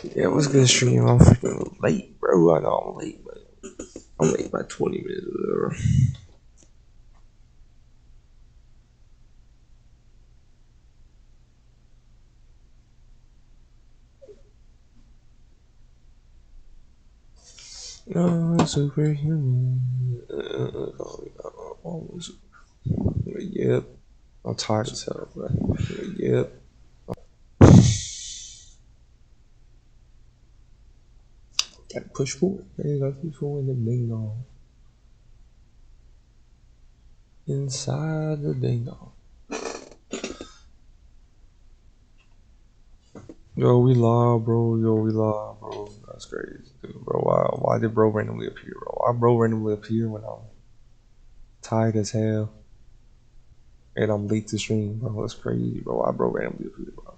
Yeah, what's good stream? I'm freaking late, bro. I know I'm late, but I'm late by 20 minutes or whatever. No, superhuman. Yep. I'm tired as hell, bro. Yep. Gotta push forward. Man, gotta push forward in the ding dong. Inside the ding dong. Yo, we live, bro. Yo, we live, bro. That's crazy, dude, bro. Why did bro randomly appear, bro? Why bro randomly appear when I'm tired as hell and I'm late to stream, bro? That's crazy, bro. Why bro randomly appear, bro?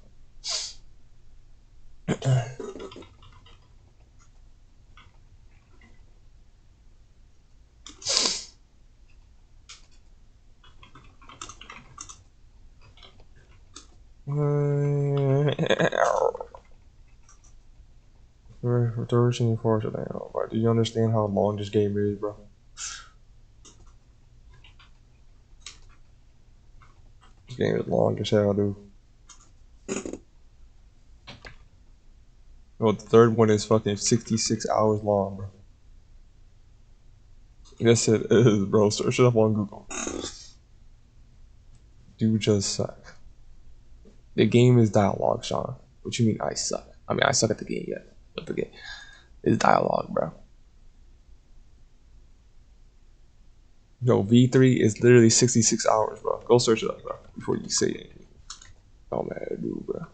For 13 for today, bro. Do you understand how long this game is, bro? This game is long as hell, dude. Well, the third one is fucking 66 hours long, bro. Yes, it is, bro. Search it up on Google. You just suck. The game is dialogue, Sean. What you mean I suck? I mean, I suck at the game, yeah. But the game is dialogue, bro. No, V3 is literally 66 hours, bro. Go search it up, bro, before you say anything. Oh, man, dude, bro.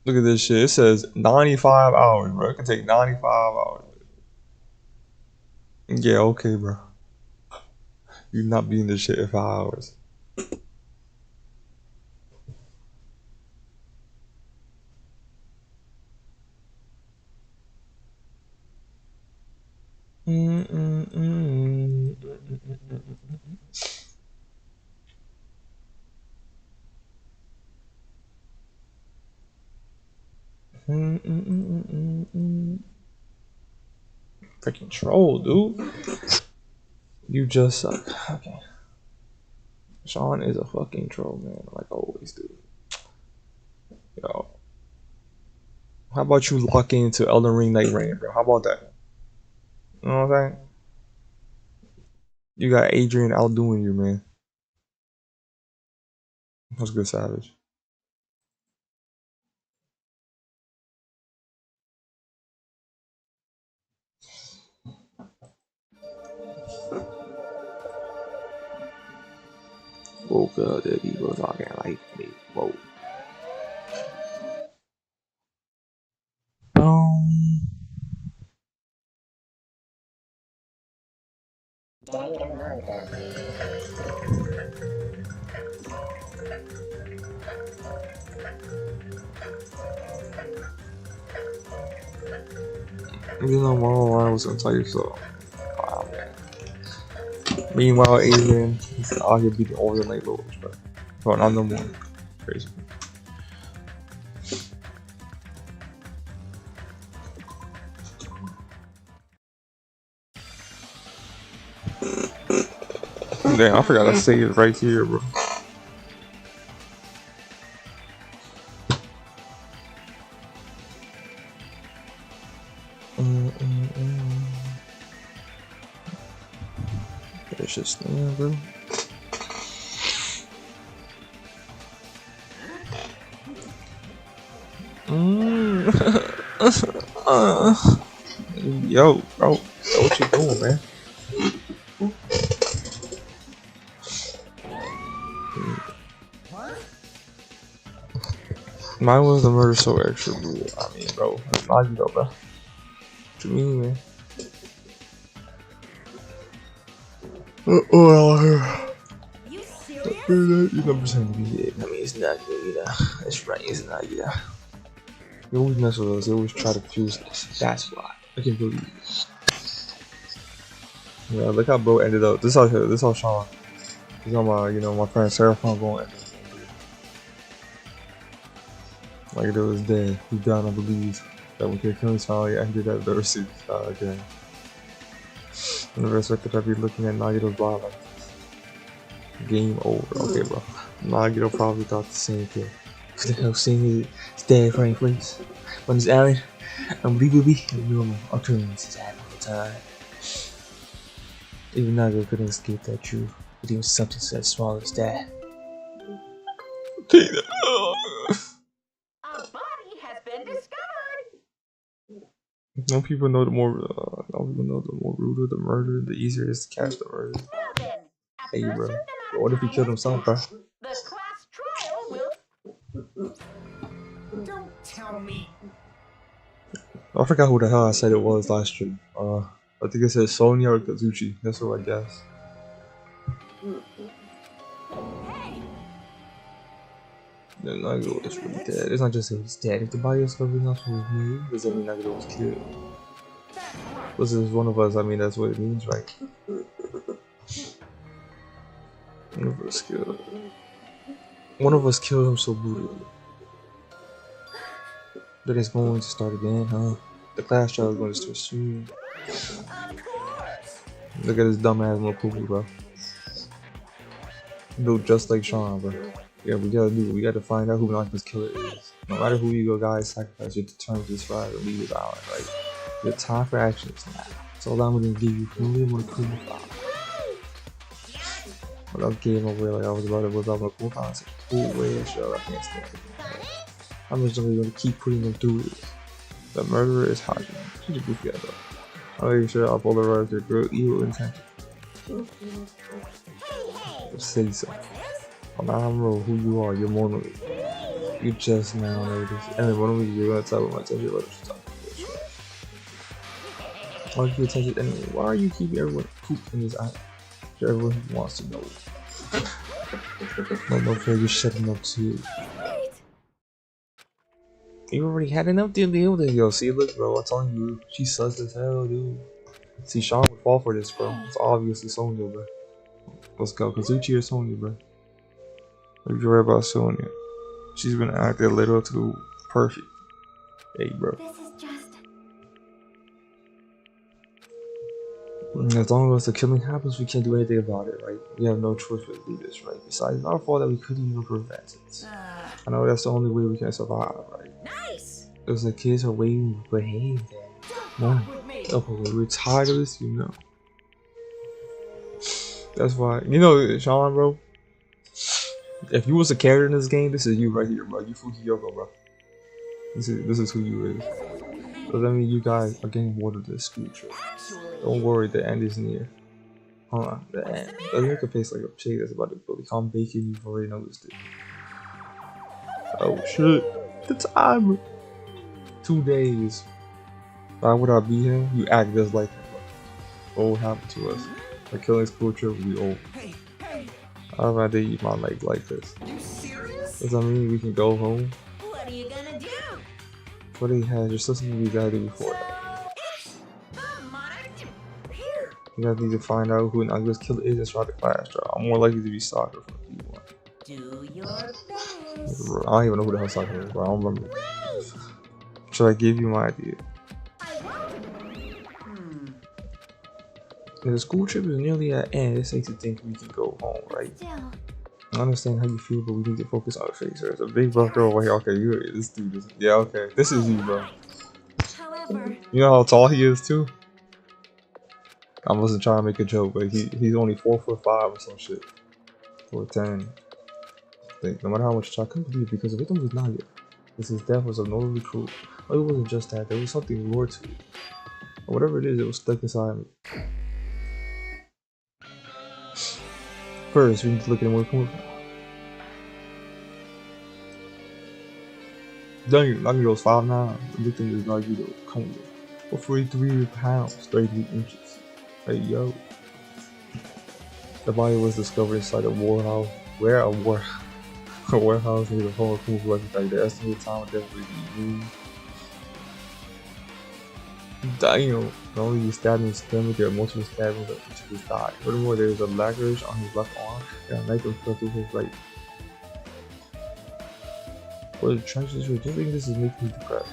Look at this shit. It says 95 hours, bro. It can take 95 hours. Yeah, okay, bro. You're not beating this shit in 5 hours. Freaking troll, dude. You just suck. Okay. Sean is a fucking troll, man. Like always, dude. Yo. How about you lock into Elden Ring Night Rain, bro? How about that? You know what I'm saying? You got Adrian outdoing you, man. What's good, Savage? Woke up, the people talking like me. Whoa. You know, I was gonna tell you so. Wow, man. Meanwhile, Adrian, he's out here beating all the night lords, but well, not no more. Crazy. Damn, I forgot to say it right here, bro. It's just, yeah, bro. Yo, bro, what you doing, man? Mine was the murder so extra, bro. I mean, bro, it's NAGITO, bro. What you mean, man? You serious? You never said to be dead. I mean, it's NAGITO, you know. That's right, it's NAGITO. You always mess with us, you always try to confuse us. That's why. I can believe it. Yeah, look how bro ended up. This how Sean. This how my my friend Seraphon going. Like it was dead. He down, I believe. That when Kid Killing Charlie ended at the receipt game. And the rest of the be looking at Nagito's body like game over. Okay, bro. Nagito probably thought the same thing. Could the hell seeing his dad Frank place on his island? Unbelievably normal occurrences happen all the time. Even Nagito couldn't escape that truth. But even something so small as that. Take that. A body has been discovered. Don't people know the more ruder the murder, the easier it is to catch the murder. Well then, Hey, bro. What if he killed himself, bro? The class trial will. Don't tell me. I forgot who the hell I said it was last stream. I think it said Sonya or Kazuchi. That's what I guess. Hey. Then Nagito is really dead. It's not just that he's dead. If the body is covered enough from his move, does that mean Nagito was killed? This is one of us. I mean, that's what it means, right? One of us killed him so brutally. That it's going to start again, huh? The class trial is going to start soon. Look at this dumbass Mokubu, bro. Built just like Sean, bro. Yeah, we gotta find out who Nagito's killer is. No matter who you go, guys, sacrifice, you're determined to survive and leave the island, right? Your time for action is now. So I'm gonna give you only one cool file. But I gave away like I was about to whip out my cool file and say, cool way, sure, I can't stand it. I'm just gonna keep putting them through this. The murderer is hiding. She's a goofy guy though. I'll make sure I'll polarize their girl evil intent. Say so. Well, now I'm who you are, you're Mona. You just now noticed. And then one of you're gonna tell me my attention about what you're talking. Why do you attention anyway? Why are you keeping everyone poop in his eye? For everyone who wants to know. No fair, you're shutting up too. You already had enough to deal with it, yo. See, look, bro, I'm telling you, she sus as hell, dude. See, Sean would fall for this, bro. It's obviously Sonya, bro. Let's go, Kazuchi or Sonya, bro. What you worry about Sonya? She's been acting a little too perfect. Hey, bro. This is just. As long as the killing happens, we can't do anything about it, right? We have no choice but to do this, right? Besides, it's our fault that we couldn't even prevent it. I know that's the only way we can survive, right? Nice. Because the kids are waiting to behave then. We're tired of this, you know. That's why, you know, Sean, bro. If you was a character in this game, this is you right here, bro. You Fukiyoko, bro. This is who you is. So that means you guys are getting watered to the school trip. Don't worry, the end is near. Hold on, the end. Doesn't make a face like a pig that's about to become bacon. You've already noticed it. Oh shit! The time. 2 days. Why would I be him? You act just like him. What will happen to us? The killing school trip will be over. I'd rather eat my leg like this. You serious? Does that mean we can go home? What are you gonna do? What he has, just listen to me, you gotta do before that. You guys need to find out who Nagito's killer is and start the class trial. I'm more likely to be Soccer from P1. Do your best. I don't even know who the hell Soccer is, bro. I don't remember. Should I give you my idea? The school trip is nearly at end. It's safe to think we can go home, right? Still. I understand how you feel, but we need to focus on the face. There's a big buff girl right here. Okay, this dude is. Yeah, okay. This is you, bro. However, you know how tall he is, too? I wasn't trying to make a joke, but he's only 4'5" or some shit. 4'10". No matter how much I couldn't believe it because the victim was Nagito. Because his death was abnormally cruel. But it wasn't just that, there was something more to it. Or whatever it is, it was stuck inside me. First, we need to look at where we're coming from. Nagito's 5'9". The victim is Nagito Kondo. 43 pounds, 33 inches. Hey yo. The body was discovered inside a warehouse. A warehouse near the home of Kumu like the estimated time of death would be used. Damn. Not only you stabbed in his stomach, there are multiple stab wounds each of his thigh. Furthermore, there is a blackish on his left arm and a knife was through his right. For the trenches, do you think this is making me depressed?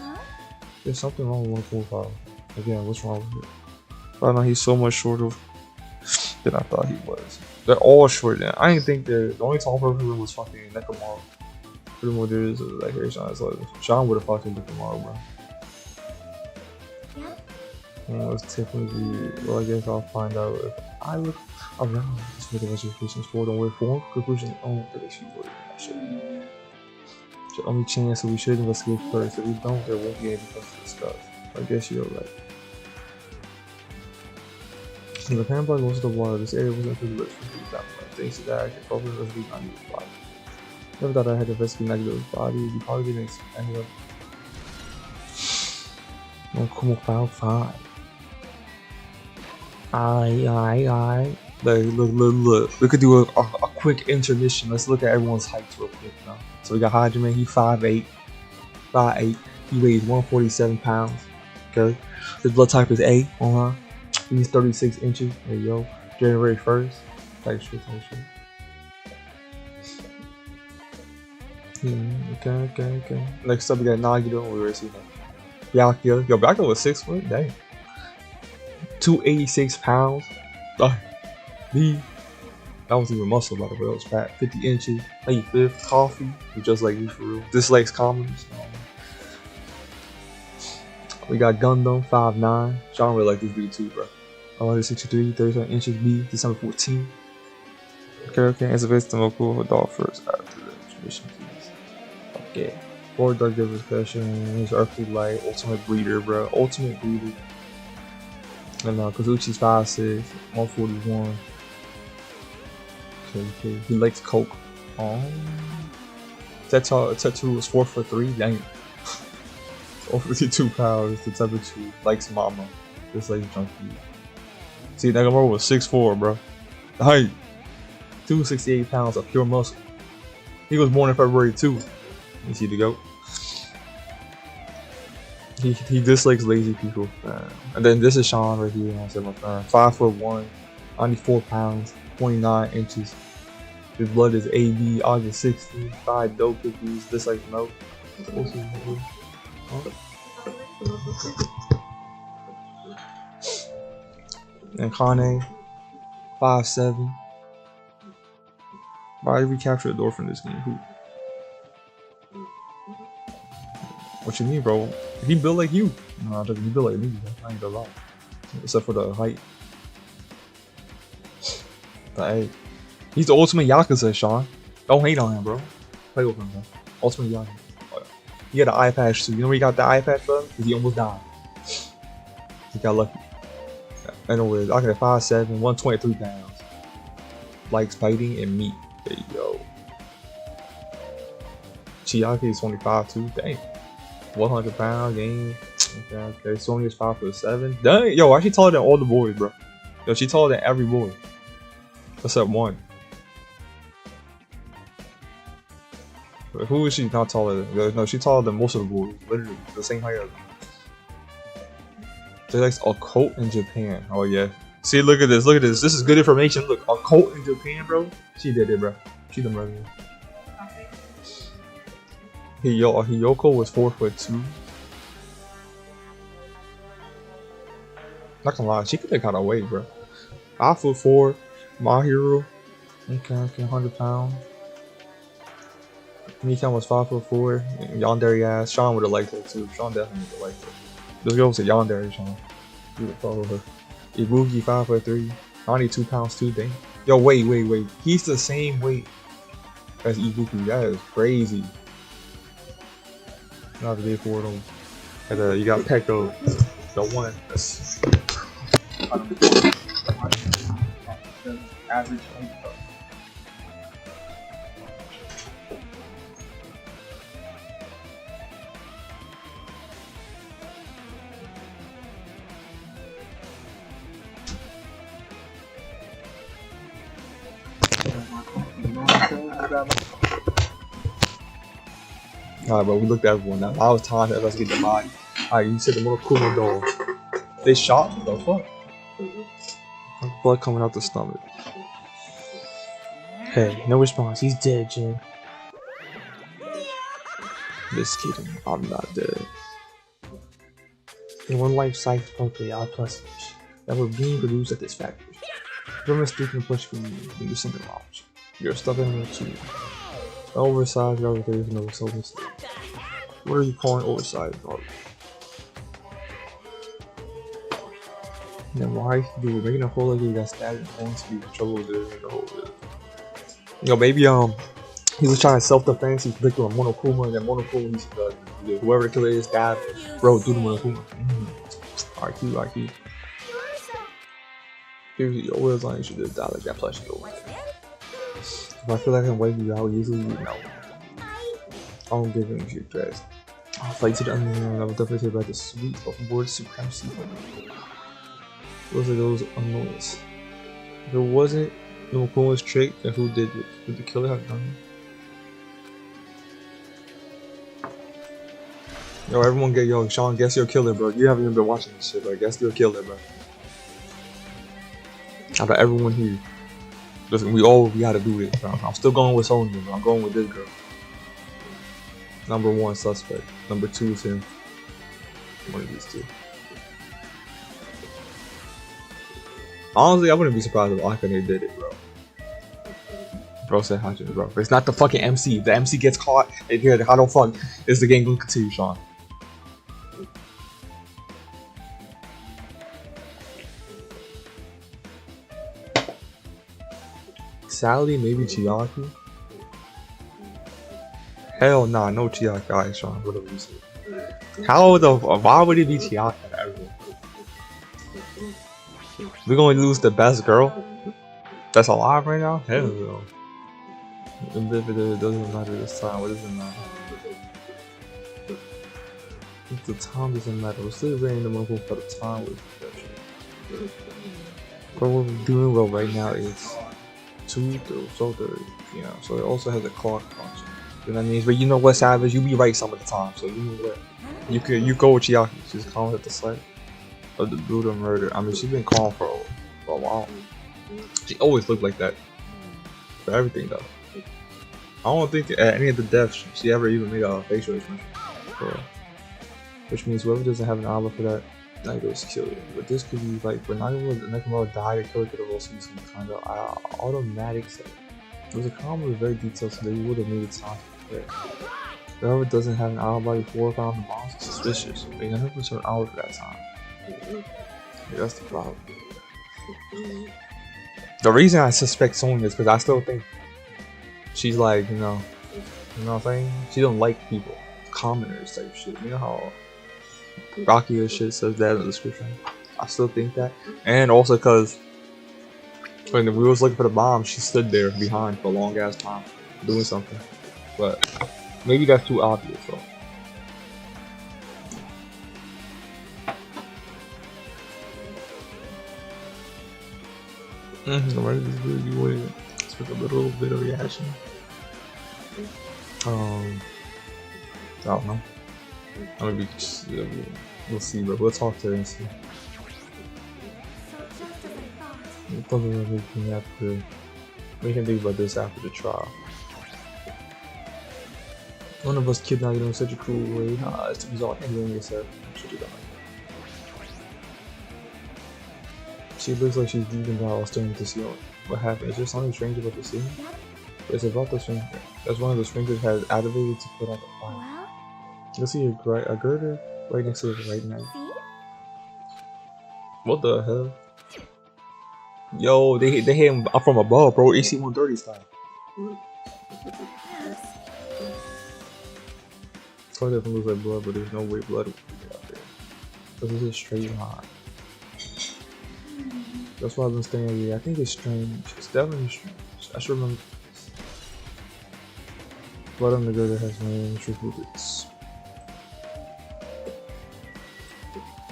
There's something wrong with 145. Again, what's wrong with it? Right now, he's so much shorter than I thought he was. They're all short now. I didn't think the only tall person was fucking Nekomaru. Furthermore, there is a blackish on his left. Sean would have fucking Nekomaru, bro. It's typically, well, I guess I'll find out if I look around this making education for don't wait for conclusion on the issue. It's the only chance, so we should investigate first. If we don't, there won't be anything else to discuss. I guess you're right. In the parent blood most of the water, this area wasn't pretty rich for food that much. Thanks to that, I could probably investigate Nagito's body. Never thought I had to investigate Nagito's body. You probably didn't end up. No, come on, fine. Aye. Look. We could do a quick intermission. Let's look at everyone's heights real quick now. So we got Hajime, he 5'8". He weighs 147 pounds. Okay. His blood type is A. He's 36 inches. There you go. January 1st. Type shit. Okay. Next up we got Nagito. We already seen that. Byakuya. Yo, Byakuya was 6 foot. Dang. 286 pounds. That was even muscle, by the way. It was fat. 50 inches. 85th. Coffee. Just like me for real. Dislikes comedies. We got Gundam. 5'9". Sean really like this dude too, bro. 163. 37 inches. B. December 14. Okay. As a victim of cool adult first after the transmission, please. Okay. 4 Dark Devil Special. His Earthly Light. Ultimate Breeder, bro. Ultimate Breeder. And Kazuchi's 5'6", 141. Okay. He likes coke. Tattoo was 4'3". Dang. 52 pounds. The temperature likes mama. Just like junkie. See, Nagamura was 6'4", bro. The height 268 pounds of pure muscle. He was born in February 2. You see the goat. He dislikes lazy people. And then this is Sean right here. I said my friend. 5'1", 94 pounds, 29 inches. His blood is AB, August 60. 5 dope cookies. Dislikes milk. And Kane, 5'7". Why did we capture a door from this game? Who? What you mean, bro? He built like you. No, he built like me, bro. I ain't gonna lie. Except for the height. But hey, he's the ultimate Yakuza, Sean. Don't hate on him, bro. Play with him, bro. Ultimate Yakuza. He got an eye patch too. You know where he got the eye patch from? Because he almost died. He got lucky. Anyways, I got 5'7", 123 pounds. Likes fighting and meat. There you go. Chiaki is 25 too. Dang. 100 pound game. Okay. Sonya's 5'7". Dang. Yo, why she taller than all the boys, bro? Yo, she taller than every boy. Except one. Who is she not taller than? No, she's taller than most of the boys. Literally, the same height as them. They like a cult in Japan. Oh yeah. See, look at this. This is good information. Look, a cult in Japan, bro. She did it, bro. She done right here. Hiyoko was 4'2". Not gonna lie, she could have got away, bro. 5'4". My hero. Okay, 100 pounds. Mikan was 5'4". Yandere ass. Sean would have liked her too. Sean definitely would have liked her. This girl was a yandere, Sean. You would follow her. Ibuki 5'3", 92 pounds too, dang. Yo, wait. He's the same weight as Ibuki. That is crazy. Not the day for them. And you got Peko, the one that's average height. Alright, bro, we looked at everyone now. I was time to investigate the body. Alright, you said the more Kumo doll. They shot me, the fuck? Blood coming out the stomach. Hey, no response. He's dead, Jin. Just kidding. I'm not dead. In one life size properly, our customers that were being produced at this factory. From a sticking push from you when you send them out. You're stuck in a tube. Oversized garbage, there is no so mistake. What are you calling oversized garbage? Then why do we making a whole like you got stabbed and going to be in trouble with it the whole bit? Yo, maybe he was trying to self-defense, he clicked on Monokuma, and then Monokuma, whoever the killer is, died, bro, do the Monokuma. IQ. Yo, where's like you should just die like that plushie over there. If I feel like I can wipe you out easily, no. I don't give him shit best. I'll fight to the unknown. I will definitely say about the sweet word supremacy. Those are those unknowns. If it wasn't Mokuma's trick, then who did it? Would the killer have done it? Yo, everyone get yo, Sean, guess your killer, bro. You haven't even been watching this shit, but guess your killer, bro. I bet everyone here. Listen, we gotta do this, bro. I'm still going with Sonya, bro. I'm going with this girl. Number 1 suspect. Number 2 is him. One of these two. Honestly, I wouldn't be surprised if Akane did it, bro. Bro said Hajime, bro. But it's not the fucking MC. If the MC gets caught, and here, how the fuck is the game gonna continue, Sean? Sally, maybe Chiaki? Hell nah, no Chiaki, alright, Sean, whatever you say. Why would it be Chiaki? We're gonna lose the best girl that's alive right now? Hell no. It doesn't matter this time, what does it matter? The time doesn't matter, we're still waiting the moment for the time with but what we're doing well right now is 2:30 p.m. So it also has a clock function. You know what I mean? But you know what, Savage? You be right some of the time, so you know what? You go with Chiaki. She's calm at the site of the brutal murder. I mean, she's been calm for a while. She always looked like that for everything, though. I don't think at any of the deaths she ever even made a facial expression. Which means whoever doesn't have an alibi for that, Naito's killed. But this could be like, when Nakamura died, the killer could have also used some kind of automatic setting. It was a comment with very detailed, so they would have made it sound clear. Whoever doesn't have an alibi before found the bombs is suspicious. They never put certain hours for that time. Yeah, that's the problem. The reason I suspect Sonya is because I still think she's like, you know what I'm saying? She don't like people, commoners type shit. You know how Rocky or shit says that in the description. I still think that, and also because when we was looking for the bomb, she stood there behind for a long ass time doing something. But maybe that's too obvious though. Right, this video you wanted to a little bit of reaction. I don't know. I mean, we'll see, but we'll talk to her and see. We'll talk about everything after. We can think about this after the trial. One of us kidnapped you in such a cruel way. It's to result in doing yourself. Should do that. She looks like she's deep in doubt while staring at the ceiling. What happened? Is there something strange about the ceiling? It's about the stranger. That's one of the strangers has activated to put out the fire. Well, You'll see a girder right next to it right now. see? What the hell? Yo, they hit him from above, bro. AC-130 style. Toilet doesn't look like blood, but there's no way blood would be out there. This is a straight line. That's why I've been staying here. I think it's strange. It's definitely strange. I should remember this. Blood on the girder has no interest with it.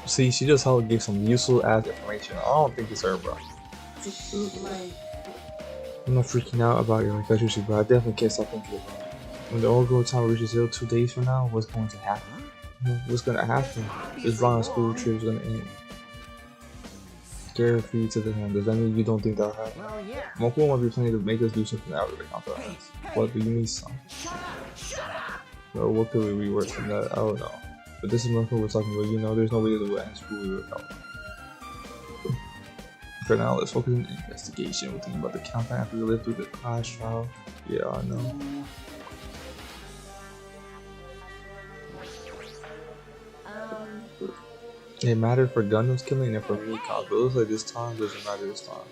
See, she just hella gave some useful ass information. I don't think it's her, bro. I'm not freaking out about it like I usually, but I definitely can't stop thinking about it. When the overall time reaches 0 2 days from now, what's going to happen? What's gonna happen? This blind school trip is gonna end. carefree to the hand. Does that mean you don't think that'll happen? Well, yeah. Moko might be planning to make us do something out of it. What do you need some? Well, what could we rework from that? I don't know. But this is Moko we're talking about. You know, there's no way to do it in school without. For now, let's focus on the investigation. We're thinking about the campaign after we live through the clash trial. Yeah, I know. It mattered for Gundam's killing and for Mikon, but it looks like this time doesn't matter this time.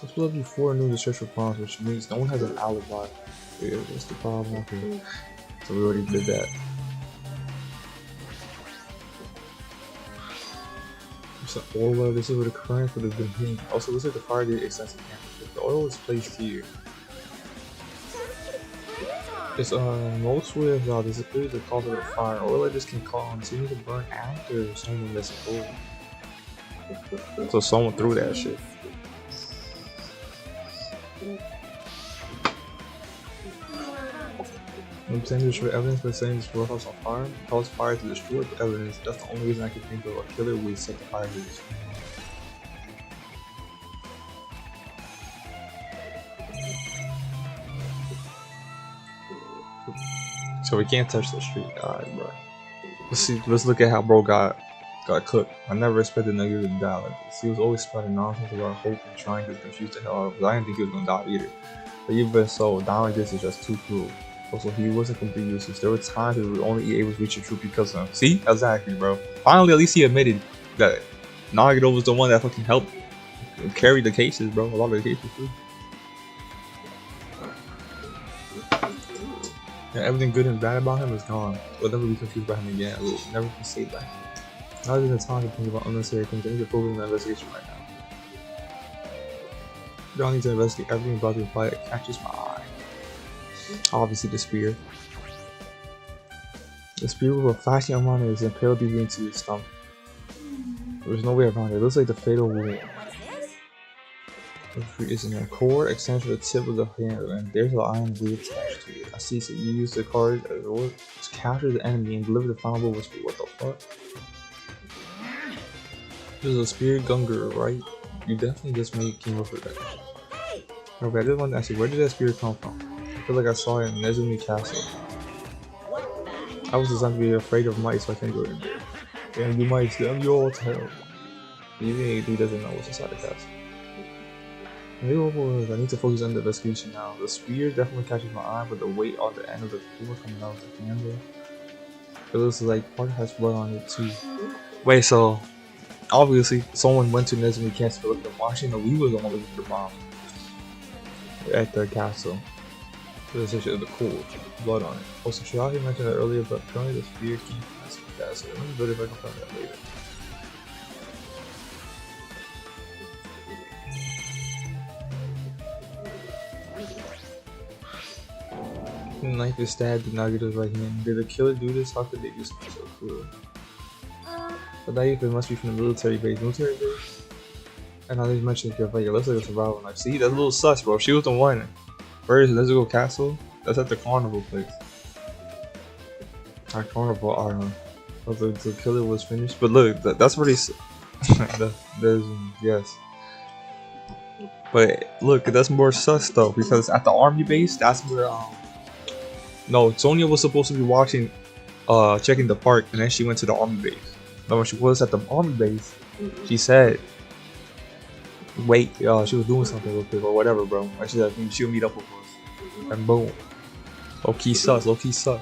This will be 4 new to search for pawns, which means no one has an alibi. Yeah, that's the problem. Okay. So we already did that. So oil, this is where the current would have been hidden. Also, looks like the fire did extensive damage. The oil is placed here. It's most ways this is clearly the cause of the fire. Oil like this can cause so you need to burn after someone that's oil. So someone threw that shit. I'm saying this for evidence, but saying this warehouse on fire cause fire to destroy the evidence. That's the only reason I can think of a killer would set the fire to destroy. So we can't touch the street. Alright, bro. Let's look at how bro got cooked. I never expected Nagito to die like this. He was always spreading nonsense about hope and trying to confuse the hell out of us. I didn't think he was gonna die either. But even so, dying like this is just too cruel. Also, he wasn't completely useless. There were times we were only able to reach the truth because of him. See? Exactly, bro. Finally, at least he admitted that Nagito was the one that fucking helped carry the cases, bro. A lot of the cases, too. Yeah, everything good and bad about him is gone. We'll never be confused by him again. We'll never be saved by him. Now there's a time to think about unnecessary things. I need to focus on the investigation right now. We don't need to investigate everything about the fight that catches my eye. Obviously the spear. The spear with a flashing amount is impaled deeply into his stomach. There's no way around it. It looks like the fatal wound. It's in a core extends to the tip of the handle, and there's an iron blade attached to it. I see, so you use the card as well to capture the enemy and deliver the final blow. What the fuck? There's a spear Gunger, right? You definitely just came up with that. Okay, I just want to ask you, where did that spear come from? I feel like I saw it in Nezumi Castle. I was designed to be afraid of mice, so I can't go in there. Damn you mice, damn you all to hell. Even he doesn't know what's inside the castle. I need to focus on the investigation now. The spear definitely catches my eye, but the weight on the end of the core coming out of the handle. It looks like part has blood on it too. Wait, so obviously someone went to Nezumi Castle to look at the washing, and we was the one looking for the bomb at the castle. There's actually the core, blood on it. Also, Shirahi mentioned it earlier, but apparently the spear came from Nezumi Castle. Let me go if I can find that later. The knife is stabbed in Nagito's right hand. Did the killer do this? How could they do something so cruel? But that knife must be from the military base. Military base? And now they mentioned it, it looks like a survival knife. See, that's a little sus, bro. She was the one. Where is Nezuko Castle? That's at the carnival place. Our carnival island. The killer was finished. But look, that's where they. Yes. But look, that's more sus though, because at the army base, that's where no, Sonia was supposed to be watching, checking the park, and then she went to the army base. But when she was at the army base, she said, "Wait, she was doing something real quick or whatever, bro." And she said she'll meet up with us, and boom, low key sus, low key sus.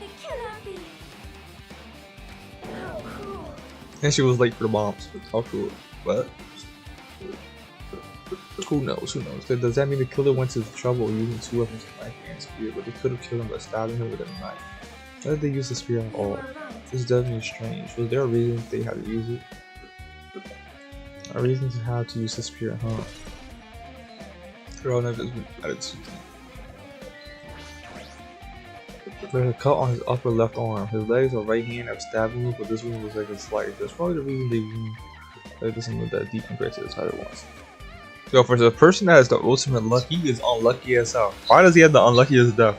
It cannot be. How cool. And she was late for the bombs. How cool, but. Who knows? Who knows? Does that mean the killer went to trouble using 2 weapons, a knife and spear, but they could have killed him by stabbing him with a knife? Why did they use the spear at all? This is definitely strange. Was there a reason they had to use it? A reason to have to use the spear, huh? There's a cut on his upper left arm. His legs are right hand have stabbing him, but this one was like a slice. That's probably the reason they doesn't look that deep compared to the other ones. So for the person that has the ultimate luck, he is unlucky as hell. Why does he have the unluckiest death?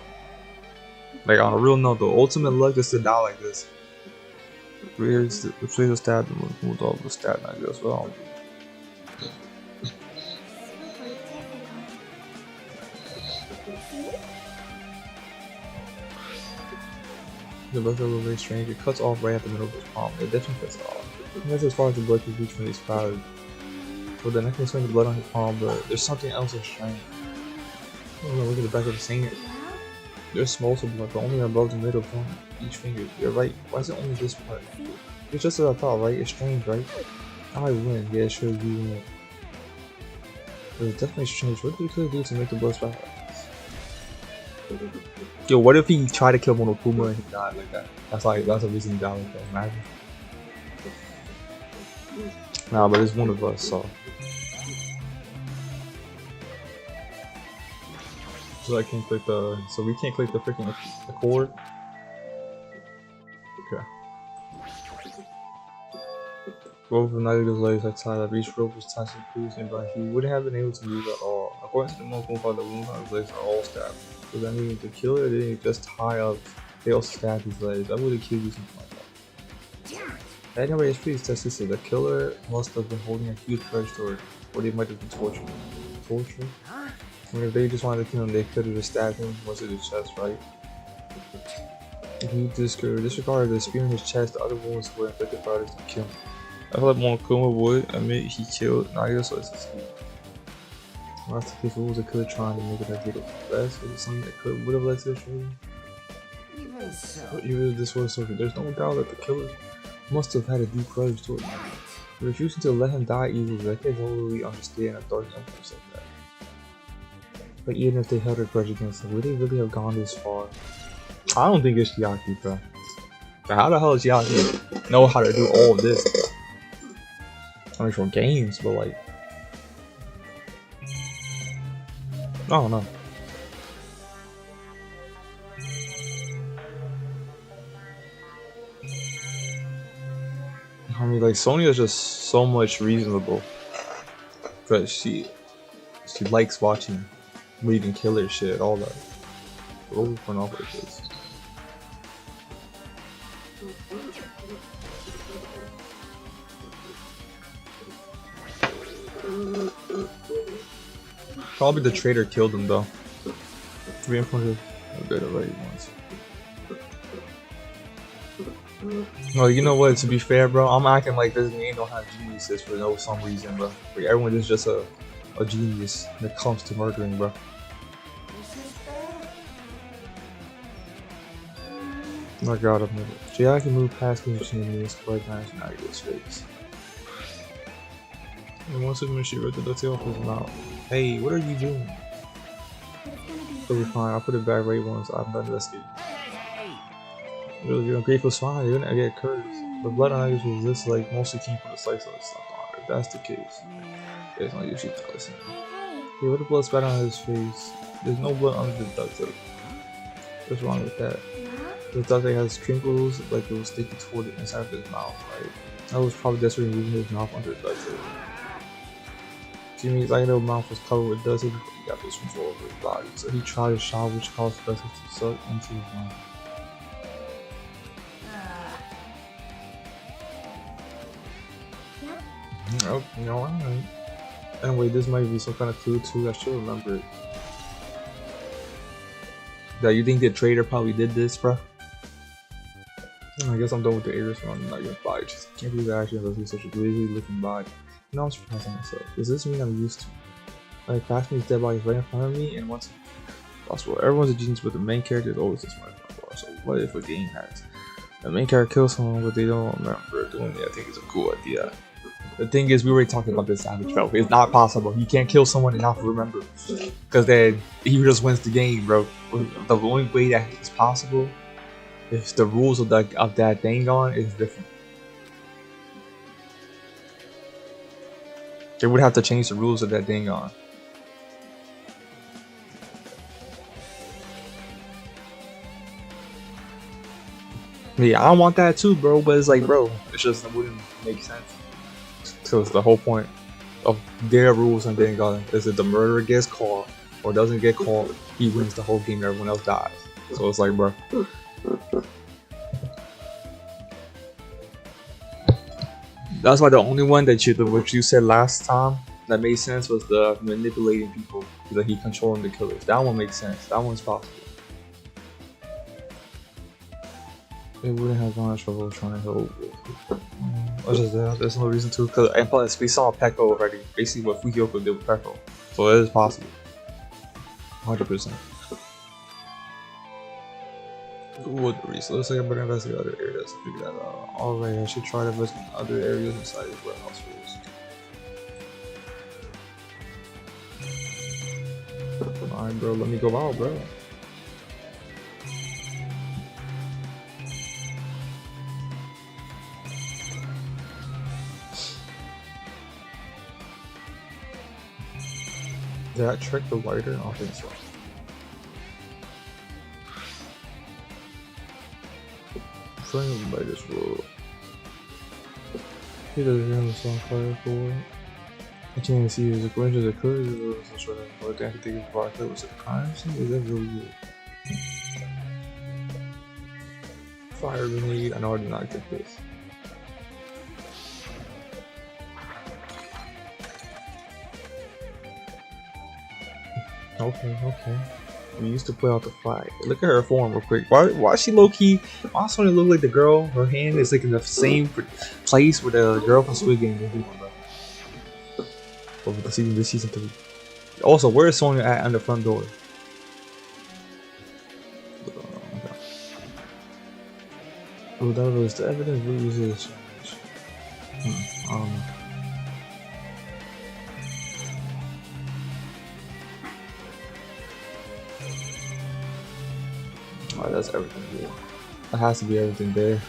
Like on a real note, the ultimate luck is to die like this. Where's the fatal stab and moved all the stat I guess well. The blood flow was very strange. It cuts off right at the middle of his palm. It definitely cuts off. And that's as far as the blood can reach from these clouds. So then I can swing the blood on his palm, but there's something else that's strange. I'm gonna look at the back of the finger. There's small blood, but only above the middle from each finger. You're right. Why is it only this part? It's just as I thought, right? It's strange, right? I win. Yeah, sure, you win. But it's definitely strange. What did he do to make the blood splash like this? Yo, what if he tried to kill Monokuma and he died like that? That's a reason he died like that. Imagine. Nah, but it's one of us, so. So I can't click the. So we can't click the freaking accord. Okay. Both of Nagito's legs outside of each rope was tied to Cruz nearby. He wouldn't have been able to move at all. According to the monk, the wounds on his legs are all stabbed. So that means the killer didn't just tie up, they also stabbed his legs. I would have killed you something like that. Anyway, it's pretty tested. The killer must have been holding a huge grudge toward, or they might have been torturing. Torture? I mean, if they just wanted to kill him, they could have just stabbed him once in his chest, right? If he disregarded the spear in his chest, the other wounds were inflicted by others to kill him. I feel like Monokuma would admit he killed Nagito, so it's escape. That's the case. What was the killer trying to make it Nagito best? Was it something that would have led to the traitor? Even so. But even if this was so, there's no doubt that the killer must have had a deep grudge toward him. Refusing to let him die easily, I can't totally understand a dark impulse like that. But even if they held a grudge against him, would they really have gone this far? I don't think it's Chiaki, bro. But how the hell does Chiaki know how to do all of this? I mean, for games, but like, I don't know. I mean, like, Sony is just so much reasonable, but she likes watching reading killer shit, all that. Over pornography. Probably the traitor killed him though. We implemented a bit of right ones. No, you know what? To be fair, bro, I'm acting like this game don't have geniuses for some reason, bro. Like everyone is just a genius when it comes to murdering, bro. Oh my god, a minute. Chiaki moved past the machine and he squared down to Nagito's face. And once again, she ripped the tail off his mouth. Hey, what are you doing? It'll be fine. I'll put it back right once I'm done investigating. Really, you're ungrateful swine. You're gonna get cursed. The blood on Nagito's was this like mostly came from the slice of his left arm. If that's the case, it's not usually not listening. Hey, what the blood spat on his face? There's no blood under the duct tape. What's wrong with that? The duct tape has crinkles like it was sticking toward the inside of his mouth, right? That was probably desperately moving his mouth under the duct tape. Jimmy's Nagito's mouth was covered with dust before he got this control over his body, so he tried a shot which caused the dust to suck into his mouth. Oh, you know, alright. Anyway, this might be some kind of clue too. I should remember it. That you think the traitor probably did this, bro? I guess I'm done with the errors, so I'm not gonna buy it. Just can't believe I actually have such a crazy looking body. You know, I'm surprising myself. Does this mean I'm used to? Like, Fastman's dead body is right in front of me, and once possible, everyone's a genius, but the main character is always this much more. So, what if a game has the main character kills someone, but they don't remember doing it? I think it's a cool idea. The thing is, we already talked about this Savage bro. It's not possible. You can't kill someone and not remember, because then he just wins the game, bro. The only way that is possible is the rules of that Danganronpa is different. They would have to change the rules of that Danganronpa. Yeah, I want that too, bro. But it's like, bro, it wouldn't make sense. So it's the whole point of their rules and Danganronpa is that the murderer gets caught or doesn't get caught, he wins the whole game. Everyone else dies. So it's like, bro. That's why the only one that what you said last time that made sense was the manipulating people, like he controlling the killers. That one makes sense. That one's possible. It wouldn't have gone trouble trying to help. What's just that? There's no reason to. And plus, we saw Peko already. Basically, what Fukioka did with Peko, so it is possible. 100%. What the reason? Looks like I better investigate other areas to figure that out. Alright, I should try to investigate other areas inside this warehouse first. Alright, bro, let me go out, bro. Did that trick the lighter? I don't think so. Trying to light this world. He doesn't have a song fire for it. I can't even see his equations that could. It was sort of what I think of vodka was a crime scene. Is that really good? Fire grenade. I know I did not get this. Okay. We used to play out the flag. Look at her form real quick. Why is she low key? Why does it look like the girl? Her hand is like in the same place where the girl from Squid Game is. Over the season, this season 3. Also, where is Sonya at on the front door? Oh, that was the evidence. Really is this? I don't know. Oh, that's everything there. That has to be everything there.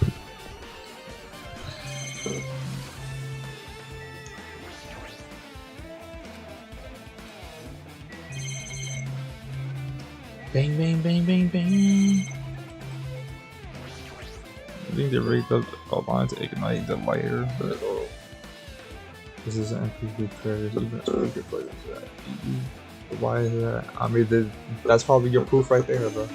Bang, bang, bang, bang, bang. I think they rigged up the line to ignite the lighter, but this is an MP prayers, even a speaker for that. Why is that? I mean, that's probably your proof right there, bro.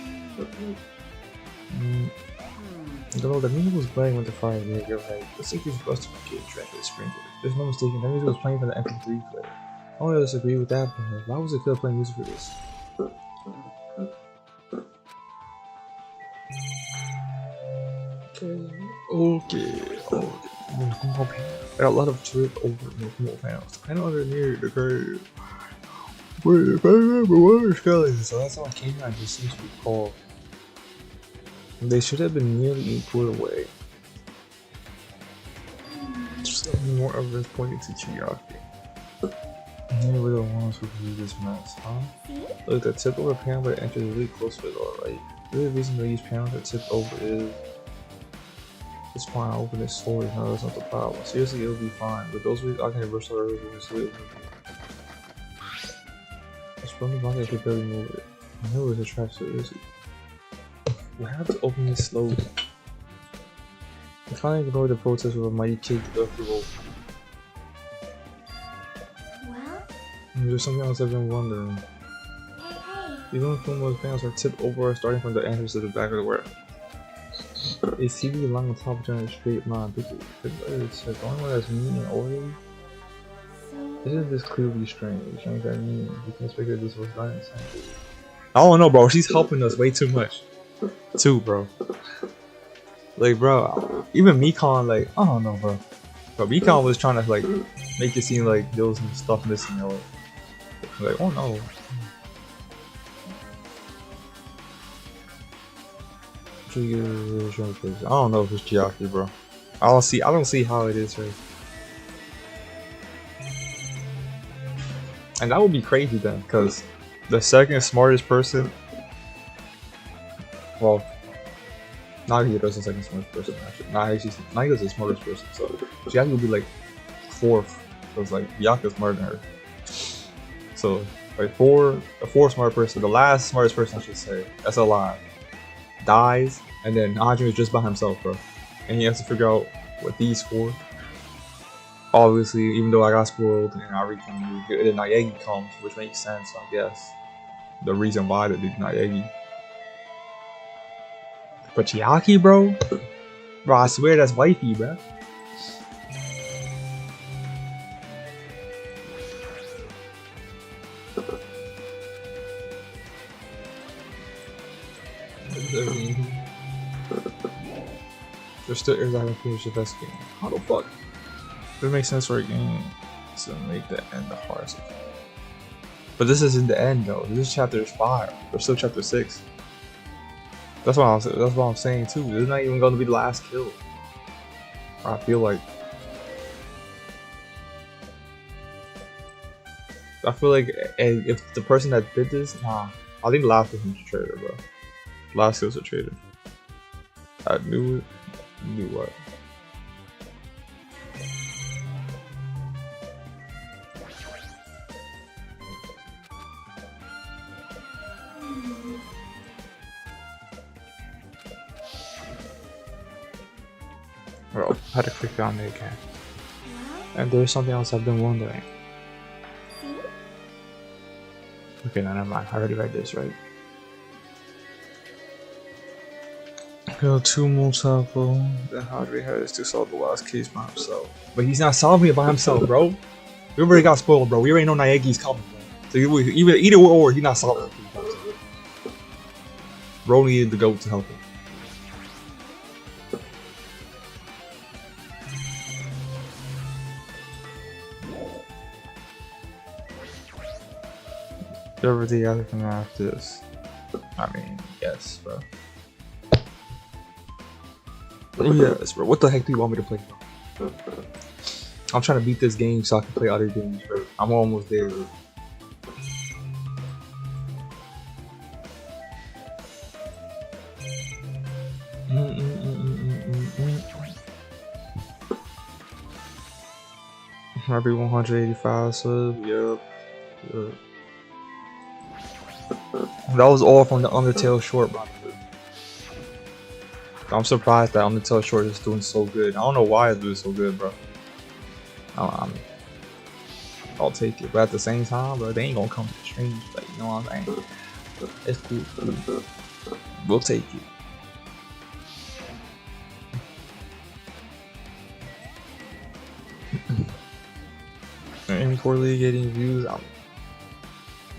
Though the music was playing with the fire, yeah, you're right. The secret was to get track of the sprinkler. There's no mistaking, the music was playing for the MP3 player. I don't disagree with that, but why was it killer playing music for this? Okay. I got a lot of trip over more panels. I know they're near the curve. Where the skeletons? So that's how K9 just seems to be called. They should have been nearly equal away. Just more of this pointing to Chiaki. They were the ones who do this mess, huh? Look, the tip over panel that enters really close to it, alright. Really, the reason they use panels that tip over is it's fine. I open this storage. No, that's not the problem. Seriously, it'll be fine. With those weeks, I can reverse our so it's from the body, I could barely move it. I know it's a trap, seriously. We have to open this slowly. I can't ignore the protest with a mighty kick to the rope. Well? There's something else I've been wondering. Hey. Even if those panels are tipped over, starting from the entrance to the back of the warehouse. A TV along the top of a straight line. It's the only one that's mean and orderly. Isn't this clearly strange? Strange that mean you can expect that this was done in centuries. I don't know, bro. She's helping us way too much. Bro. Like, bro, even Mekon, like, I don't know, bro. But Mekon was trying to, like, make it seem like there was some stuff missing, or like, oh no. I don't know if it's Chiaki, bro. I don't see how it is, right? And that would be crazy then, because the second smartest person, well, Nagito's the second smartest person actually. Nagito's the smartest person, so Chiaki would be like fourth, because like Byakuya's smarter than her. So like the fourth smart person, the last smartest person I should say, that's alive, dies, and then Hajime is just by himself, bro, and he has to figure out what these four. Obviously, even though I got spoiled and I then Naegi comes, which makes sense, I guess. The reason why they did Naegi. But Chiaki, bro? Bro, I swear that's wifey, bro. I mean, there's still areas I haven't finished the best game. How the fuck? It makes sense for a game to make the end the hardest. But this isn't the end though. This is chapter 5. There's still chapter 6. That's what I'm saying too. This is not even going to be the last kill. I feel like if the person that did this, I think the last person's a traitor, bro. Last kill's a traitor. I knew it. Knew what? Bro, I had to click on it again. And there's something else I've been wondering. See? Okay, no, never mind. I already read this, right? Kill 2 multiple. Then Hadri has to solve the last case by himself. But he's not solving it by himself, bro. We already got spoiled, bro. We already know Naegi's coming, bro. So either or, he's not solving it. Bro needed to go to help him. Everything other than after this. I mean, yes, bro. Yes, bro. What the heck do you want me to play, bro? I'm trying to beat this game so I can play other games, bro. I'm almost there, bro. Every 185 subs, yep. That was all from the Undertale short, bro. I'm surprised that Undertale short is doing so good. I don't know why it's doing so good, bro. I'll take it, but at the same time, bro, they ain't gonna come to the stream. Like, you know what I'm saying? It's cool. We'll take it. And poorly getting views.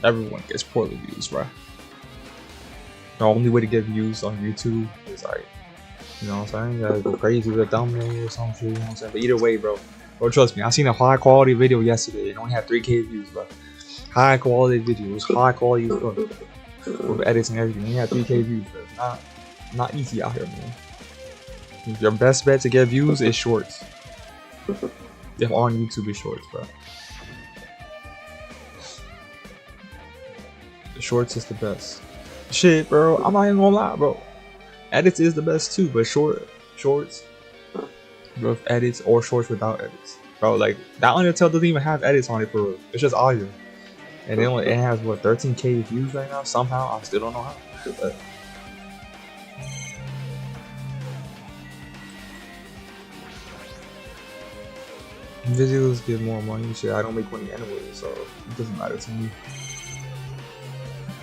Everyone gets poorly views, bro. The only way to get views on YouTube is like, you know what I'm saying? You gotta go crazy with a thumbnail or some shit, you know what I'm saying? But either way, bro, trust me, I seen a high quality video yesterday and only had 3K views, bro. High quality videos, high quality with edits and everything. You had 3K views, bro. Not easy out here, man. Your best bet to get views is shorts. If on YouTube is shorts, bro. The shorts is the best. Shit, bro, I'm not even gonna lie, bro. Edits is the best too, but shorts with edits or shorts without edits, bro. Like that Undertale doesn't even have edits on it, for real. It's just audio, and it has what 13K views right now. Somehow, I still don't know how. But videos get more money. Shit, I don't make money anyway, so it doesn't matter to me.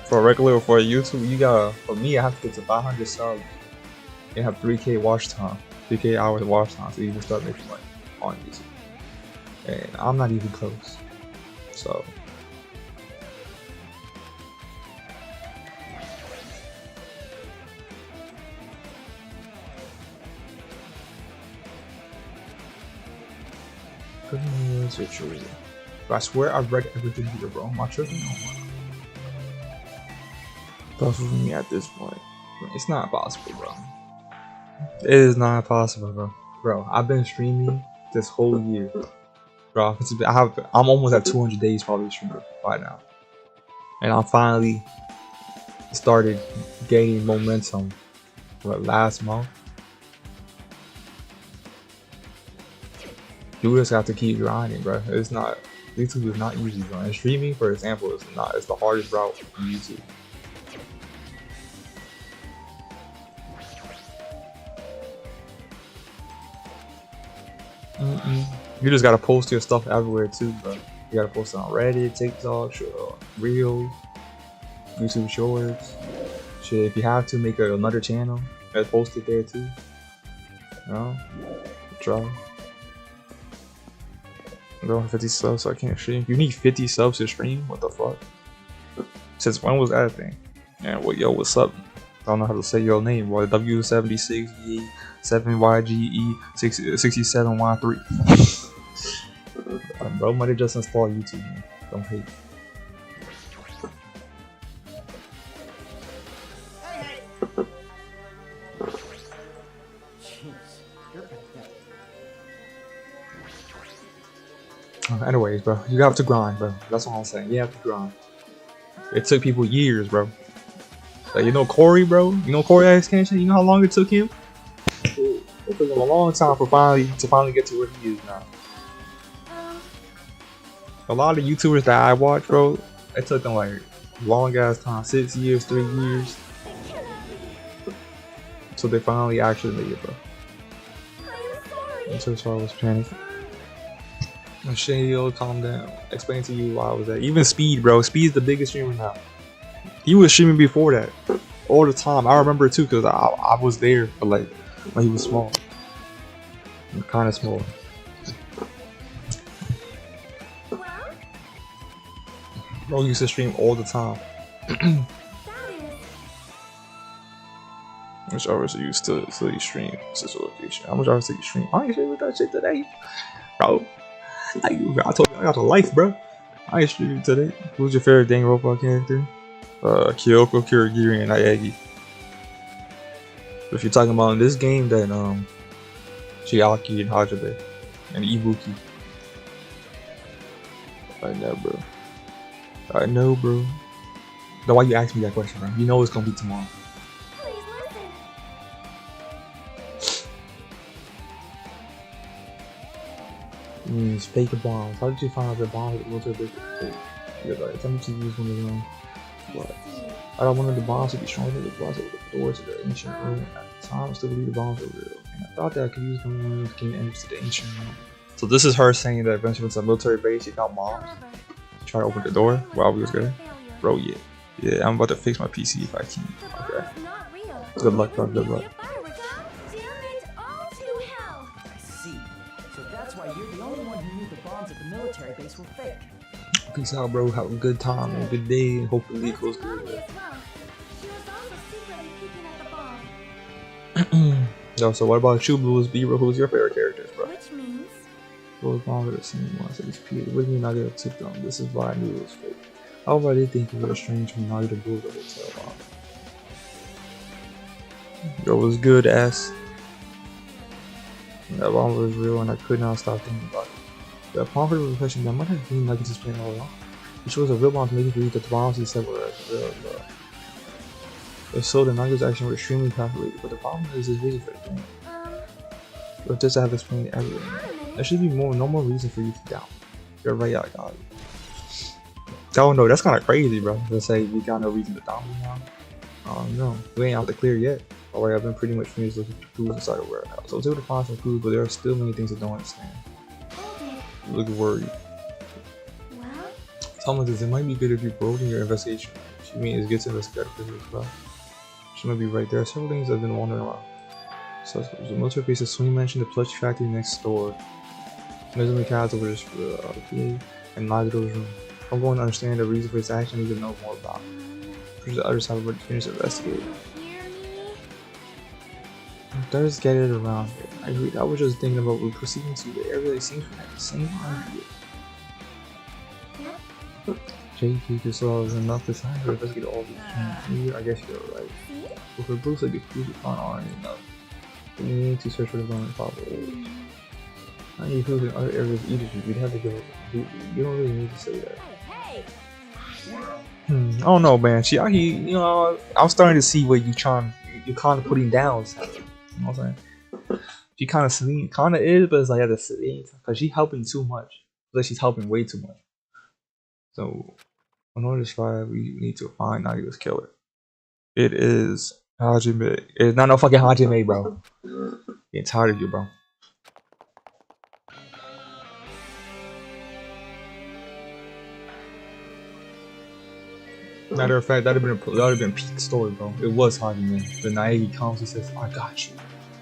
For a regular, for a YouTube, you gotta. For me, I have to get to 500 subs and have 3K watch time, 3K hours of watch time, so you can start making money on YouTube. And I'm not even close. So but I swear I've read everything here, bro. My tripping on what? That's with me at this point. It's not possible, bro. It is not possible, bro. Bro, I've been streaming this whole year, bro. I'm almost at 200 days probably streaming right now, and I finally started gaining momentum. What, last month? You just have to keep grinding, bro. It's not. YouTube is not easy, bro. And streaming, for example, is not. It's the hardest route on YouTube. You just gotta post your stuff everywhere too, bro. You gotta post it on Reddit, TikTok, Reels, YouTube Shorts. Shit, if you have to, make another channel and post it there too. You know, try. I don't have 50 subs, so I can't stream. You need 50 subs to stream? What the fuck? Since when was that a thing? And what, yo, what's up? I don't know how to say your name, bro. W76 7YGE 67Y3. Bro, might have just installed YouTube, man. Don't hate. Anyways, bro, you have to grind, bro. That's what I'm saying. You have to grind. It took people years, bro. Like, you know Corey, bro? You know Corey X Kenshin? You know how long it took him? It took him a long time for finally get to where he is now. A lot of YouTubers that I watch, bro, it took them like long ass time, 6 years, 3 years. So they finally actually made it, bro. I'm so sorry I was panicking. Shady, calm down. Explain to you why I was at. Even Speed, bro. Speed's the biggest streamer now. He was streaming before that, all the time. I remember it too, cause I was there, but like when he was small, kind of small. Bro used to stream all the time. How much hours are you still you stream? Location. How much hours did you stream? I ain't streaming that shit today, bro. I told you I got a life, bro. I ain't streaming today. Who's your favorite Danganronpa character? Kyoko, Kirigiri, and Naegi. If you're talking about in this game, then Chiaki and Hajime and Ibuki. I know, bro. I know, bro. Now, why you ask me that question, bro? You know it's gonna be tomorrow. Means fake bombs. How did you find out the bombs with military base? You're like, attempt to use one of them. What? I don't want the bombs to be stronger than the blast over the door to the ancient room. At the time, I still believe the bombs were real. And I thought that I could use them to gain entry to the ancient room. So this is her saying that eventually it's a military base, she found bombs. Try to open the door while we was there. Bro, yeah. Yeah, I'm about to fix my PC if I can. Okay. Good luck, bro. Good luck. Peace out, bro. Have a good time and a good day, and hopefully it goes good. Yo, so what about you, Blues B-Bro? Who's your favorite characters, bro? Which means Those bombs are the same ones. It's Peter. What do you mean I get took them? This is why I knew it was fake. However, I did think it was strange when NAGITO blew the hotel bomb. Yo, it was good, ass. That bomb was real, and I could not stop thinking about it. The pomp was reflection that might have been like it's playing all along. Which was a real bomb to make it believe that the bombs he said were real. If so, the NAGITO's action were extremely calculated, but the problem is his reason for the thing. But just to have explained everything, there should be no more reason for you to doubt. You're right, I got it. Oh no, that's kind of crazy, bro. To say we got no reason to doubt me now. No, we ain't out the clear yet. Alright, I've been pretty much finished looking for clues inside the warehouse. I was able to find some clues, but there are still many things I don't understand. You look worried. well, Someone says it might be good if you broaden your investigation. She means it's good to investigate as well. She might be right. There are several things I've been wondering about. So the military base is Swing mentioned the plush factory next door. There's only cats over this and NAGITO's room. I'm going to understand the reason for his action and need to know more about it. There's the other side of what finished investigating. Let's get it around here. I agree. I was just thinking about we're proceeding to the area that seems to have the same idea. JP just saw was enough to time to investigate all these. I guess you're right. But for Bruce, like, if you find aren't enough, then you need to search for the government probably. I need food in other areas of Egypt. You'd have to give up completely. You don't really need to say that. I don't know, man. You know, I'm starting to see what you're kind of putting down. You know what I'm saying? She kind of is, but it's like at the same time, because she's helping too much. Like she's helping way too much. So, in order to survive, we need to find NAGITO's killer. It is Hajime. It's not no fucking Hajime, bro. Getting tired of you, bro. Matter of fact, that would have been a peak story, bro. It was Hajime. The Naegi comes, he says, "I got you."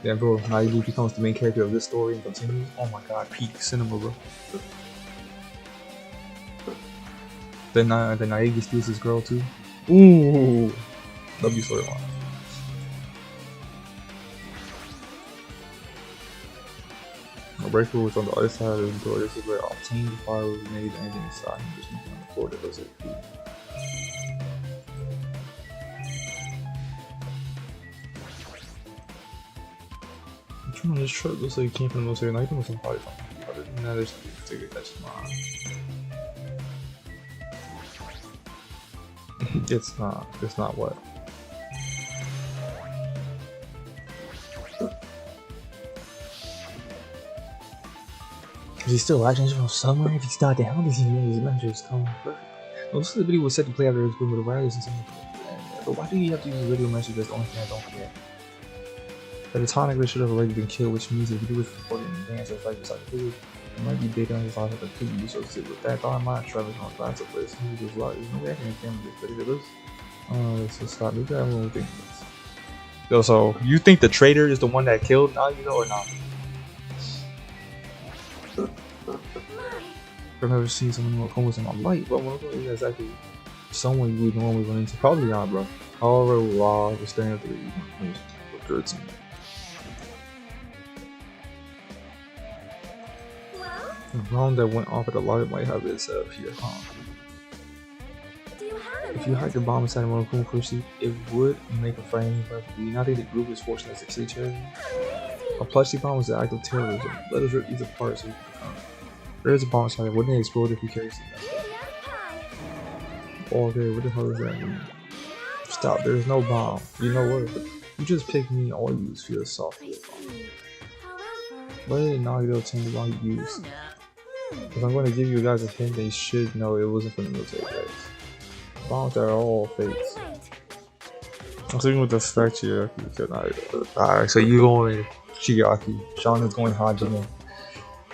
Then, bro, Naegi becomes the main character of this story and continues. Oh my god, peak cinema, bro. Then Naegi steals his girl too. Ooh. W storyline. A breakthrough was on the other side of the door. This is where obtained fire was made and anything inside him just moved on the floor that does it. I'm trying to this truck looks like it came from the military. Now you can some party from other than that, there's nothing particular that's mine. It's not what? Is he still acting from somewhere? If he's not down, does he know his messages come perfect? No, this is the video was set to play after his room with the wires and something. But why do you have to use a video message that's the only thing I don't get? At the time, I should have already been killed, which means if you do it for in advance, it's like beside the food, it might be big on his life, but could be associated with that. Thought I might travel on class of place. He was like, there's no way I can examine this, but if it looks, let's just stop. Look at everyone thinking this. Yo, so you think the traitor is the one that killed NAGITO or not? I've never seen someone more homeless in my life, but one of them is actually someone you would normally run into. Probably not, bro. However, while we're staring at the good to me. Well, The bomb that went off at the light might have it set up here, huh? do you have If you hide the bomb inside one of the firstly, it would make a frame perfectly. You not think the group is fortunate to succeed each other? A plushie bomb is an act of terrorism. Let us rip these apart so we can become. There is a bomb inside. Wouldn't it explode if we carry it? Okay, what the hell does that mean? Stop, there's no bomb. You know what? You just picked me, all you use feel soft. What did NAGITO tell me bomb you use? If I'm going to give you guys a hint, they should know it wasn't from the military guys. Bombs are all fakes. I'm sticking with the fact here. Alright, so you going Shigeaki. Sean is going Hajime.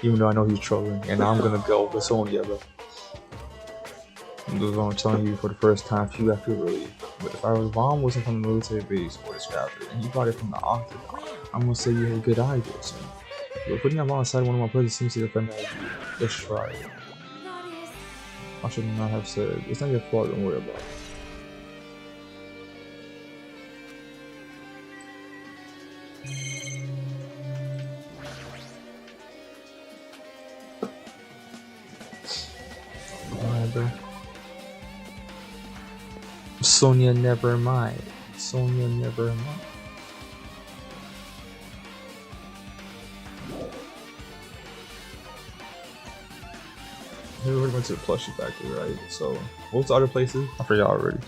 Even though I know he's trolling. And I'm gonna go with Sonya, bro. I'm just gonna tell you for the first time, few after really. But if I was bomb wasn't from the military base or the scrapper, and you brought it from the octagon, I'm gonna say you had a good idea, so. But putting that bomb inside one of my brothers seems to defend that. Let's try it. I should not have said. It's not your fault, don't worry about it. Bro. Sonya, never mind. Sonya, never mind. We already went to the plushie factory, right? So, what was the other places? I forgot already.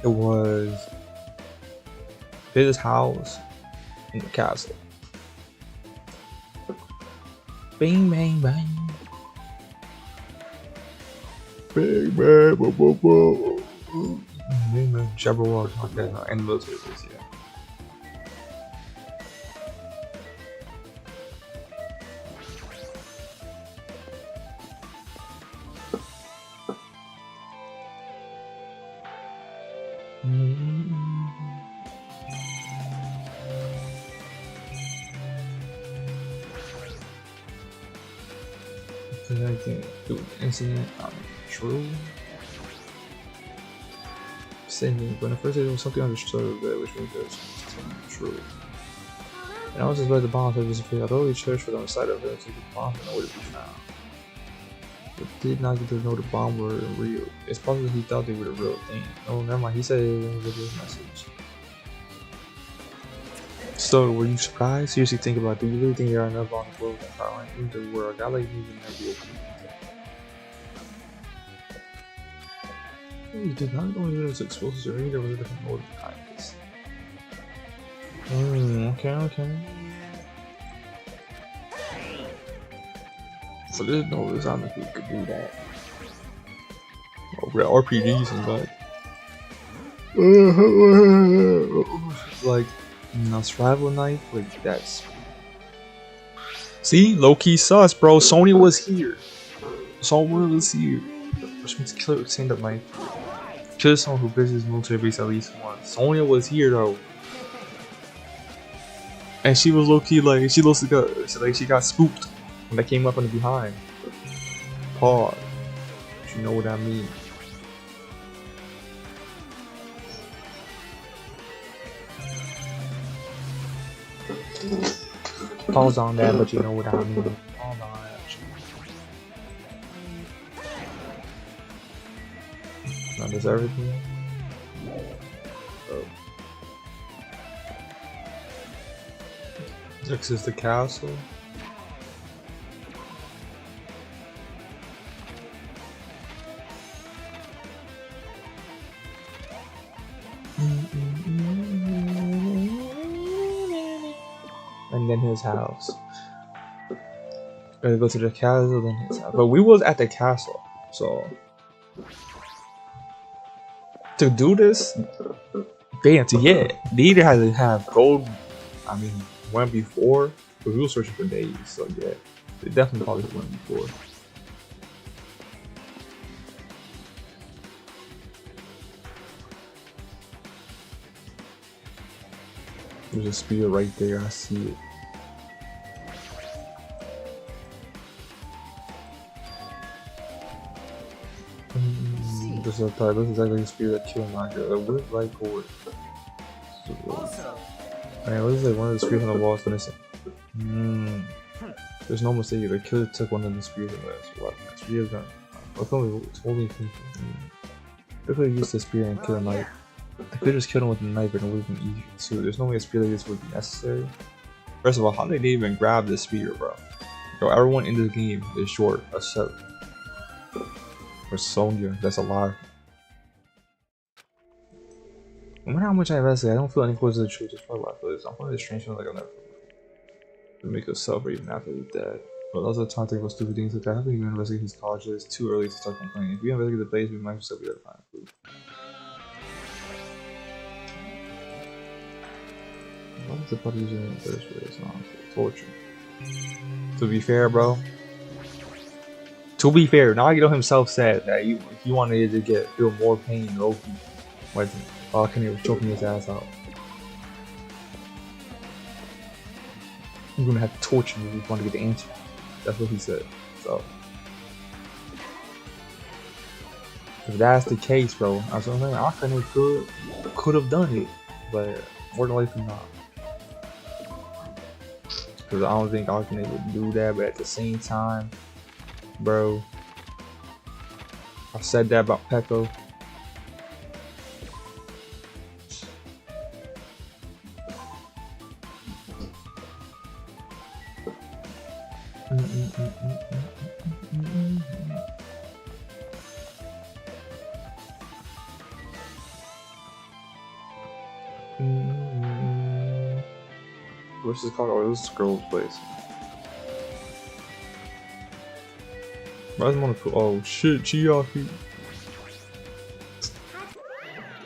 It was his house in the castle. Bang, bang, bang. Bang, bang, bo, bo, bo. Bang, bang. Jabberwock, okay, no, and the military base, yeah. I think do an incident true. Saying when I first said it was something understood that which means that's true. And I was just by the bomb, so I just figured out all the church for the side of it to the bomb and nowhere to be found. But did not get to know the bomb were real. It's possible he thought they were the real thing. Oh, never mind. He said it was his message. So, were you surprised? Seriously, think about it. Do you really think there are enough on the world that power in the world? I like even idea. He did not only use explosives or there was a different motive behind this. Okay. So there's no design that we could do that. Oh, we got RPGs and like survival knife, like that's. See, low key sus, bro. Sony was here. Someone was here. Which means killer with stand up knife. Kill someone who visits military base at least once. Sonya was here though. And she was low key like she looks like she got spooked when they came up from behind. Pause. You know what I mean. Pause on that, but you know what I mean. Pause on that. Now does everything. Oh. Next is the castle. And then his house. Gotta go to the castle, then his house. But we was at the castle, so to do this, they had to get. They either had to have gold. I mean, went before, but we were searching for days, so yeah, they definitely probably went before. There's a spear right there. I see it. This is exactly the spear that killed my girl. Like, what right forward? Man, what is like one of the spears on the wall is missing? There's no mistake. The killer took one of the spears and left. What? Spear gun. I totally thinking. They could have used the spear and kill a knife. They could just kill him with a knife and it would have been easier too. There's no way a spear like this would be necessary. First of all, how did they even grab this spear, bro? Bro, everyone in this game is short, except for Sonya. That's a lie. No matter how much I investigate, I don't feel any closer to the truth. That's probably why I feel this. I'm probably strange feeling like I'll never make us suffer even after he's dead. But also trying to think about stupid things like that. How can you investigate his college? It's too early to start complaining. If we investigate the place, we might still be able to find food. What is the fuck using in the first place? Torture. To be fair, bro. To be fair, Nagito himself said that he wanted to feel more pain in Loki. When Kenny was choking his ass out. I'm gonna have to torture you if you want to get the answer. That's what he said. So, if that's the case, bro, I was saying Akane could have done it, but more than likely not. Because I don't think Akane would do that, but at the same time, bro, I said that about Peko. What's this called? Oh, this is Girl's place. I just want to put. Oh shit, Chiaki.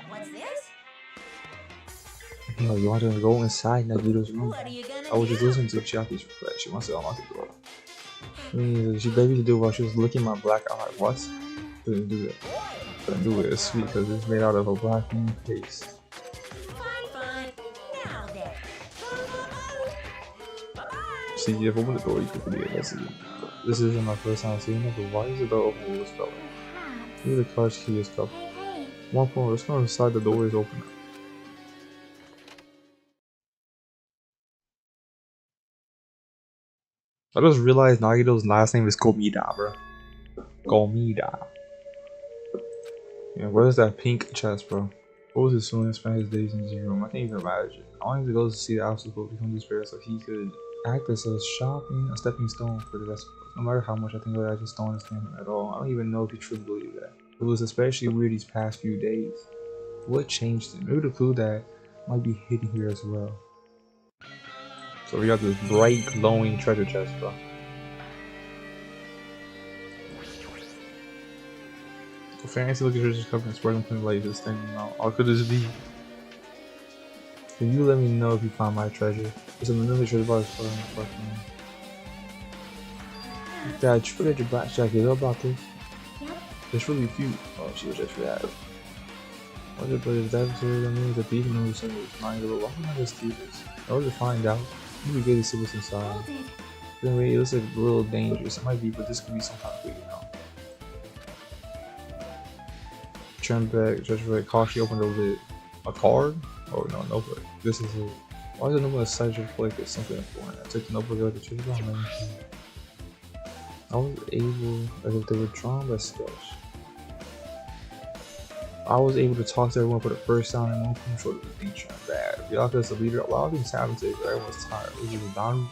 What's this? No, you want to go inside Nagito's room? What are you gonna I was just do? listening to Chiaki's reply. She wants to unlock the door. She begged me to do it while she was licking my black eye. What? Couldn't do that. Couldn't do it. It's sweet because it's made out of a black bean paste. Fine. Now then. Bye-bye. See, if I open the door, you can forget. Let's see. This isn't my first time seeing it, but why is the door open with this fella? Maybe the car's key is cup. Hey, One point, let's go inside, the door is open. I just realized Nagito's last name is Komida, bro. Komida. Yeah, where's that pink chest, bro? What was his feeling to spend his days in his room? I can't even imagine. I wanted to go to see the obstacle become despair so he could act as a stepping stone for the rest of us. No matter how much I think about it, I just don't understand him at all. I don't even know if he truly believed that. It was especially weird these past few days. What changed him? Maybe the clue that might be hidden here as well. So we got this bright, glowing treasure chest, bro. A fancy looking treasure chest covered in sparkling pink light is standing out. How could this be? Can you let me know if you find my treasure? It's in the middle of the treasure box. Dad, you forgot your black jacket. You know about this? yep. It's really cute. Oh, she was just for that. What the is that serious? That means the thief knows something was lying a little. Why don't I just do this? I want to find out. It'd be good to see what's inside. Hold it. Anyway, it looks like a little dangerous. It might be, but this could be some kind of big, you know. Turn back, just for cautiously open the lid. A card? Oh no, no, but this is it. Why is the notebook essential for like it's something important? I took the notebook out to change my mind. I was able, as if they were drawn by sketch. I was able to talk to everyone for the first time and no one short of the nature and bad. The office of leader, a lot of things happened today, but everyone's tired. Was it down?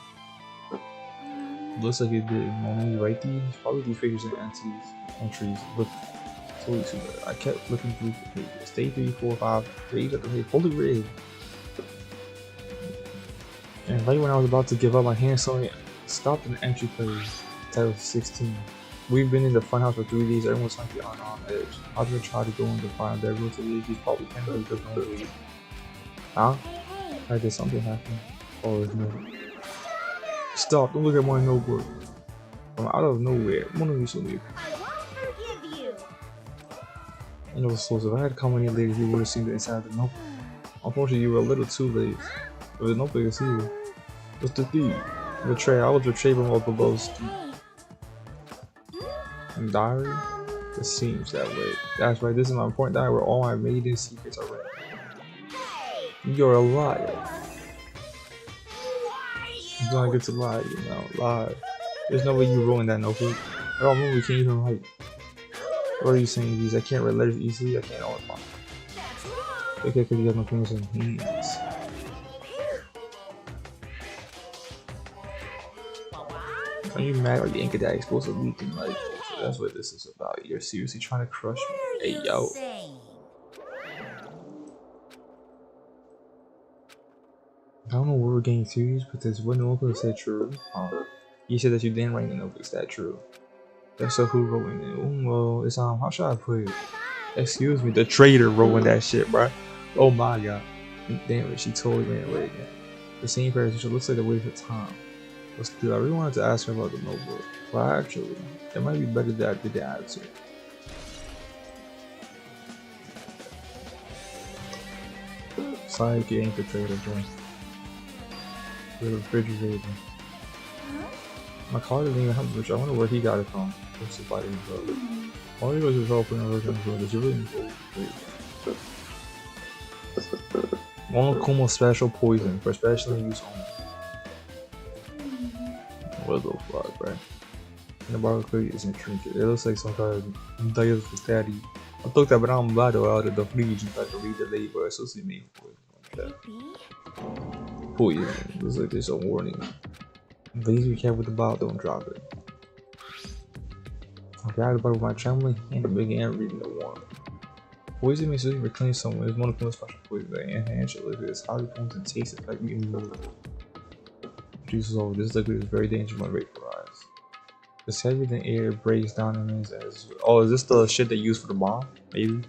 Looks like it did. When you write these, probably do figures and entries. Look, totally too bad. I kept flipping through the pages. Day 3, 4, 5, page at the page, fully read. And right when I was about to give up, my hand suddenly stopped in the entry page. Title 16. We've been in the funhouse for 3 days. Everyone's trying to be on edge. I'm gonna try to go in to find their room today. He's probably can't really good on the Huh? I did something happen. Oh, it's no. Stop! Don't look at my notebook. From out of nowhere, one of you should leave. I won't forgive you. I know the source. If I had come any later, you would have seen the inside of the notebook. Unfortunately, you were a little too late. But the notebook is here. What's the thief? Betray. I was betrayed by multiple blows. And diary? It seems that way. That's right, this is my important diary where all my maiden secrets are written. You're a liar. You don't get to lie, you know, lie. There's no way you ruined that notebook. I don't remember we can't even write. What are you saying, these? I can't write letters easily, I can't always find. Okay, because you have no fingers and hands. Are you mad or the ink of that exposed to leaking like so that's what this is about. You're seriously trying to crush me. Hey yo. I don't know where we're getting serious, but this one notebook said true. You said that you didn't write in the notebook, is that true? That's so who wrote in it? Oh, well, it's how should I put it? Excuse me, the traitor wrote in that shit, bro. Oh my god. Damn it, she totally ran away again. The same person looks like a waste of time. But still, I really wanted to ask her about the notebook. But actually, it might be better that I did the answer. Sorry, you ain't the traitor, bro. The refrigerator. My car didn't even have the I wonder where he got it from. What's the fighting brother? All he was helping a version of it. Really Monoclonal special poison for special use only. What the fuck, bro? The barcode isn't trinket. It looks like some kind of diet fatty. I took that brown bottle out of the fridge and tried to read the label associated with poison. Poison. Looks like there's a warning. Please be careful with the bottle, don't drop it. I grabbed the bottle with my trembling hand and began reading the warning. Poison may certainly reclaim someone. It's monoclonal special poison that enhances your liquid. It's highly potent and tastes like you can produces over. This liquid is very dangerous when vaporized. It's heavier than air, it breaks down in minutes. Oh, is this the shit they use for the bomb? Maybe?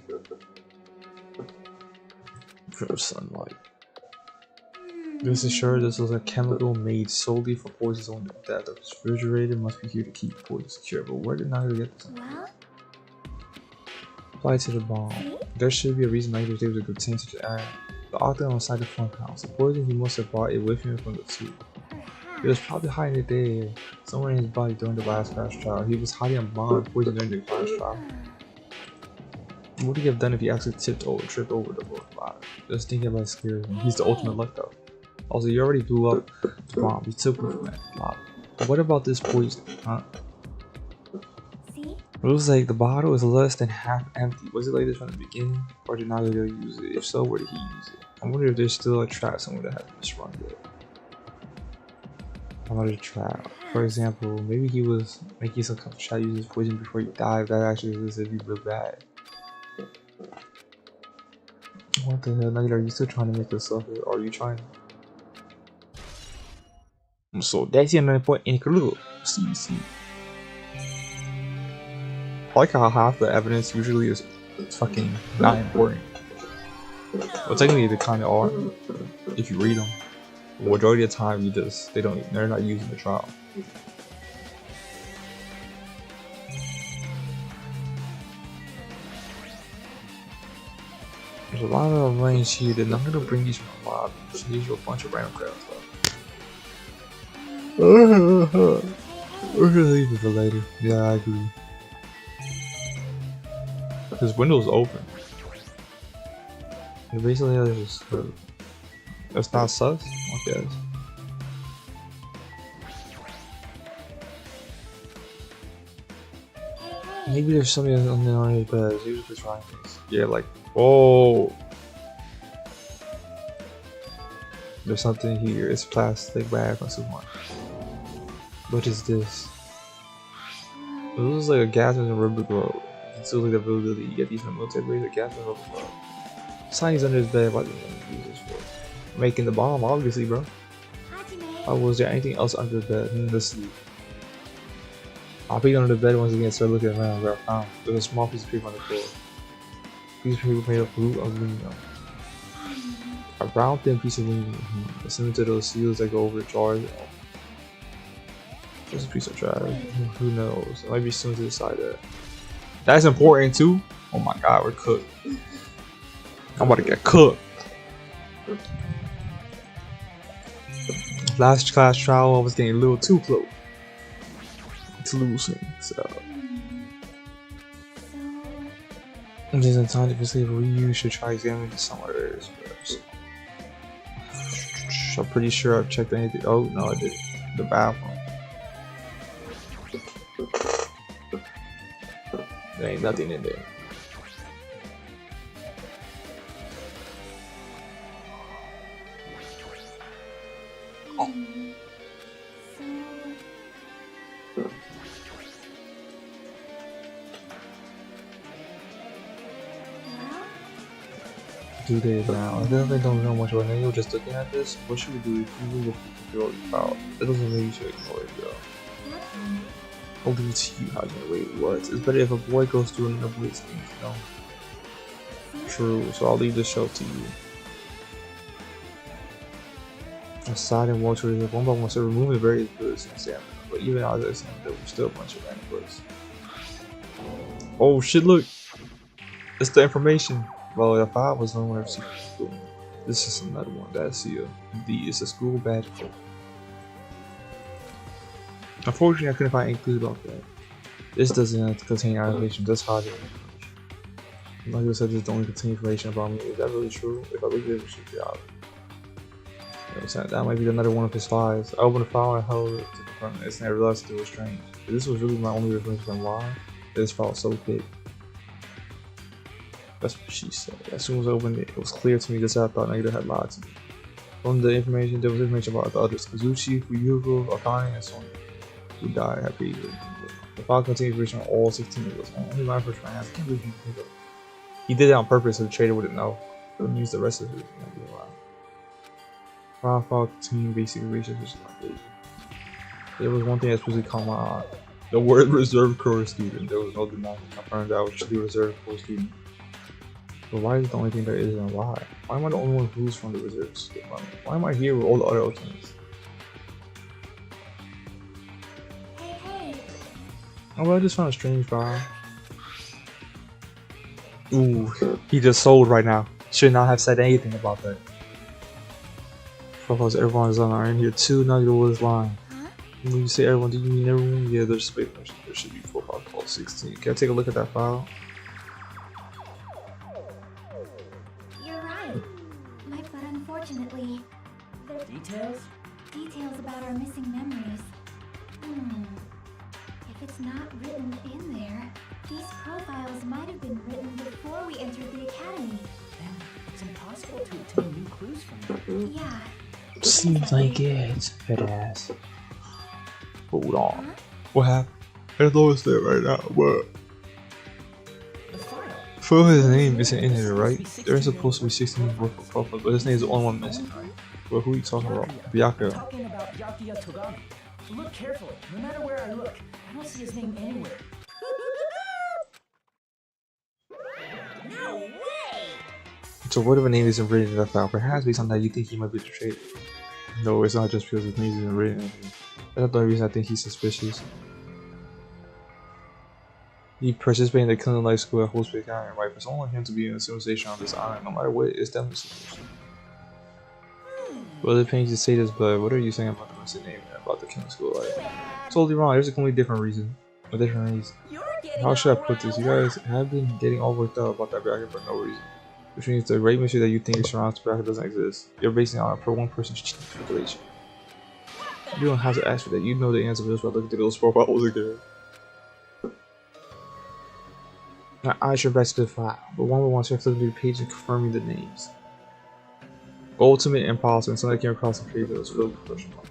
For sunlight. This is sure this is a chemical made solely for poison's own death. The refrigerator must be here to keep poison secure. But where did Nagito get this? Apply to the bomb. There should be a reason Nagito was able to obtain such an iron. The octagon inside the funhouse. The poison he must have brought it with him from the tube. He was probably hiding it there, somewhere in his body during the last crash trial. He was hiding a bomb poison during the crash trial. What would he have done if he actually tripped over the book? Just thinking about scaring him. He's the ultimate luck though. Also, you already blew up the bomb. He took it from that. What about this poison, huh? It looks like the bottle is less than half empty. Was it like this from the beginning? Or did Nagito use it? If so, where did he use it? I wonder if there's still a trap somewhere that hasn't been sprung yet. Another trap. For example, maybe he was making some kind of shot use his poison before he died. That actually is if he real bad. What the hell, Nagito? Are you still trying to make this suffer? Or are you trying? So that's the another point in clue. See. I like how half the evidence usually is fucking not important. Well, technically they kind of are if you read them. The majority of the time, they're not using the trial. There's a lot of range here that I'm gonna bring these from the lobby. Just use a bunch of random crap stuff. We're gonna leave it for later. Yeah, I agree. This window's open. And basically, there's just It's not sus, I guess. Maybe there's something on his bed. He was just trying things. Yeah, like, whoa. There's something here. It's plastic bag or something. What is this? It looks like a gas and a rubber glove. It feels like the ability you get these from military base, a gas and a rubber glove. Signs under his bed. What do you use this for? Making the bomb, obviously, bro. Was there anything else under the bed? Let's see. I peeked under the bed once again, started looking around where I found. There was a small piece of paper on the floor. Piece of paper made of blue aluminum. A round thin piece of aluminum. Similar to those seals that go over jars. Just a piece of trash. Who knows? It might be similar to the side of that. That's important too. Oh my god, we're cooked. I'm about to get cooked. Last class trial, I was getting a little too close to losing, so I'm just in time to perceive you should try examining some others first. I'm pretty sure I've checked anything. Oh no, I didn't. The bathroom. There ain't nothing in there. Do they now? I definitely don't know much about it. You're just looking at this. What should we do if we look at the girl out? It doesn't mean you should ignore it, though. I'll leave it to you how you wait what. It's better if a boy goes through another boy's things, you know? True, so I'll leave the show to you. I sighed and walked toward the one by one, so removing the various bullets and stamina. But even as I examined, there was still a bunch of random bullets. Oh shit, look! It's the information. Well, if I was known where secret school, this is another one. That's here. Indeed, it's a school badge. Unfortunately, I couldn't find any clues about that. This doesn't contain information, just hard information. Like I said, this don't contain information about me. Is that really true? If I look at it, it should be out. That might be another one of his files. I opened the file and held it to confirm this, and I realized it was strange. If this was really my only reference on why this file was so big. That's what she said. As soon as I opened it, it was clear to me just how I thought Nagito had lied to me. From the information, there was information about the others: Kazuchi, Ryugo, Akane, and Sony, who died happy. The file contained information on all 16 of us. Only my first round. I can't believe he did it on purpose so the trader wouldn't know. Couldn't use the rest of it. File contained basic information, which is like it. There was one thing that supposedly caught my eye: the word reserve corps student. There was no denying. I confirmed that I was truly a reserve corps student. But why is it the only thing that isn't a lie? Why am I the only one who's from the reserves? Why am I here with all the other alternates? Hey. Oh, well, I just found a strange file. Ooh, he just sold right now. Should not have said anything about that. Because everyone is on in here too. Nagito was lying. When you say everyone, do you mean everyone? Yeah, there's space. There should be 4 files called 16. Can I take a look at that file? Unfortunately, there are details about our missing memories. If it's not written in there, these profiles might have been written before we entered the academy. Then it's impossible to obtain new clues from them. Yeah. Seems like it. Head ass. Hold on. What happened? I know it's there right now, but for his name isn't in here, right? There's supposed to be 16 worth of profiles, but his name is the only one missing, right? But who are you talking about? Byakuya. Talking about Byakuya Togami. Look carefully. No matter where I look, I don't see his name anywhere. No way! So what if a name isn't written in that file? Perhaps based on that you think he might be the traitor. No, it's not just because his name isn't written in here. That's not the only reason I think he's suspicious. He participated in the killing life school at Hospital Island, right? For someone like him to be in a civilization on this island, no matter what, it's definitely suspicious. Well, it pains to say this, but what are you saying about the missing name and about the killing school life? Totally wrong. There's a completely different reason. A different reason. How should I put this? You guys have been getting all worked up about that bracket for no reason. which means the rate mixture that you think your surroundings bracket doesn't exist. You're basing it on a per one person calculation. You don't have to ask for that. You know the answer just by looking at those profiles again. Now I should back to the file, but one by one, so you have to do the page and confirming the names. Ultimate imposter, and somebody came across the page that was filled with question marks.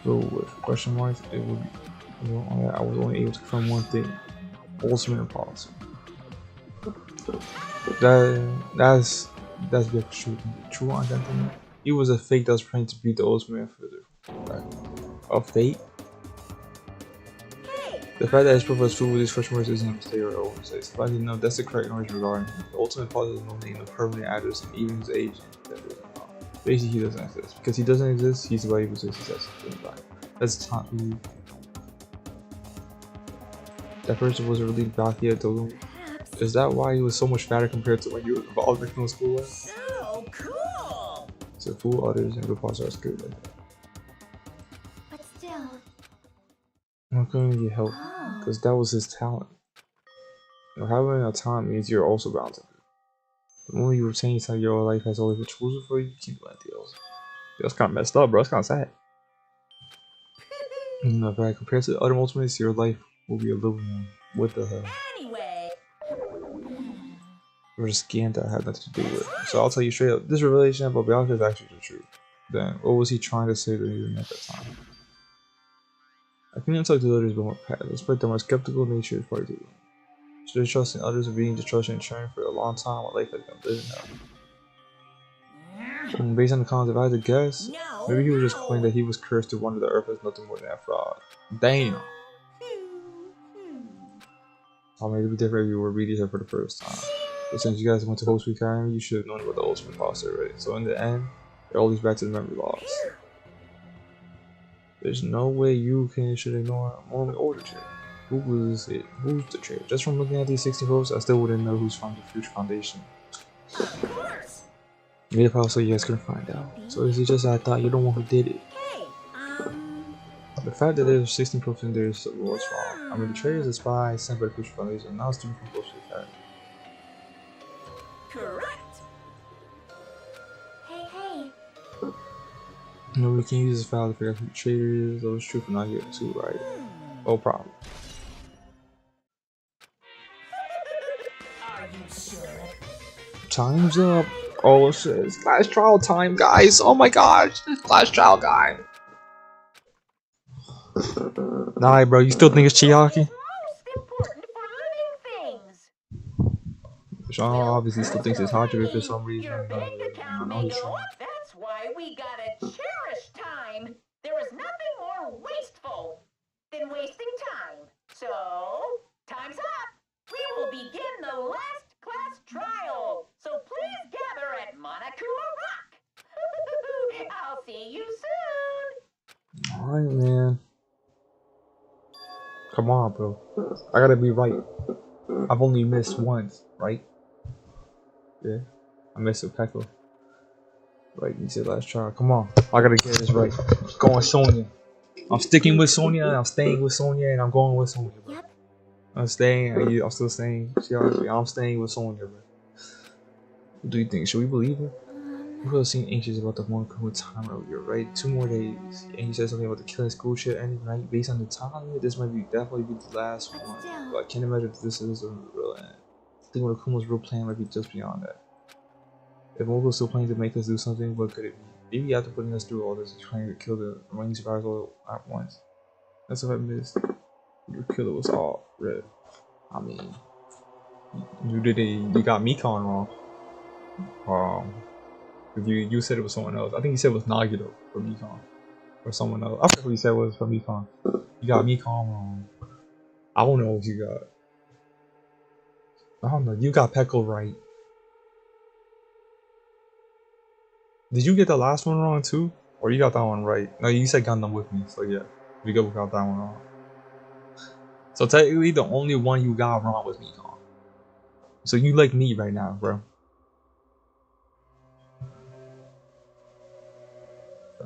Filled with question marks, it would be. I was only able to confirm one thing: ultimate imposter. That's the true identity. He was a fake that was trying to beat the ultimate further. Right. A fake. The fact that his profile is filled with these question marks isn't a mistake or oversight. So I didn't know that's the correct knowledge regarding him. The ultimate imposter is no name, no permanent address, and even his age. Basically, he doesn't exist. Because he doesn't exist, he's able to success. That's time. That person was really back yet, though. Is that why he was so much fatter compared to when you were involved in middle school? So cool! So fool others and repulse are good like that. But still. I'm not get help, because that was his talent. You know, having a talent means you're also bound to it. The moment you retain inside your life has always been chosen for you, keep letting deals. That's kind of messed up, bro. It's kind of sad. No, but compared to other ultimates, your life will be a little more. What the hell? Anyway. Or a scam that had nothing to do with it. So I'll tell you straight up, this revelation about Bianca is actually the truth. Then, what was he trying to say to you at that time? I can't talk to others about my past, despite that my skeptical nature is part of it. Should I trust in others and being distrusted and churning for a long time, my life has been living now. And based on the comments, if I had to guess, maybe he was just claiming that he was cursed to wander the earth as nothing more than a fraud. Damn! Or maybe it'd be different if you were reading here for the first time. But since you guys went to Host Week Academy, you should have known about the ultimate imposter already. So in the end, it all leads back to the memory loss. There's no way you should ignore a moment older trick. Who was it? Who's the trick? Just from looking at these 60 posts, I still wouldn't know who's from the future foundation. Of course. Made a post so you guys couldn't find out. So is it just that I thought you're the one who did it? Hey, The fact that there's 16 posts in there is what's wrong. I mean, the traitor is a spy sent by the future foundation. Now it's different from posts with that. correct. Hey. No, we can use this file to figure out who the traitor is. That was true for not getting too right. No problem. Are you sure? Time's up. Oh shit, it's class trial time, guys. Oh my gosh, it's class trial time. Nah, bro, you still think it's Chiaki? Most important for living things. Sean obviously still thinks it's Hachiru for some reason. Your bank I account know may he's go trying. up. That's why we gotta cherish time. There is nothing more wasteful than wasting time. So, time's up. We will begin the last class trial. So please gather at Monokuma Rock. I'll see you soon. Alright, man. Come on, bro. I gotta be right. I've only missed once, right? Yeah. I missed a Pekko. Right, you said last try. Come on. I gotta get this right. Go on, Sonya. I'm sticking with Sonya, I'm staying with Sonya, and I'm going with Sonya, bro. Yep. I'm still staying. I'm staying with Sonya, bro. What do you think? Should we believe her? You really seem anxious about the Monokuma time earlier, right? 2 more days. And he said something about the killing school shit ending, right? Based on the time, this might definitely be the last But one. still. But I can't imagine if this is a real end. I think Monokuma's real plan might be just beyond that. If Moko's still planning to make us do something, what could it be? Maybe after putting us through all this, trying to kill the remaining survivors all at once. That's what I missed. Your killer was all red. I mean, you got Mikon wrong. You said it was someone else. I think you said it was Nagito for Mikon. Or someone else. I forgot who you said it was for Mikon. You got Mikon wrong. I don't know what you got. I don't know. You got Pekko right. Did you get the last one wrong too? Or you got that one right? No, you said Gundam with me. So yeah, we got that one wrong. So technically, the only one you got wrong was Mikon. So you like me right now, bro.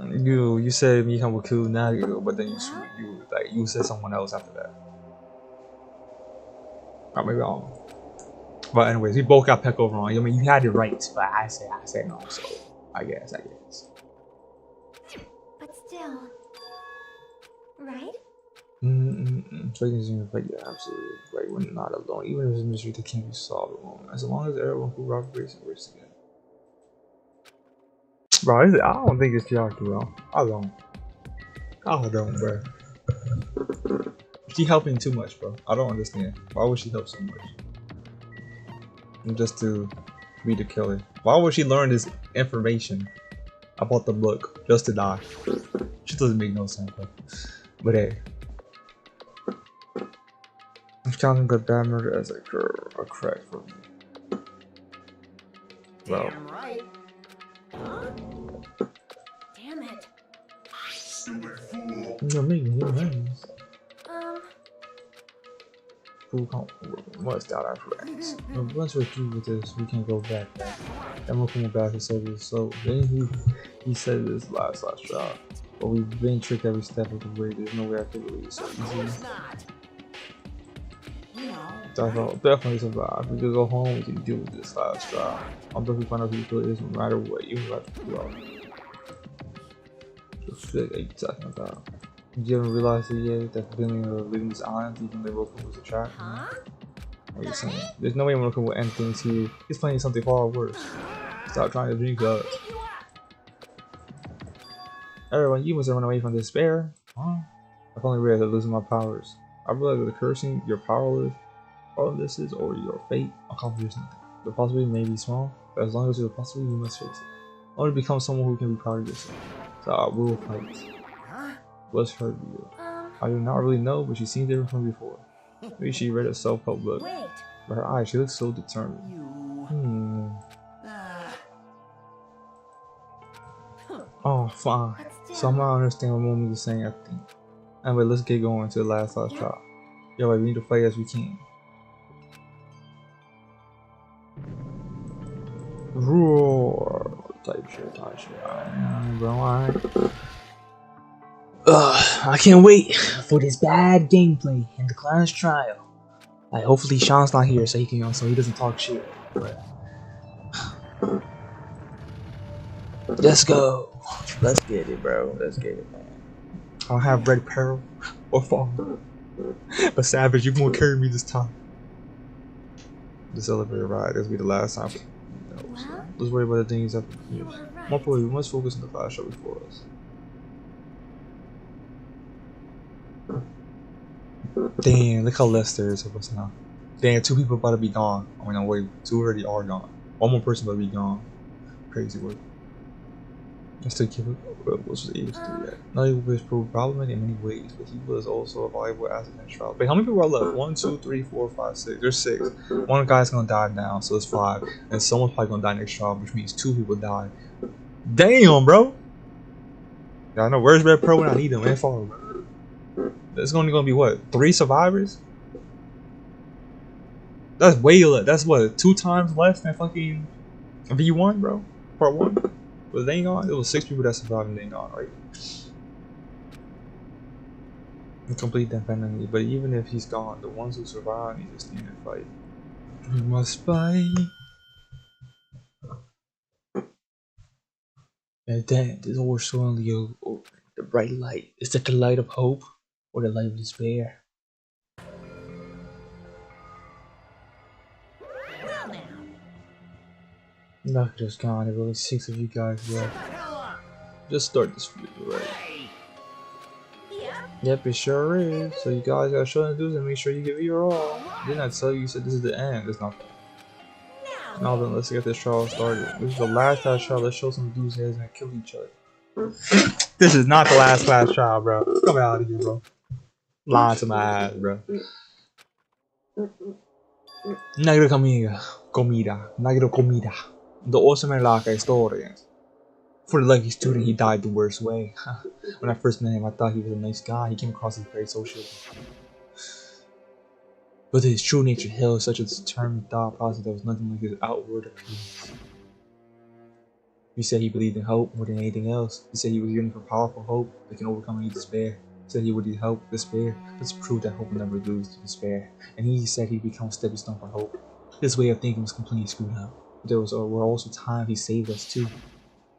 You said Mikon would kill Nagito, but then you said someone else after that. I may be wrong. But anyways, we both got Pecco wrong. I mean, you had it right, but I said no. So I guess. But still, right? So you can like, yeah, absolutely right. We're not alone. Even if it's a mystery that can't be solved alone, as long as everyone who cooperates and works together. Bro, I don't think it's Chiaki, bro. I don't, bro. She helping too much, bro. I don't understand. Why would she help so much? Just to be the killer. Why would she learn this information about the book just to die? She doesn't make no sense, bro. But hey. I'm counting the bad murder as a crack for me. Well. Damn right. Huh? Damn it. Stupid fool. You're making new names. Fool must doubt our friends. Once we're through with this, we can go back. And we'll come back and say this. So then he said this last shot. But we've been tricked every step of the way. There's no way I could release so easy. Definitely survive. We could go home, we can deal with this last trial. I'll definitely find out who the is no matter what, even if I have to pull out. The shit are you talking about? You haven't realized it yet, that feeling of leaving this island, even though Roku was a trap? What are you saying? There's no way Roku will end things here. He's playing something far worse. Stop trying to drink us. Everyone, you must have run away from despair. Huh? I finally realized I'm losing my powers. I realized that the cursing, you're powerless. All of this is, or your fate, accomplish nothing. The possibility may be small, but as long as there's a possibility, you must face it. I want to become someone who can be proud of yourself. So I will fight. What's her view? I do not really know, but she seems different from before. Maybe she read a self-help book. But her eyes, she looks so determined. Oh, fine. Somehow I understand what Momi is saying, I think. Anyway, let's get going to the last trial. Yo, we need to fight as we can. Roar! Type shit. Bro, I can't wait for this bad gameplay in the class trial. Like, hopefully Sean's not here so he can, so he doesn't talk shit. But let's go. Let's get it, bro. Let's get it, man. I don't have Red Peril or Fall. But Savage, you won't carry me this time. This elevator ride is be the last time. Let's worry about the things up here. More importantly, we must focus on the class show before us. Damn, look how less there is of us now. Damn, 2 people about to be gone. I mean, no, wait, 2 already are gone. 1 more person about to be gone. Crazy work. I still keep it. What was able to do that? Not even was proved problematic in many ways, but he was also a valuable asset in the trial. Wait, how many people are left? 1, 2, 3, 4, 5, 6. There's 6. 1 guy's gonna die now, so it's 5. And someone's probably gonna die next trial, which means 2 people die. Damn, bro! Yeah, I know. Where's Red Pro when I need him? And follow. There's only gonna be what? 3 survivors? That's way less. That's what? 2 times less than fucking V1, bro? Part 1? Was they gone? It was 6 people that survived and they gone, right? And complete that penalty. But even if he's gone, the ones who survive need to stand and fight. We must fight. And then this war suddenly over. The bright light. Is that the light of hope or the light of despair? Not just gone, there were only 6 of you guys left. Just start this video, right? Yep, it sure is. So you guys gotta show enthusiasm and make sure you give it your all. Didn't I tell you said this is the end? It's not that. Now then, let's get this trial started. This is the last class trial. Let's show some enthusiasm and kill each other. This is not the last class trial, bro. Come out of here, bro. Lying to my ass, bro. Nagito comida. Nagito comida. The awesome and like historians. For the lucky student, he died the worst way. When I first met him, I thought he was a nice guy. He came across as very sociable. But his true nature held such a determined thought process that was nothing like his outward appearance. He said he believed in hope more than anything else. He said he was yearning for powerful hope that can overcome any despair. He said he would need help, despair. Let's prove that hope will never lose to despair. And he said he'd become a stepping stone for hope. His way of thinking was completely screwed up. There were also times he saved us too.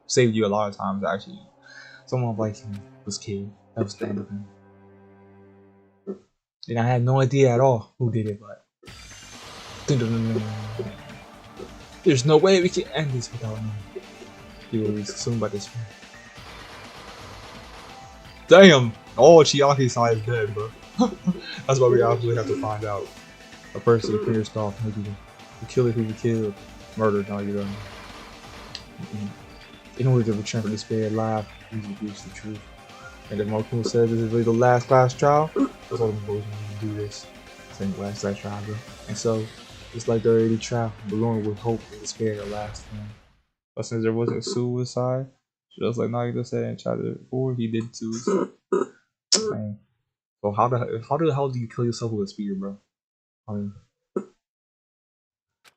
Saved you a lot of times actually. Someone like him was killed. That was the end of him. And I had no idea at all who did it, but there's no way we can end this without him. He was consumed by this one. Damn! All Chiaki's side is dead, bro. That's why we absolutely have to find out. A person who pissed off, maybe the killer who we killed, murdered Nagito. In order to return from the spirit alive, we need to reach the truth. And if Mokumo says this is really the last class trial, that's all the boys need to do this. Saying last class trial, bro. And so, it's like the early trial, balloon with hope and despair the last time. But since there wasn't suicide, just like Nagito said in chapter 4, he did suicide. Man. So how the hell do you kill yourself with a spear, bro? I mean,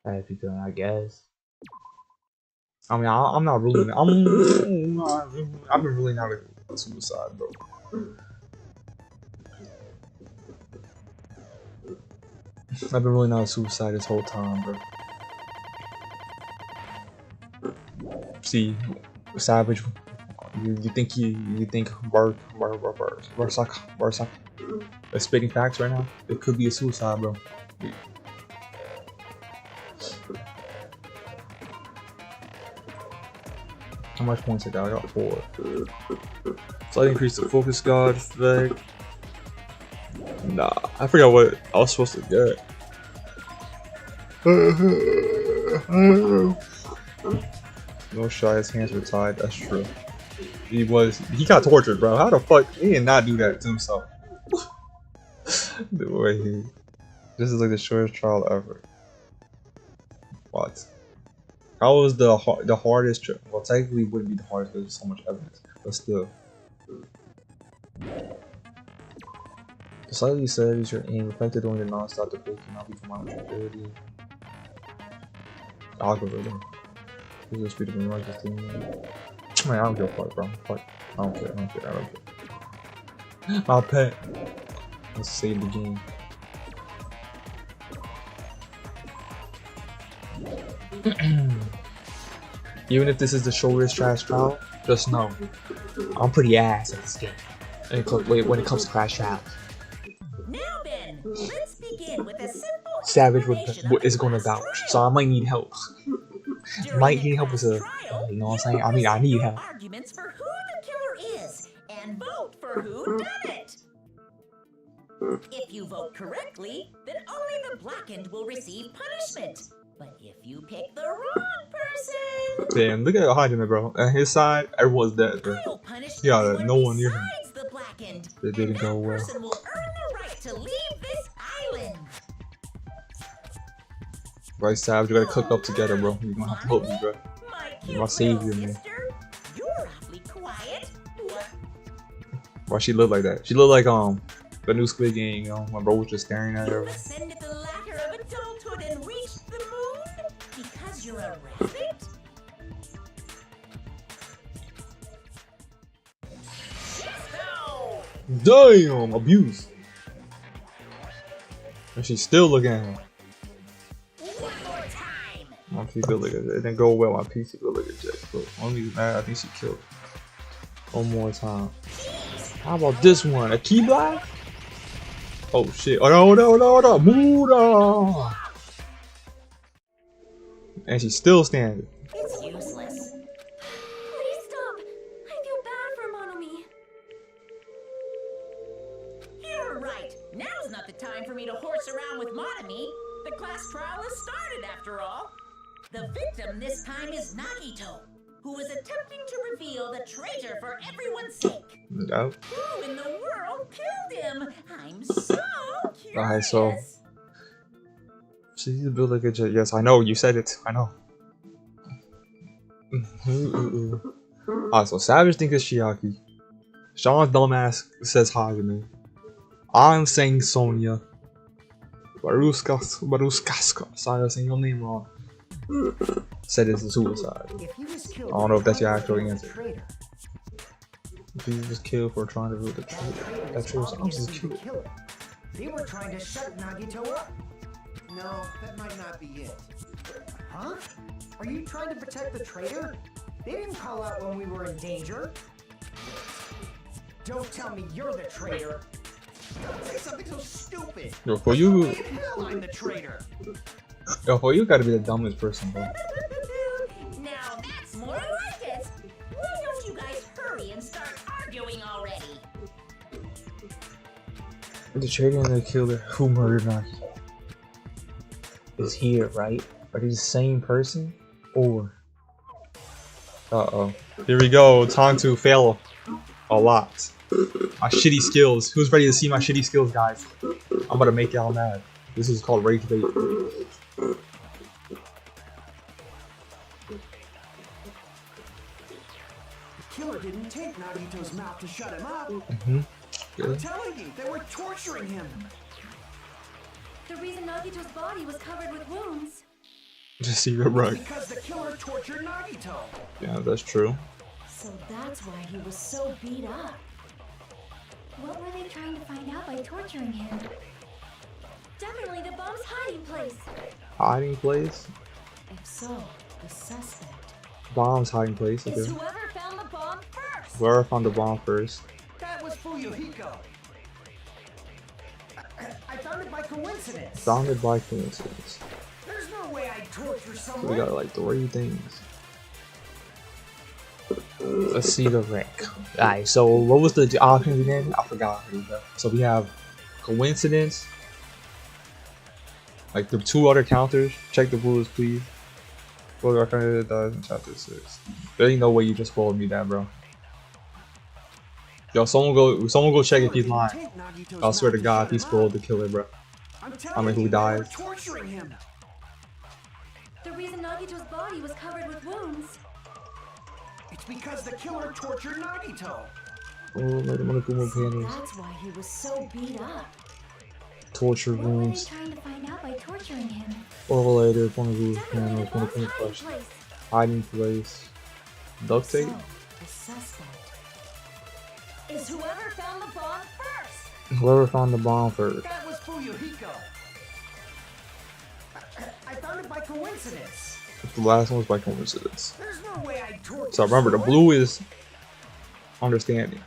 that'd be good, I guess. I mean, I'm not ruling. I've been ruling out a suicide, bro. I've been ruling out a suicide this whole time, bro. See, Savage, you think Barsak is spitting facts right now? It could be a suicide, bro. How much points I got? I got 4. So I increased the focus guard effect. Nah, I forgot what I was supposed to get. No shot, his hands were tied. That's true. He got tortured, bro. How the fuck he did not do that to himself? The way this is like the shortest trial ever. What? How was the hardest trial? Well, technically it wouldn't be the hardest because there's so much evidence, but still. The slightly says your aim affected during the non-stop debate cannot be combined with your ability. Algorithm. This is speed of the largest thing. Man, I don't give a fuck, bro. Fuck. I don't care. My pet. Let's save the game. Even if this is the shortest trash trial, just know I'm pretty ass at this game. When it comes to crash trials. Now then, let's begin with a simple Savage is gonna vouch, so I might need help. Might need help with a, you know what I'm saying? I mean, I need help. Arguments for who the killer is, and vote for who done it. If you vote correctly, then only the blackened will receive punishment. But if you pick the wrong person, damn, look at Hajime, bro. At his side, everyone's dead, bro. Yeah, no one near him. It didn't go well. Person will earn the right to leave this island. Right, Savage, you gotta cook up together, bro. You're gonna have to help me, bro. You're my savior, man. You're awfully quiet. Why she look like that? She look like the new Squid Game, you know, when bro was just staring at her. Ascended the ladder of adulthood and reached the moon because you're a rabbit. Damn, abuse. And she's still looking at him. One more time. My PC look at it. It didn't go well. My PC look at Jack. But only mad. I think she killed. One more time. How about this one? A key blast? Oh shit! Oh no! Muda! And she's still standing. It's useless. Please stop. I feel bad for Monomi. You're right. Now's not the time for me to horse around with Monomi. The class trial has started after all. The victim this time is Nagito, who is attempting to reveal the traitor for everyone's sake. No. Who in the world killed him? I'm so curious. Alright, so she's built like a jet. Yes, I know. You said it. I know. Alright, so Savage thinks it's Chiaki. Sean's dumbass says Hajime. I'm saying Sonia. Baruska. Sorry, I'm saying your name wrong. Said it's a suicide. I don't know if that's your actual answer. He was killed for trying to root the truth. That true. I'm just killed. They were trying to shut Nagito up. No, that might not be it. Huh? Are you trying to protect the traitor? They didn't call out when we were in danger. Don't tell me you're the traitor. Don't say something so stupid. Yo, for you, There's no way in hell I'm the traitor. yo, for you gotta be the dumbest person, bro. Now that's more like it. Why don't you guys hurry and start arguing already? The traitor and the killer who murdered Nagi is here, right? Are they the same person? Or here we go. Time to fail a lot. My shitty skills. Who's ready to see my shitty skills, guys? I'm about to make y'all mad. This is called rage bait. The killer didn't take Nagito's mouth to shut him up. I'm telling you, they were torturing him. The reason Nagito's body was covered with wounds. Just see you're right. Because the killer tortured Nagito. Yeah, that's true. So that's why he was so beat up. What were they trying to find out by torturing him? Definitely the bomb's hiding place. Hiding place? If so, the suspect Bomb's hiding place. Is Okay. whoever found the bomb first. Whoever found the bomb first. That was Fuyuhiko. I found it by coincidence. Found it by coincidence. There's no way I'd torture So someone. we got like 3 things. Let's see the rank. Alright, so what was the options again? I forgot. So we have coincidence. Like the 2 other counters. Check the rules, please. Well, our candidate dies in chapter 6. There ain't no way you just followed me that, bro. Yo, someone go check if he's lying. I swear to God, he spoiled the killer, bro. I mean, who dies? Torturing him. The reason Nagito's body was covered with wounds. It's because the killer tortured Nagito. Oh, let him on the Kuma So panties. that's why he was so beat up. Torture What were they wounds. trying to find out by torturing him? Overlated, one of those Definitely panels, the one of bomb's the hiding question. place. Hiding place. Duct tape? So, the suspect. Is whoever found the bomb first. Whoever found the bomb first. That was Fuyuhiko. I found it by coincidence. The last one was by coincidence. There's no way I'd torture So remember, the someone. blue is understanding.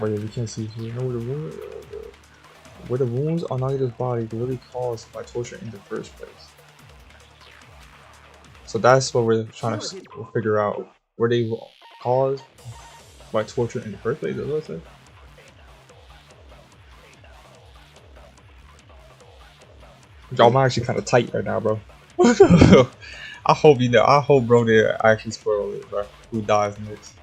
Wait, we can't see here. No, where the wounds on Nagito's body were really caused by torture in the first place. So that's what we're trying to figure out. Were they caused by torture in the first place? That's what I said. Y'all, I'm actually kind of tight right now, bro. I hope you know. I hope, bro, they actually spoil it, bro. Who dies next?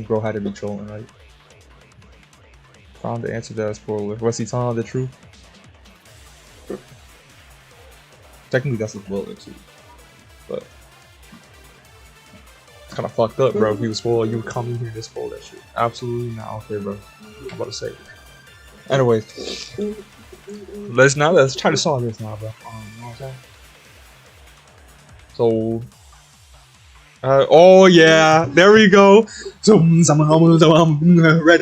Bro had to be trolling, right? Found the answer to that spoiler. Was he telling the truth? Technically, that's a spoiler too, but it's kind of fucked up, bro. If he was spoiled, you would come in here and just spoil that shit. Absolutely not okay, bro. I'm about to say. Anyways, let's try to solve this now, bro. You know what I'm saying? So. Oh yeah, there we go. Red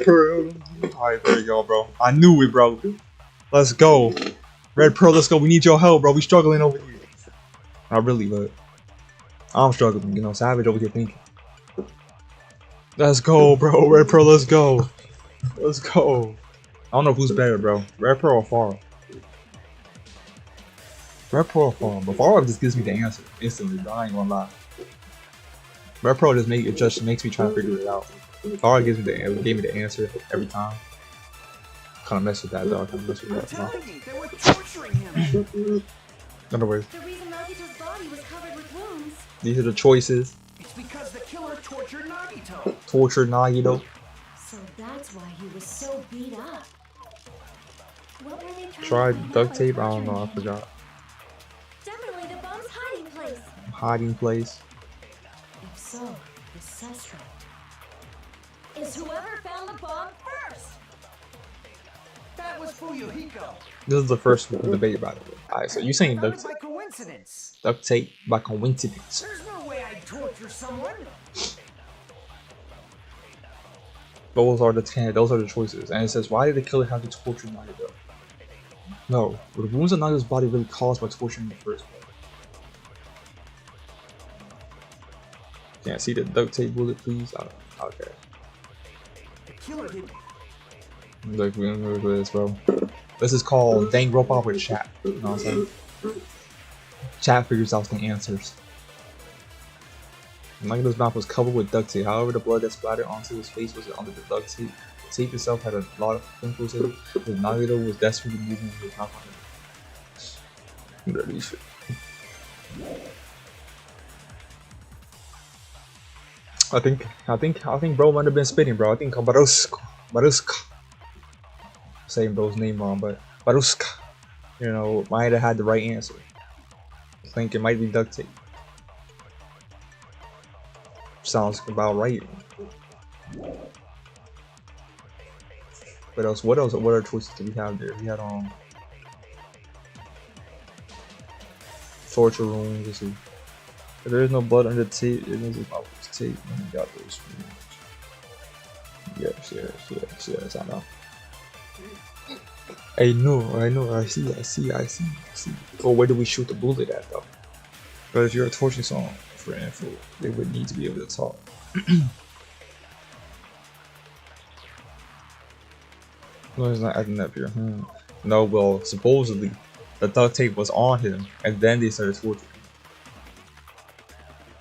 pearl. Alright, there you go, bro. I knew it, bro. Let's go. Red pearl, let's go. We need your help, bro. We struggling over here. Not really, but I'm struggling. You know, Savage over here thinking. Let's go, bro. Red pearl, let's go. Let's go. I don't know who's better, bro. Red pearl or Farah. Red pearl or Farah. But Farah just gives me the answer instantly, bro. I ain't gonna lie. Red Pro just makes me try to figure it out. Farah gave me the answer every time. Kind of mess with that, dog. Kind of mess with I'm that. telling you, they were torturing him. In other words, The reason Nagito's body was covered with wounds. these are the choices. It's because the killer tortured Nagito. Tortured Nagito. So that's why he was so beat up. What were they trying to Tried find out duct by tape. I don't know. I torturing him? forgot. Definitely the bomb's hiding place. Hiding place. If so, the suspect. Is whoever found the bomb first. That was Fuyuhiko. This is the first debate about it. Alright, so you saying Found duct it by tape? coincidence. Duct tape by coincidence. There's no way I'd torture someone. Those are the choices. And it says, why did the killer have to torture Nagito? No, were the wounds on Nagito's body really caused by torture in the first place? Can't see the duct tape bullet, please. Okay. The killer did. Look, we're gonna go this, bro. This is called Danganronpa with chat. You know what I'm saying? Chat figures out the answers. Nagito's mouth was covered with duct tape. However, the blood that splattered onto his face was under the duct tape. The tape itself had a lot of pimples in it. But Nagito was desperately moving his mouth on it. Dirty shit. I think bro might have been spitting, bro. I think Baruska. Saying bro's name wrong, but Baruska, you know, might have had the right answer. I think it might be duct tape. Sounds about right. What else? What other choices do we have there? We had torture rooms. Let's see. If there is no blood under the tape, it means it's not tape. And we got those. Yes, I know. I know, I see. Oh, where do we shoot the bullet at though? But if you're a torture song for info, they would need to be able to talk. No, he's not acting up here. No, well, supposedly the duct tape was on him, and then they started torturing.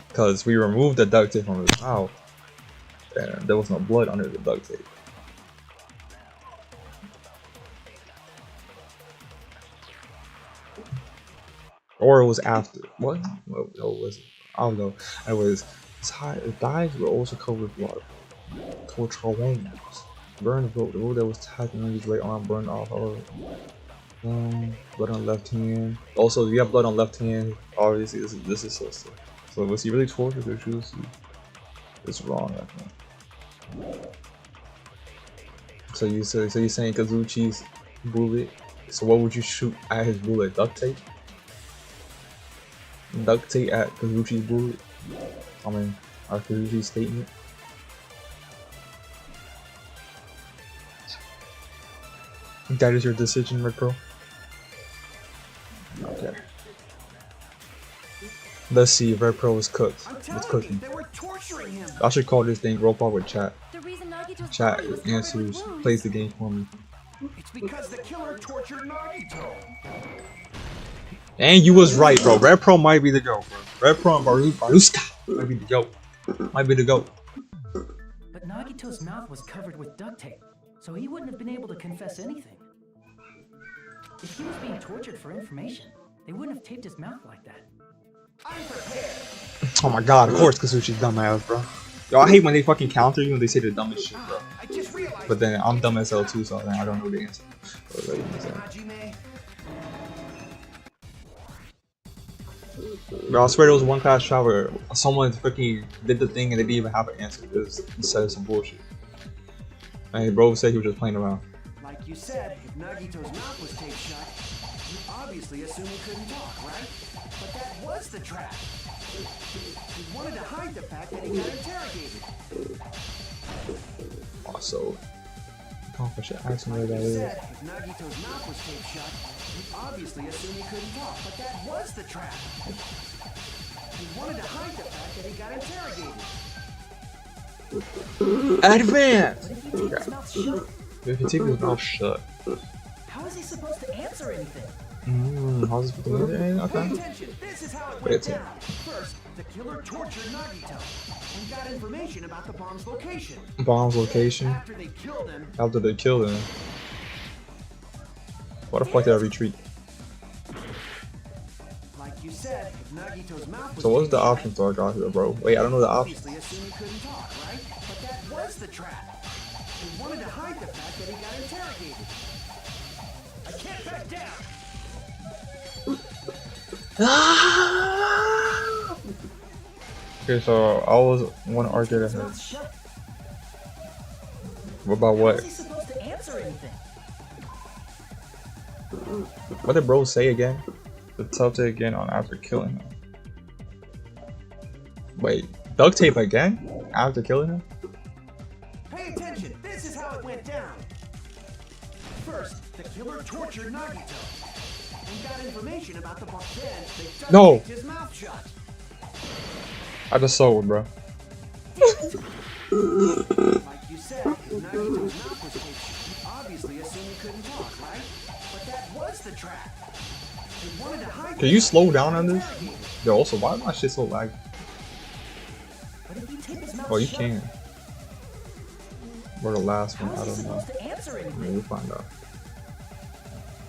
Because we removed the duct tape from his mouth, and there was no blood under the duct tape. Or it was after. What? No, it wasn't. I don't know. It was. His thighs were also covered with blood. Torture wounds. Burned the road that was tied on his right arm burned off. Blood on left hand. Also, if you have blood on left hand, obviously this is so sick. So was he really tortured or shoes? It's wrong, I think. So you're saying Kazuchi's bullet. So what would you shoot at his bullet? Duct tape? Duct tape at Kazuchi's bullet? I mean, at Kazuchi's statement? That is your decision, Red Pro? Okay. Let's see if Red Pro is cooked. It's cooking. I should call this thing Danganronpa with chat. Chat answers, plays the game for me. It's because the killer tortured Nagito. And you was right, bro. Red Pro might be the GOAT, bro. Red Pro and Baruska might be the GOAT. Might be the GOAT. But Nagito's mouth was covered with duct tape, so he wouldn't have been able to confess anything. If he was being tortured for information, they wouldn't have taped his mouth like that. I'm prepared. Oh my god, of course Kazuchi's dumbass, bro. Yo, I hate when they fucking counter you when they say the dumbest shit, bro. But then I'm dumb as hell too, so then I don't know the answer. Bro, I swear there was one class trial where someone freaking did the thing and they didn't even have an answer. It said some bullshit. And bro said he was just playing around. Like you said, if Nagito's mouth was taped shut, you obviously assumed he couldn't talk, right? But that was the trap. He wanted to hide the fact that he got interrogated. Also, I should ask him where that is. If Nagito's mouth was taped shut, you obviously assumed he couldn't talk, but that was the trap. He wanted to hide the fact that he got interrogated. Advance! If he keeps his mouth shut, If you keep his mouth shut. how is he supposed to answer anything? How's he supposed to answer anything? Okay. Attention, this is how it Wait, went down. First, the killer tortured Nagito and got information about the bomb's location. Bomb's location. After they killed him, Why the fuck did I retreat? like you said, if Nagito's mouth was So what's the taped option for I got here, bro? Wait, I don't know the option. obviously assumed he couldn't talk, right? But that was the trap. He wanted to hide the fact that he got interrogated. I can't back down. Okay, so I was one arcade ahead. What about How what? is he supposed to answer anything? What did bro say again? The duct tape again on after killing him. Wait, duct tape again? After killing him? Pay attention, this is how it went down. First, the killer tortured Nagito and got information about the book. Then they duct taped his mouth shut. I just sold, bro. Like you said, Nagito's mouth was taped. You obviously assumed he couldn't talk, right? But that was the trap. They wanted to hide. Can you slow down on this? Yo, also, why is my shit so laggy? But if you tape his mouth Oh, you shut, can. We're the last how one. I is he don't know. supposed to answer anything? We'll find out.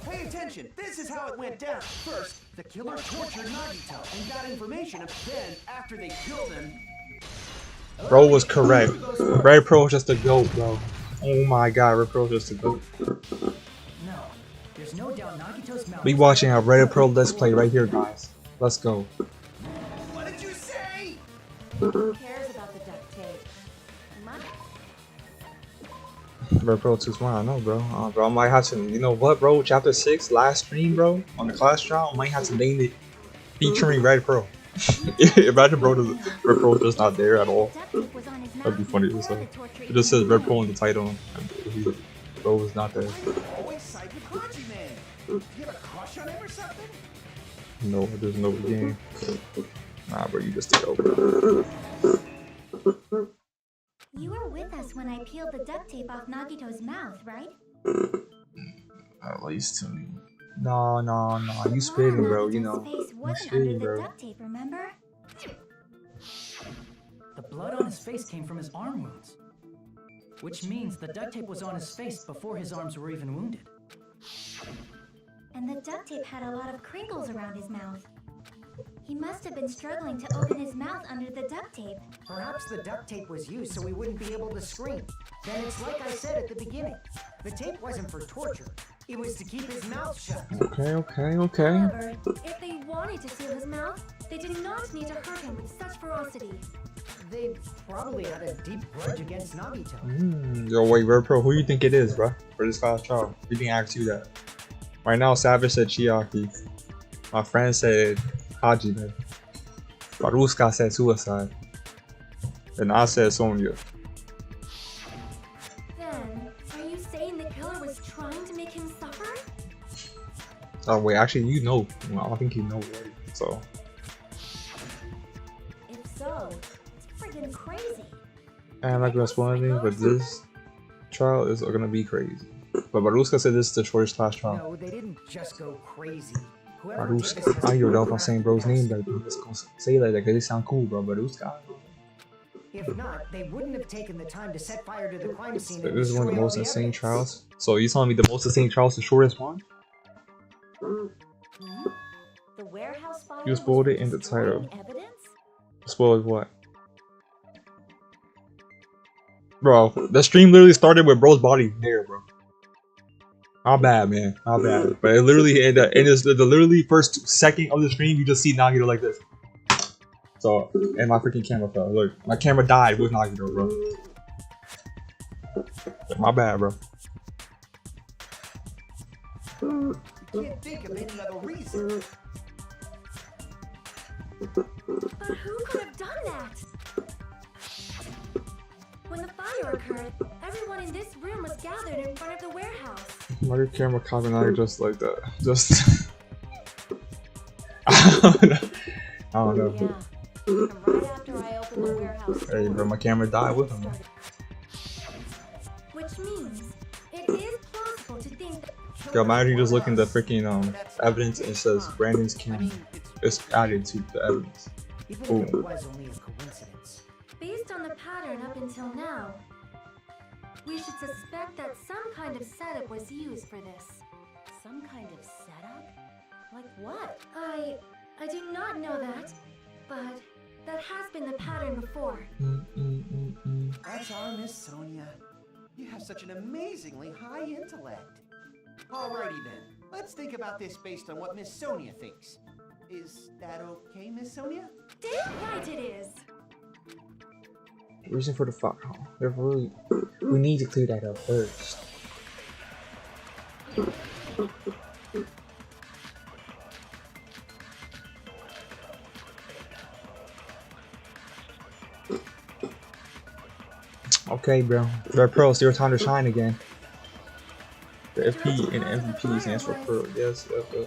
Pay attention, this is how it went down. First, the killer tortured Nagito and got information. Then, after they killed him, Bro was correct. Red Pro is just a goat, bro. Oh my god, Red Pro is just a goat. No, there's no doubt Nagito's mouth. We watching a Red Pro Let's Play right here, guys. Let's go. what did you say? Who cares about the duct tape? Red Pro too smart, I know, bro. Bro, I might have to, you know what, bro? Chapter 6, last stream, bro, on the class trial, I might have to name it featuring Red Pro. Imagine, bro, Red Pro just not there at all. That'd be funny to say. It just says Red Pro in the title, and bro was not there. Always side with Haji Man. You have a crush on him or something? No, there's no game. Nah, bro, you just take over. You were with us when I peeled the duct tape off Nagito's mouth, right? At least to me. No, you spitting, bro, you know. Face You wasn't under spitting, the bro. duct tape, remember? The blood on his face came from his arm wounds, which means the duct tape was on his face before his arms were even wounded. And the duct tape had a lot of crinkles around his mouth. He must have been struggling to open his mouth under the duct tape. Perhaps the duct tape was used so we wouldn't be able to scream. Then it's like I said at the beginning. The tape wasn't for torture. It was to keep his mouth shut. Okay. However, if they wanted to seal his mouth, they did not need to hurt him with such ferocity. They probably had a deep grudge against Nagito. Yo, wait, Red Pro, who you think it is, bro? For this class trial? We didn't ask you that. Right now, Savage said Chiaki. My friend said Hajime. Baruska said suicide. And I said Sonya. Then, are you saying the killer was trying to make him suffer? Oh wait, actually you know. Well, I think you know already. So If so, it's friggin' crazy. and I'm not gonna spoil anything, but this trial is gonna be crazy. But Baruska said this is the shortest class trial. No, they didn't just go crazy. Whoever did this Baruska. has I hear to off be I'm saying bro's name, but I'm just gonna say it like that because it sound cool, bro. Baruska. If not, they wouldn't have taken the time to set fire to the crime scene. This and is one of the destroy all most insane evidence. trials. So you telling me the most insane trial is the shortest one? The warehouse fire You spoiled it in the destroying title. Evidence? Spoiled what? Bro, the stream literally started with bro's body there, bro. How bad, man. How bad. But it literally, in the literally first second of the stream, you just see Nagito like this. So, and my freaking camera fell. Look, my camera died with Nagito, bro. My bad, bro. You can't think of any other reason. But who could have done that? When the fire occurred, everyone in this room was gathered in front of the warehouse. Why your camera copying Nagito just like that? Just... I don't know. Yeah. And right after I opened the warehouse Hey, bro, my camera died with him. Which means it is plausible to think that Yo, imagine you just looking at the freaking evidence and it says Brandon's I camera. mean, It's added to the evidence. Even Boom. if it was only a coincidence. based on the pattern up until now, we should suspect that some kind of setup was used for this. Some kind of setup? Like what? I do not know that, but that has been the pattern before. That's our Miss Sonia. You have such an amazingly high intellect. Alrighty then, let's think about this based on what Miss Sonia thinks. Is that okay, Miss Sonia? Damn right it is! Reason for the fuck hole. Therefore, we need to clear that up first. Okay, bro. Red Pearl, it's your time to shine again. The FP and MVP stands for Pearl. Yes, The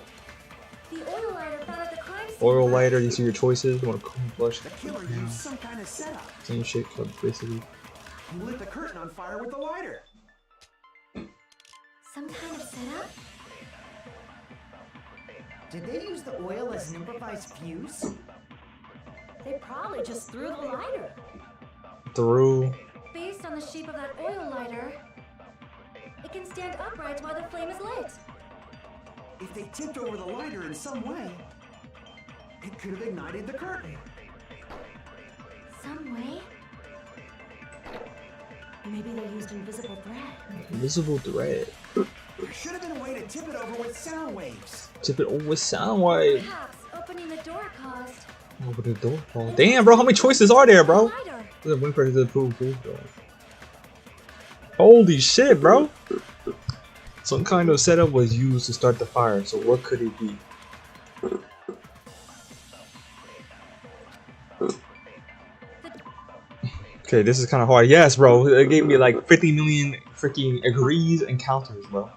oil lighter found at the crime scene. Oil lighter, you see your choices. You want to clean flush. The killer used some kind of setup. Same shit, basically. He lit the curtain on fire with the lighter. Some kind of setup? Did they use the oil as an improvised fuse? They probably just threw the lighter. Through. Based on the shape of that oil lighter, it can stand upright while the flame is lit. If they tipped over the lighter in some way, it could have ignited the curtain. Some way? Maybe they used invisible thread. Invisible thread. There should have been a way to tip it over with sound waves. Tip it over with sound wave. Perhaps opening the door caused. Open the door. Oh, damn, bro, how many choices are there, bro? Lighter. The wind pressure to improve. Holy shit, bro. Some kind of setup was used to start the fire, so what could it be? Okay, this is kind of hard. Yes, bro. It gave me like 50 million freaking agrees and counters, bro.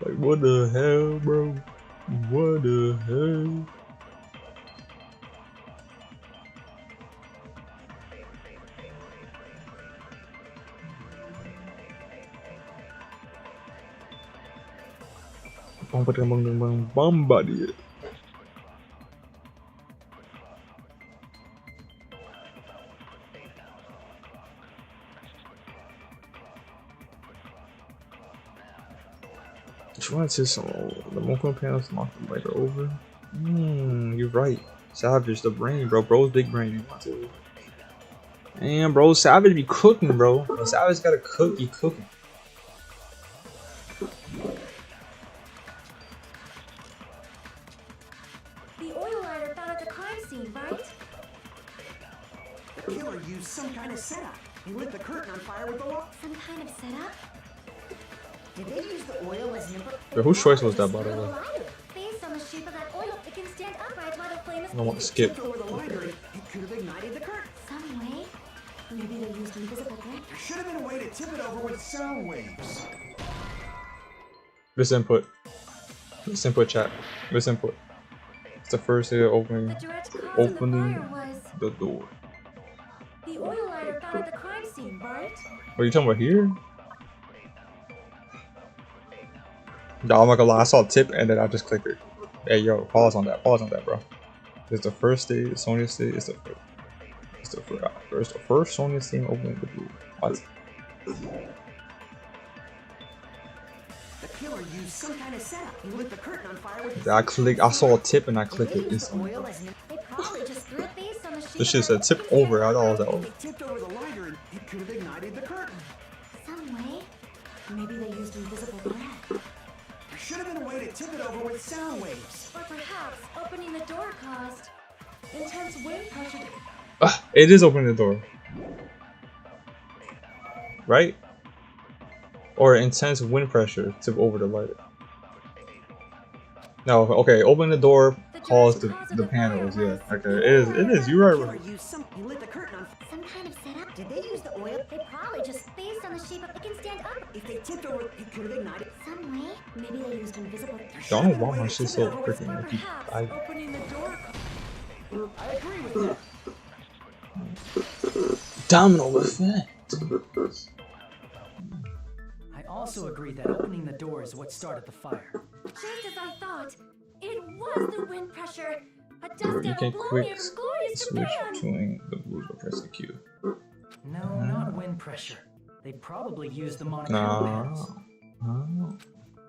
Like, what the hell, bro? What the hell? Bombarded. Which one is this? The Mocha panels knock the lighter over. You're right. Savage, the brain, bro. Bro's big brain. Damn, bro. Savage be cooking, bro. When Savage gotta cook, he cooking. The oil lighter found at the crime scene, right? The killer used some kind of setup. He lit the curtain on fire with the light. Some kind of setup? Did they use the oil as an Bro, whose choice was that, by the way? Based on the shape of that oil, it can stand upright while the flame is I want to skip. Over the lighter, it could have ignited the curtain. Some way? Maybe they used invisible thread. There should have been a way to tip it over with sound waves. This input. This input chat. This input. It's the first day of opening The direct cause of the fire was the door. the oil lighter found at the crime scene, right? What are you talking about here? Yo, I'm not gonna lie, I saw a tip and then I just clicked it. Hey yo, pause on that, bro. It's the first day, Sonya state, it's the first Sonya scene opening the door. What? The killer used some kind of setup. He lit the curtain on fire with I saw a tip and I clicked it instantly. They probably just threw it based on the shape This shit of said tip over, I thought it was like, If they tipped over the lighter, it could have ignited the curtain. some way. Maybe they used invisible thread. There should have been a way to tip it over with sound waves. Or perhaps opening the door caused intense wind pressure. it is opening the door. Right? Or intense wind pressure tip over the lighter. No, okay, open the door caused the panels, yeah. Okay, it is, you're right. He lit the curtain on Some kind of setup? Did they use the oil? They probably just based on the shape of it can stand up. If they tipped over, it could have ignited. Some way? Maybe they used invisible. I don't know why my shit's so freaking Or empty. perhaps opening the door. I agree with that. Domino effect. I also agree that opening the door is what started the fire. Just as I thought, it was the wind pressure. A dust You devil can blown quick near from glorious switch Japan. between the blues or press the Q. No, not wind pressure. They probably used the monochrome panels. No.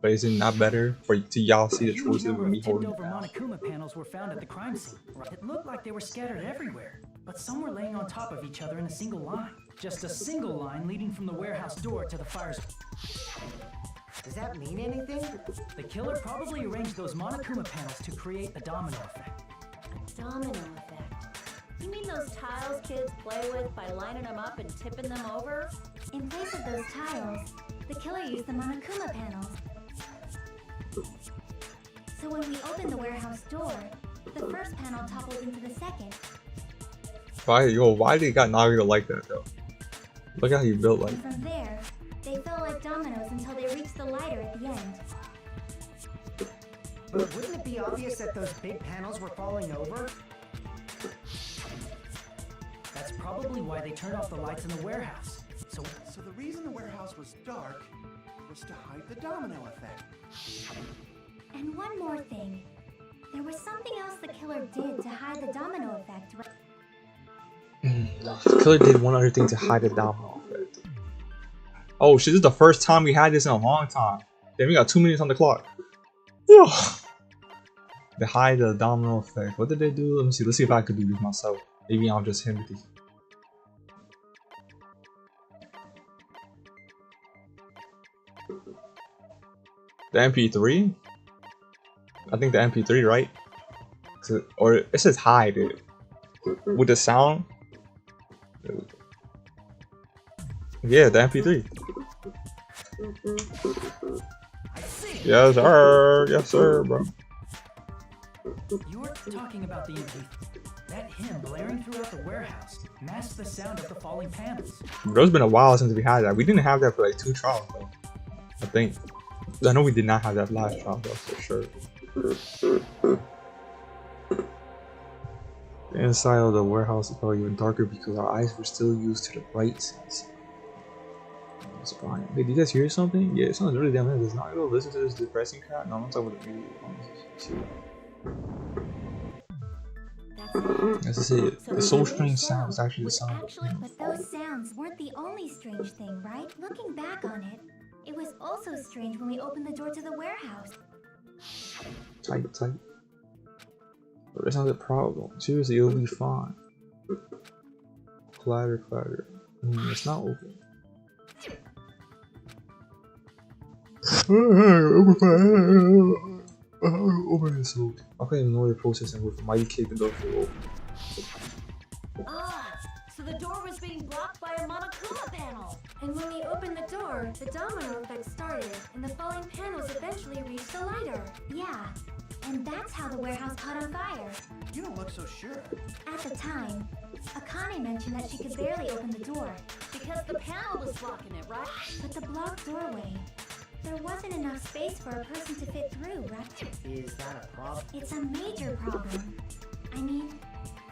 But is it not better for y'all see the Huge choices number with of me holding tipped-over down? Monokuma panels were found at the crime scene. It looked like they were scattered everywhere, but some were laying on top of each other in a single line. Just a single line leading from the warehouse door to the fire's. Does that mean anything? The killer probably arranged those Monokuma panels to create a domino effect. Domino effect. You mean those tiles kids play with by lining them up and tipping them over? In place of those tiles, the killer used the Monokuma panels. So when we open the warehouse door, the first panel topples into the second. Why they got Nagito like that though? Look at how you built like. And from there, they fell like dominoes until they reached the lighter at the end. But wouldn't it be obvious that those big panels were falling over? That's probably why they turned off the lights in the warehouse. So the reason the warehouse was dark was to hide the domino effect. And one more thing. There was something else the killer did to hide the domino effect, right? The killer did one other thing to hide the domino effect. Oh shit, this is the first time we had this in a long time. Then we got 2 minutes on the clock. Yeah. They hide the domino effect. What did they do? Let me see. Let's see if I could do this myself. Maybe I'm just him with these. The MP3? I think the MP3, right? Or it says hide it. With the sound? Yeah, the MP3. Yes, sir. Yes, sir, bro. You're talking about the MP3. That hymn blaring throughout the warehouse masked the sound of the falling panels. It's been a while since we had that. We didn't have that for like 2 trials, though. I think. I know we did not have that last trial, though, for sure. The inside of the warehouse is probably even darker because our eyes were still used to the bright sense. Wait, did you guys hear something? Yeah, it sounds really damn nice. Does not go listen to this depressing crap? No, I'm talking about the music. That's it. The soul strange sound is actually the sound. But those sounds weren't the only strange thing, right? Looking back on it, it was also strange when we opened the door to the warehouse. Tight. But that's not the problem. Seriously, it'll be fine. Clatter. It's not open. Open it so I can't ignore the processing with mighty kick the door for open. Ah, so the door was being blocked by a Monokuma panel. And when we opened the door, the domino effect started, and the falling panels eventually reached the lighter. Yeah, and that's how the warehouse caught on fire. You don't look so sure. At the time, Akane mentioned that she could barely open the door. Because the panel was blocking it, right? But the blocked doorway, there wasn't enough space for a person to fit through, right? Is that a problem? It's a major problem. I mean,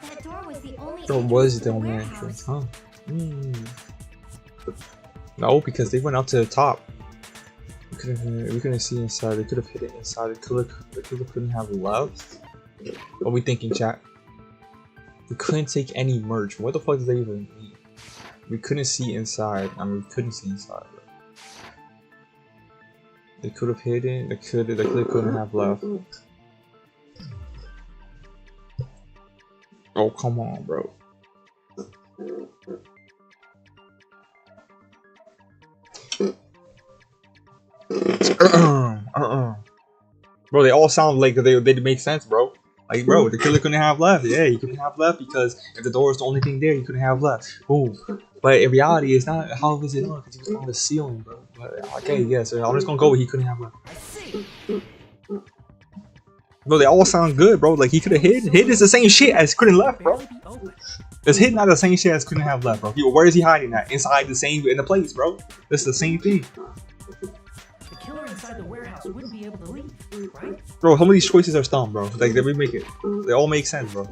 that door was the only Or was the only entrance, huh? No, because they went up to the top. We couldn't see inside. They could have hit it inside. The killer couldn't have left. What are we thinking, chat? We couldn't take any merch. What the fuck does that even mean? We couldn't see inside. I mean, we couldn't see inside. Bro. They could have hit it. The killer couldn't have left. Oh, come on, bro. Bro, they all sound like they make sense, bro. Like, bro, the killer couldn't have left. Yeah, he couldn't have left because if the door was the only thing there, he couldn't have left. Boom. But in reality, it's not. How was it on? Because he was on the ceiling, bro. But, okay, yeah, so I'm just gonna go with he couldn't have left. Bro, they all sound good, bro. Like, he could have hid. Hid is the same shit as couldn't left, bro. It's hid not the same shit as couldn't have left, bro. Where is he hiding at? Inside the same in the place, bro. It's the same thing. The killer inside the warehouse wouldn't be able to leave, right? Bro, some of these choices are dumb, bro. Like, they all make sense, bro.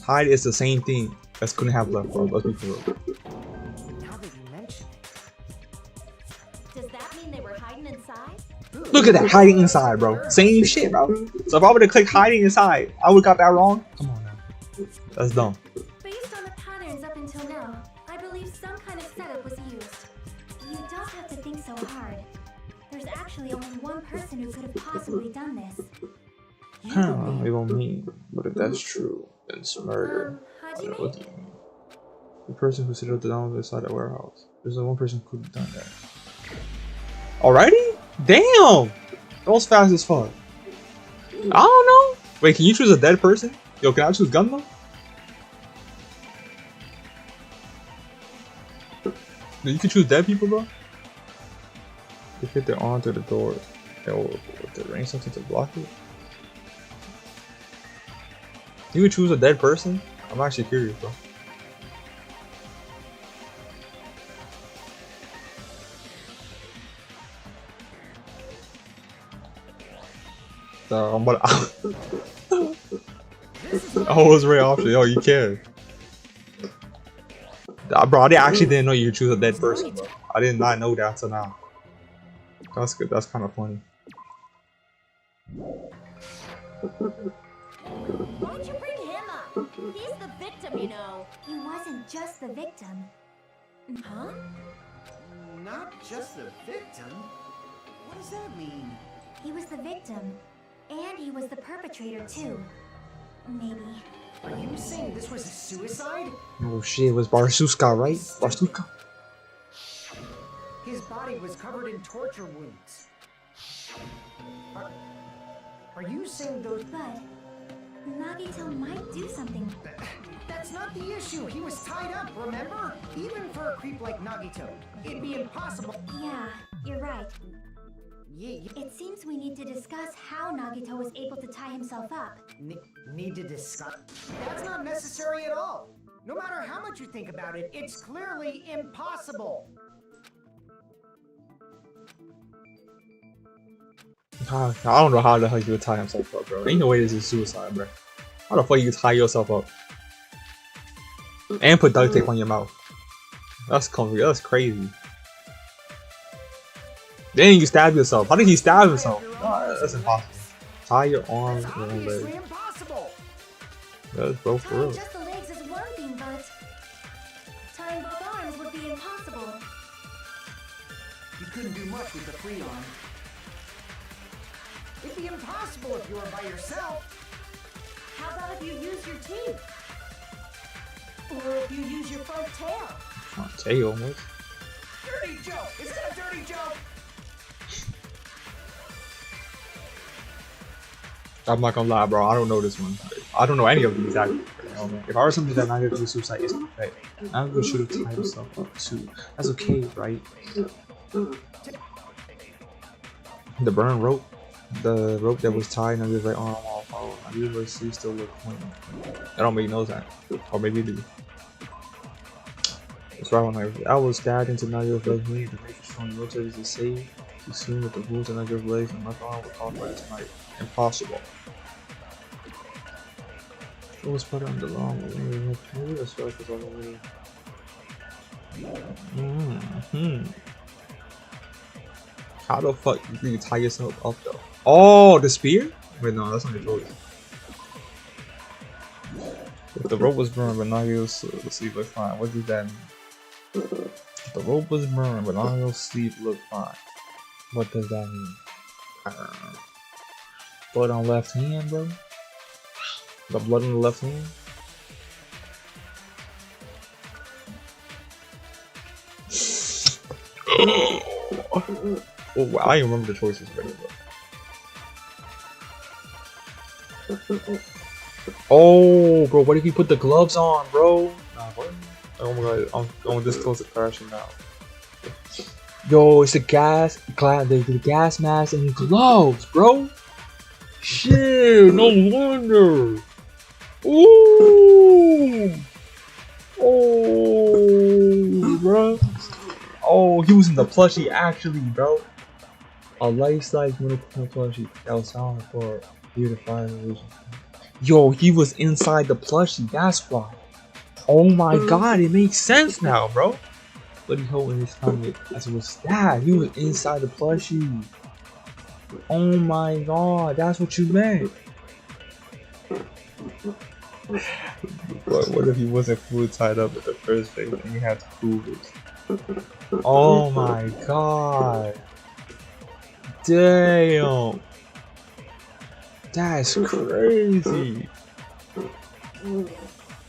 Hide is the same thing as couldn't have left, bro. Let's be for real. Now that you mention Does that mean they were hiding inside? Look at that, hiding inside, bro. Same shit, bro. So if I would have clicked hiding inside, I would have got that wrong. Come on now. That's dumb. Based on the patterns up until now, I believe some kind of setup was used. You don't have to think so hard. There's actually only one person who could have possibly done this. We don't mean, but if that's true, then it's murder. How do you What do mean? you mean? The person who set up the down inside the warehouse. There's only one person who could have done that. Alrighty? Damn! That was fast as fuck. I don't know. Wait, can you choose a dead person? Yo, can I choose gun though? You can choose dead people, bro? They hit their arm to the door. Or to arrange something to block it. You can choose a dead person? I'm actually curious, bro. But I was right option. Yo, you can. Bro, I actually didn't know you choose a dead person, bro. I did not know that till now. That's good. That's kind of funny. Why'd you bring him up? He's the victim, you know. He wasn't just the victim. Huh? Not just the victim? What does that mean? He was the victim. And he was the perpetrator, too. Maybe. Are you saying this was a suicide? Oh shit, it was Barsuska, right? Barsuska? His body was covered in torture wounds. Are you saying those... But Nagito might do something. That's not the issue. He was tied up, remember? Even for a creep like Nagito, it'd be impossible. Yeah, you're right. Yeah. It seems we need to discuss how Nagito was able to tie himself up. Need to discuss? That's not necessary at all. No matter how much you think about it, it's clearly impossible. I don't know how the hell you would tie himself up, bro. Ain't no way this is suicide, bro. How the fuck you tie yourself up? And put duct tape on your mouth. That's comfy. That's crazy. Then you stab yourself. How did he stab himself? Oh, that's impossible. Tie your arms and your legs. Impossible. That's bro for real. Tying just the legs is one thing, but tying both arms would be impossible. You couldn't do much with the free arm. It'd be impossible if you were by yourself. How about if you use your teeth? Or if you use your front tail? Tail almost. Dirty joke! Is that a dirty joke? I'm not gonna lie, bro. I don't know this one. I don't know any of these actually. If I were something that Nagito do suicide, it's okay. Nagito should have tied himself up too. That's okay, right? The burn rope, the rope that was tied, Nagito's right arm off. Nagito's sleeve still look clean. I don't make no sense, or maybe it do. That's right when I was stabbed into Nagito's left knee. The major strong rotated to save. Too soon with the wounds in Nagito's legs and left arm were caused by tonight. Impossible. It was put on the long way. That's right, because all the way. How the fuck do you tie yourself up though? Oh, the spear? Wait, no, that's not your choice. If the rope was burned, but Nagito's sleeve looked fine. What does that mean? If the rope was burned, but Nagito's sleeve looked fine. What does that mean? I don't know. Blood on left hand, bro. The blood on the left hand. Oh wow, I even remember the choices already, bro. Oh, bro, what if you put the gloves on, bro? Nah, what? Oh my god, I'm going this close to crashing now. Yo, it's the gas mask and gloves, bro. Shit, no wonder. Ooh. Oh, bro. Oh, he was in the plushie actually, bro. A life-size middle plushie that was sound for beautify illusion. Yo, he was inside the plushie. That's why. Oh my god, it makes sense now, bro. But he holding his stomach as it was stabbed. He was inside the plushie. Oh my god, that's what you meant. But what if he wasn't fully tied up at the first place and he had to prove it? Oh my god. Damn. That's crazy.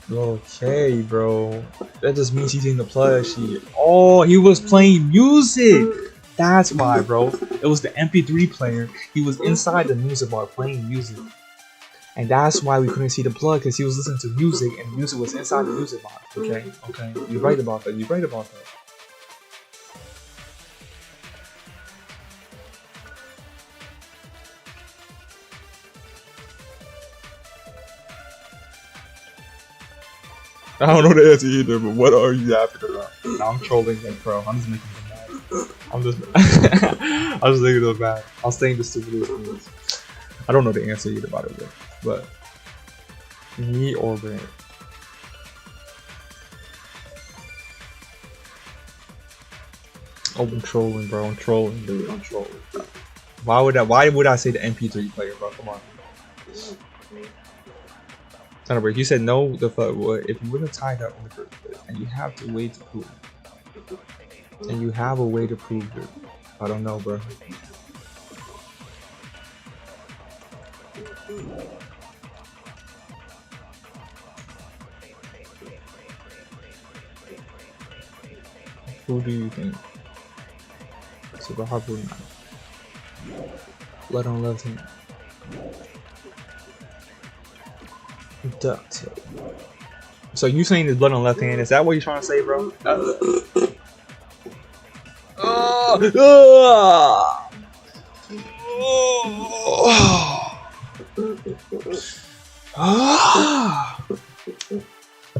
Okay, bro. That just means he's in the plushie. Oh, he was playing music. That's why, bro. It was the MP3 player. He was inside the music bar playing music. And that's why we couldn't see the plug, because he was listening to music and the music was inside the music box. Okay? Okay. You're right about that. You're right about that. I don't know the answer either, but what are you laughing about? Now I'm trolling like bro. I'm just making them mad. I'm just I'm just making them mad. I'm saying the stupidest things. I don't know the answer either, by the way. But me or Brand? Oh, I'm trolling, bro. I'm trolling, dude. I'm trolling. Why would I say the MP3 player, bro? Come on. Break. You said no. The fuck what? If you would have tied up in the first place, and you have to wait to prove it, and you have a way to prove it. I don't know, bro. Who do you think? So the hard one. Blood on left hand. Duct tape. So you saying there's blood on left hand? Is that what you're trying to say, bro?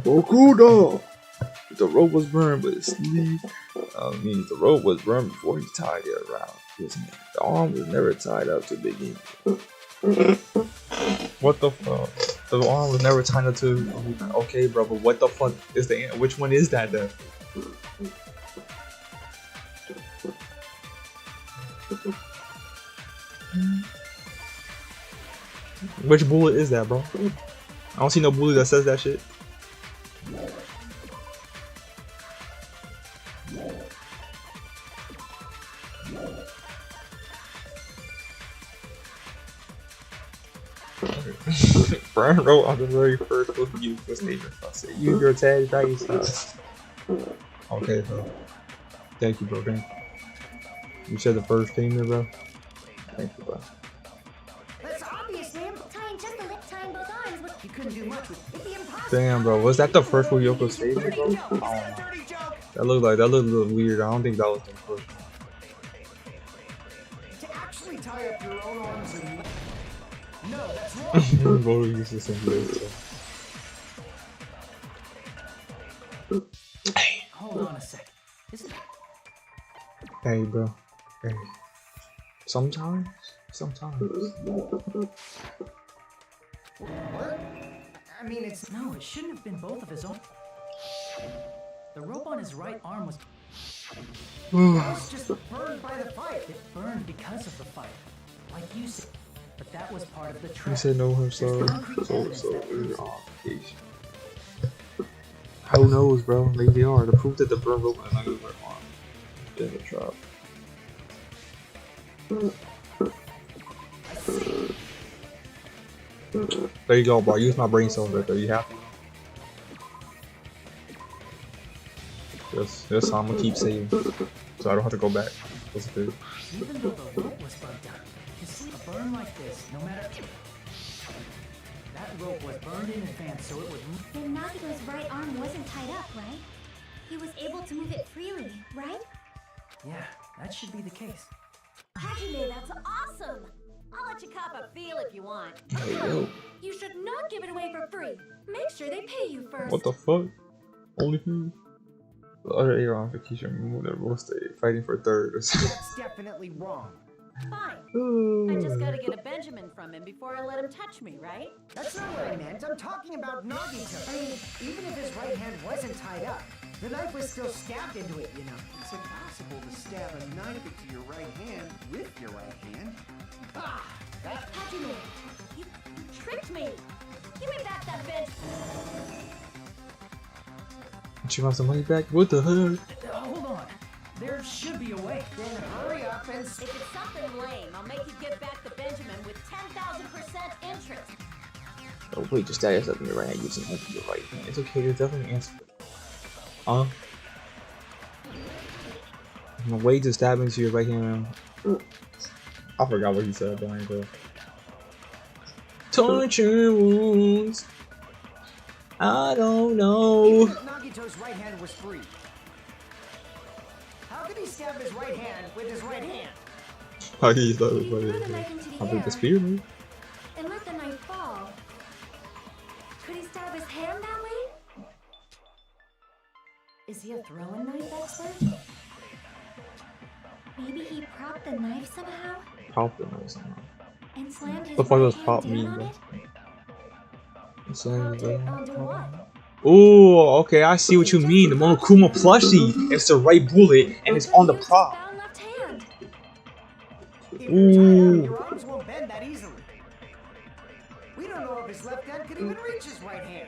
Okuda. The rope was burned, but his sleeve. Means the rope was burned before he tied it around his hand. The arm was never tied up to begin with. What the fuck? The arm was never tied up to. Okay, bro, but what the fuck is the? Which one is that then? Which bullet is that, bro? I don't see no bullet that says that shit. Brian wrote on the very first book you the statement. I said, use your tag value stuff. Okay, bro. Thank you, bro. Thank you. You said the first thing there, bro. Thank you, bro. That's obvious, man. Tying just the lip, tying both arms with. You couldn't do much with it. It'd be impossible. Damn, bro. Was that the first one Yoko statement, bro? I don't know. That looked a little weird. I don't think that was the first one. To actually tie up your own arms and no, that's wrong. Bro, you used to sing this. Hey, hold on a sec. Isn't Hey, bro. Hey. Sometimes. What? I mean, it's No, it shouldn't have been both of his own. The rope on his right arm was just burned by the fire. it burned because of the fire, like you said. But that was part of the You trick. said no himself. Concrete evidence that proves it. Who knows, bro? Maybe they are. The proof that the burn rope and another arm. Then the drop. There you go, bro. Use my brain cells right there. You happy? This I'm gonna keep saving, so I don't have to go back. What's the thing? Even though the rope was bugged out, you see a burn like this, no matter. That rope was burned in advance, so it would. Then Nagito's right arm wasn't tied up, right? He was able to move it freely, right? Yeah, that should be the case. Hajime, that's awesome! I'll let you cop a feel if you want. Hey, yo. You should not give it away for free. Make sure they pay you first. What the fuck? Only fee? The other Aeron for Keisha moved their real estate, fighting for third or something. That's definitely wrong. Fine. I just gotta get a Benjamin from him before I let him touch me, right? That's not what I meant. I'm talking about Nagito. I mean, even if his right hand wasn't tied up, the knife was still stabbed into it, you know. It's impossible to stab a knife into your right hand with your right hand. Ah! Hajime! You tricked me! Give me back that bench! She wants some money back? What the heck? Hold on. There should be a way. Then hurry up and If it's something lame, I'll make you give back the Benjamin with 10,000% interest. Oh wait, just stab yourself in your right hand using your right hand. It's okay, there's definitely an answer. A way to stab into your right hand. I forgot what he said, but I ain't good. Torture wounds. I don't know. Nagito's right hand was free. How could he stab his right hand with his right hand? How he thought If it you was threw the funny. knife into the I think air the spear, man. and let the knife fall, could he stab his hand that way? Is he a throwing knife expert? Maybe he propped the knife somehow Pop the knife somehow. and slammed his The fuck does right pop hand mean, down on bro? it? Popped it onto what? Oh, okay, I see what you mean. The Monokuma plushie. It's the right bullet, and it's on the Used his prop. bound left hand. If you're tied up, Ooh. your arms won't bend that easily. We don't know if his left hand could even reach his right hand.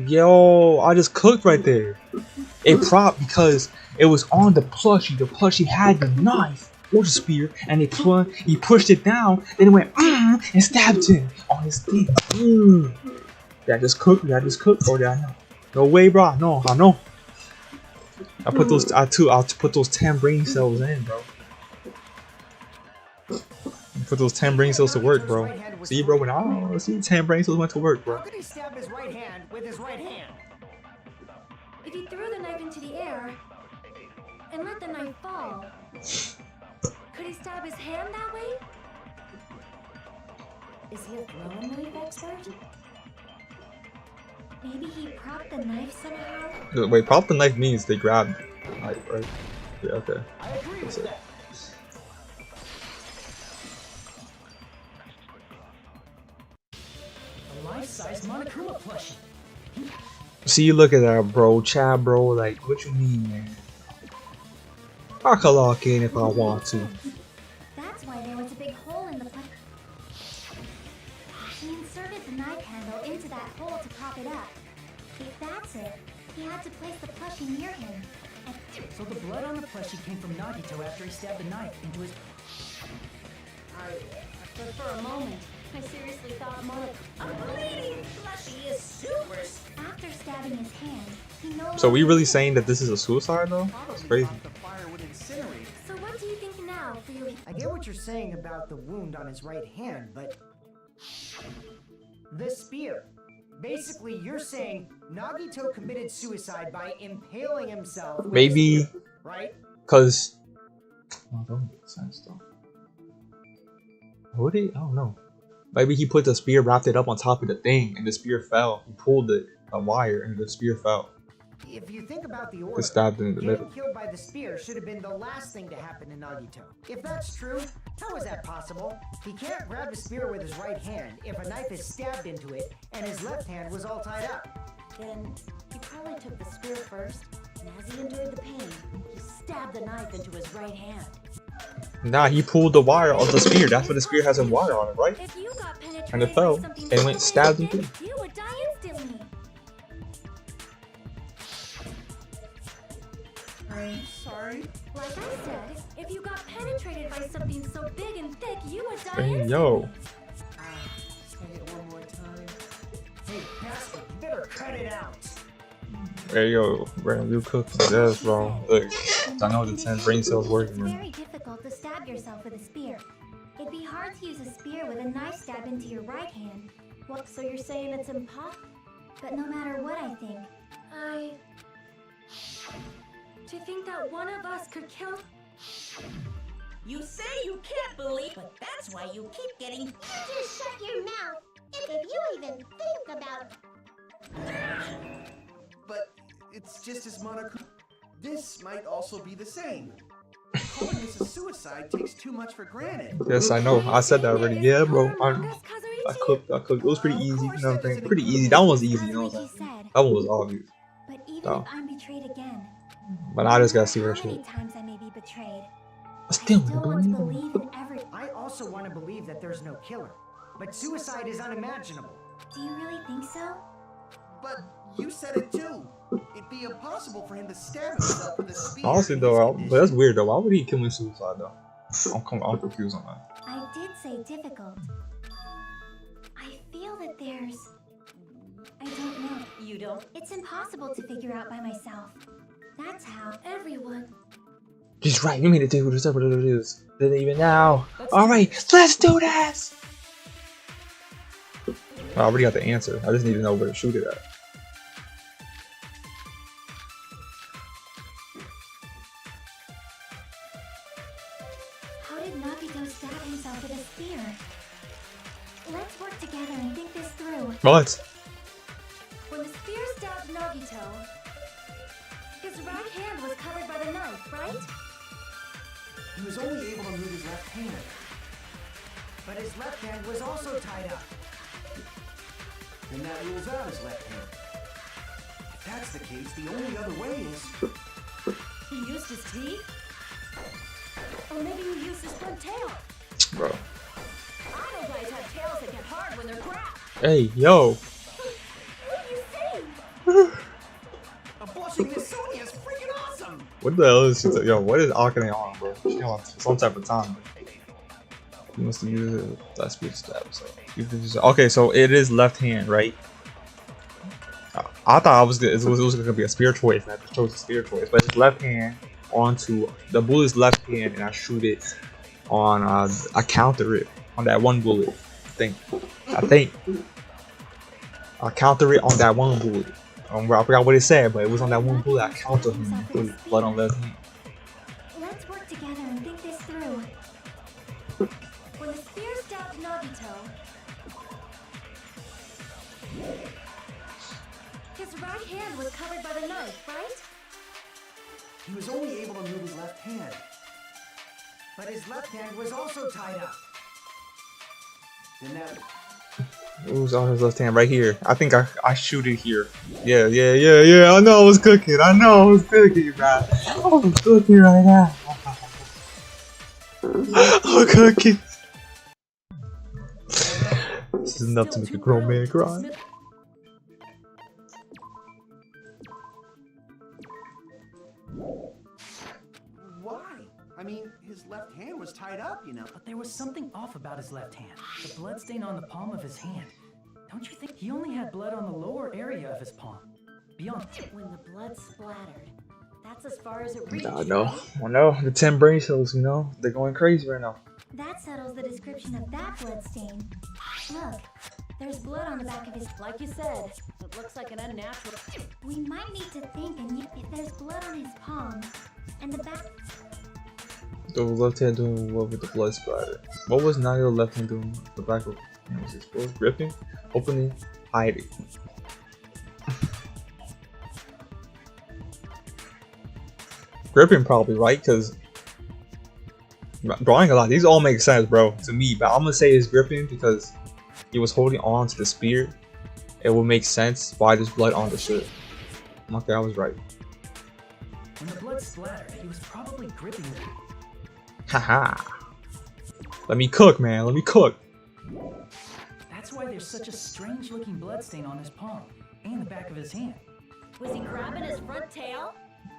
Yo, I just cooked right there. It propped because it was on the plushie. The plushie had the knife or the spear, and he pushed it down. Then it went and stabbed him on his thing. Did I just cook? Or did I know? No way, bro. No, I know. I'll put those 10 brain cells in, bro. Put those 10 brain cells to work, bro. See, bro, when I see 10 brain cells went to work, bro. How could he stab his right hand with his right hand? If he threw the knife into the air and let the knife fall, could he stab his hand that way? Is he a throwing knife expert? Maybe he propped the knife somehow? Wait, pop the knife means they grabbed the knife, right? Yeah, okay. I agree with that. A life-size Monokuma plushie. See, look at that, bro. Chad, bro. Like, what you mean, man? I could lock in if I want to. That's why there was a big hole in the plushie. He inserted the knife handle into that hole to prop it up. If that's it, he had to place the plushie near him. And So the blood on the plushie came from Nagito after he stabbed the knife into his... but for a moment, I seriously thought A bleeding plushie is super. after stabbing his hand, he no So we longer- really saying that this is a suicide, though? That's crazy. Thought the fire would incinerate. So what do you think now for your... I get what you're saying about the wound on his right hand, but... The spear. Basically, you're saying Nagito committed suicide by impaling himself with Maybe- a spear, right? Cause, oh, that don't make sense though. Would he? I don't know. Maybe he put the spear, wrapped it up on top of the thing, and the spear fell. He pulled the wire, and the spear fell. If you think about the order, It stabbed him in the getting middle. killed by the spear should have been the last thing to happen to Nagito. If that's true, how is that possible? He can't grab the spear with his right hand if a knife is stabbed into it and his left hand was all tied up. Then he probably took the spear first, and as he endured the pain, he stabbed the knife into his right hand. Nah, he pulled the wire off the spear. That's what the spear has a wire on it, right? If you got penetrated And it fell, by something and so went big stabbed and him thick, you would die instantly. I'm sorry. Like I said, if you got penetrated by something so big and thick, you would die Hey, instantly. yo. Say it one more time. Hey, Pastor, you better cut it out. Hey, yo, Brandon, you cooked this, bro. Look, I know the 10 brain cells working, It's man. very difficult to stab yourself with a spear. It'd be hard to use a spear with a knife stab into your right hand. What? So you're saying it's impossible? But no matter what I think, to think that one of us could kill... You say you can't believe, but that's why you keep getting. Just shut your mouth. If you even think about... But it's just as Monokuma. This might also be the same. Calling this a suicide takes too much for granted. Yes, I know. I said that already. Yeah, bro. I Kazuichi? cooked. It was pretty easy. You know what I'm saying? Pretty easy. That one was easy. You know what I'm Kazuichi saying? said, That one was obvious. but even Oh. if I'm betrayed again, But I just gotta see how her many shit. times I may be betrayed, I still I still want to believe in every... I also want to believe that there's no killer, but suicide is unimaginable. Do you really think so? But you said it too. It'd be impossible for him to stab himself with a spear. Honestly, in though, his but that's condition. weird, though. Why would he commit suicide, though? I'm confused on that. I did say difficult. I feel that there's... I don't know. You don't. It's impossible to figure out by myself. That's how everyone... He's right. You mean to do whatever it is. Didn't even now. All right, let's do this. I already got the answer. I just need to know where to shoot it at. How did Nagito stab himself with a spear? Let's work together and think this through. What? When the spear stabbed Nagito, His right hand was covered by the knife, right? He was only able to move his left hand. But his left hand was also tied up. Then that rules out his left hand. If that's the case, the only other way is... He used his teeth? Or maybe he used his front tail. Bro. I know guys have tails that get hard when they're grabbed. Hey, yo. What do you say? Abortion Miss Sonia is freaking awesome! What the hell is she? Yo, what is Akane on, bro? She on some type of time. You must use that speed step. So okay, so it is left hand, right? I thought it was gonna be a spear choice, and I just chose a spear choice. But it's left hand onto the bullet's left hand, and I shoot it on. I counter it on that one bullet. I think I counter it on that one bullet. I forgot what it said, but it was on that one bullet. I countered him with blood on left hand. Let's work together and think this through. When the spear stabbed Nagito, his right hand was covered by the knife, right? He was only able to move his left hand. But his left hand was also tied up. Then that... It was on his left hand right here. I think I shoot it here. Yeah. I know I was cooking. I was cooking right now. I'm cooking. This is enough to make a grown man cry. Why? I mean, his left hand was tied up, you know. But there was something off about his left hand. The blood stain on the palm of his hand. Don't you think he only had blood on the lower area of his palm? Beyond. When the blood splattered, that's as far as it reached. I know. The 10 brain cells, they're going crazy right now. That settles the description of that blood stain. Look, there's blood on the back of his. Like you said, it looks like an unnatural. We might need to think, and if there's blood on his palm and the back. The left hand doing what with the blood splatter? What was Nagito's left hand doing? The back of was it supposed gripping, opening, hiding. Gripping probably, right? Because drawing a lot. These all make sense, bro, to me. But I'm gonna say it's gripping because he was holding on to the spear. It will make sense why there's blood on the shirt. Okay, I was right. When the blood splattered, he was probably gripping it. Haha. Let me cook, man. Let me cook. That's why there's such a strange looking blood stain on his palm and the back of his hand. Was he grabbing his front tail?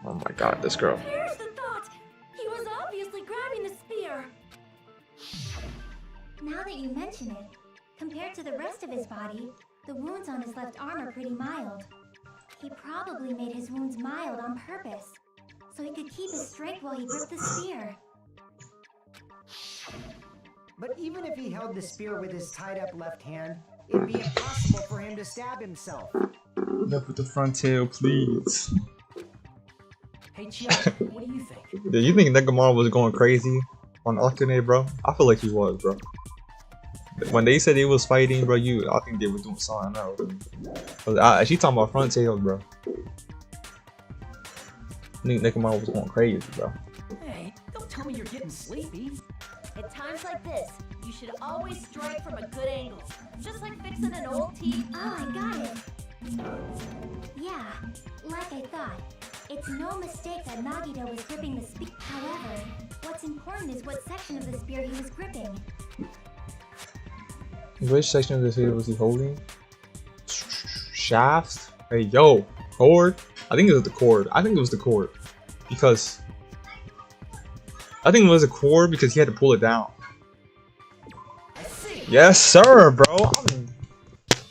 Oh my god, this girl. Here's the thought. He was obviously grabbing the spear. Now that you mention it, compared to the rest of his body, the wounds on his left arm are pretty mild. He probably made his wounds mild on purpose, so he could keep his strength while he gripped the spear. But even if he held the spear with his tied up left hand, it'd be impossible for him to stab himself. Enough with the front tail, please. Hey, Chiaki, what do you think? Yeah, you think Negamon was going crazy on Akane, bro? I feel like he was, bro. When they said he was fighting, bro, I think they were doing something else. She talking about front tails, bro. I think Negamon was going crazy, bro. Hey, don't tell me you're getting sleepy. At times like this, you should always strike from a good angle. Just like fixing an old TV. Oh, I got it. Yeah, like I thought. It's no mistake that Nagito was gripping the spear. However, what's important is what section of the spear he was gripping. Which section of the spear was he holding? Shaft? Hey, yo, cord? I think it was the cord. Because I think it was a cord because he had to pull it down. Yes, sir, bro.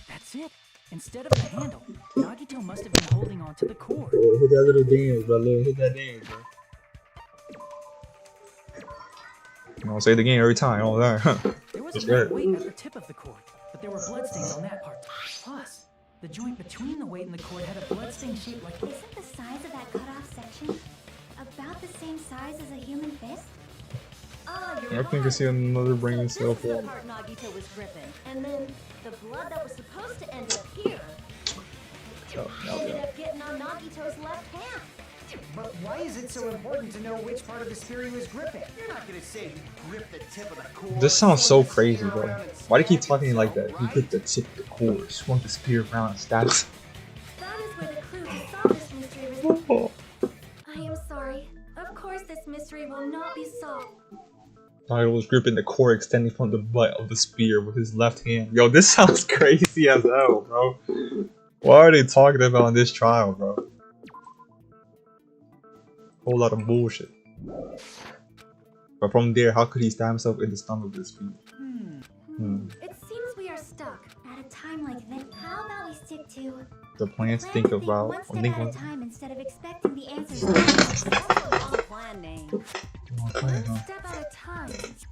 That's it. Instead of the handle, Nagito must have been holding on to the cord. Hit that little dance, bro. Hit that dance, bro. I'll say it again every time. All that. There was a weight at the tip of the cord, but there were bloodstains on that part. Plus, the joint between the weight and the cord had a bloodstain shape like. Isn't the size of that cut-off section about the same size as a human fist? Oh, you're I think I see another brain cell This is the form. part Nagito was gripping, and then the blood that was supposed to end up here ended up getting on Nagito's left hand. But why is it so important to know which part of the spear he was gripping? You're not gonna say he gripped the tip of the cord. This sounds so swung the crazy, spear bro. around and Why do you keep stabbed talking like himself, that? He right? took the tip of the cord, swung the spear around, and stabbed. That is where the clue to solve this mystery resides. I am sorry. Of course this mystery will not be solved. Nagito was gripping the cord extending from the butt of the spear with his left hand. Yo, this sounds crazy as hell, bro. What are they talking about in this trial, bro? Whole lot of bullshit. But from there, how could he stab himself in the stomach with his feet? It seems we are stuck. At a time like this, how about we stick to The plans plan think to about. one step Think at a one. time instead of expecting the answers. That's a long plan name. One step at a time.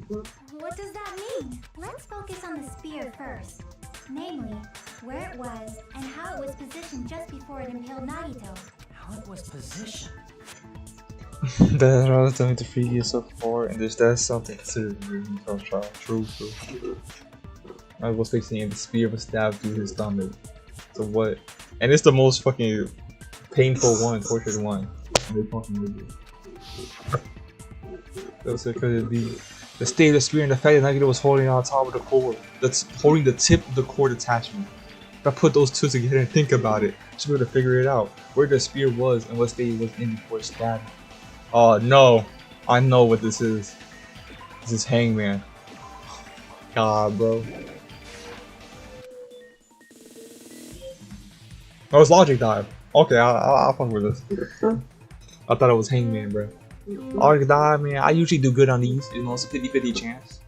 What does that mean? Let's focus on the spear first. Namely, where it was and how it was positioned just before it impaled Nagito. How it was positioned. That's what I was telling to feed yourself for, and that's something to trial. True. I was fixing the spear was stabbed through his stomach. So what? And it's the most fucking painful one, tortured one. And they fucking with it. So could it be the state of the spear and the fact that Nagito was holding on top of the cord? That's holding the tip of the cord attachment. If I put those two together and think about it, I should be able to figure it out. Where the spear was and what state it was in before stabbing. Oh no, I know what this is. This is Hangman. God, bro. Oh, it's Logic Dive. Okay, I'll fuck with this. I thought it was Hangman, bro. Logic Dive, man. I usually do good on these. You know, it's a 50-50 chance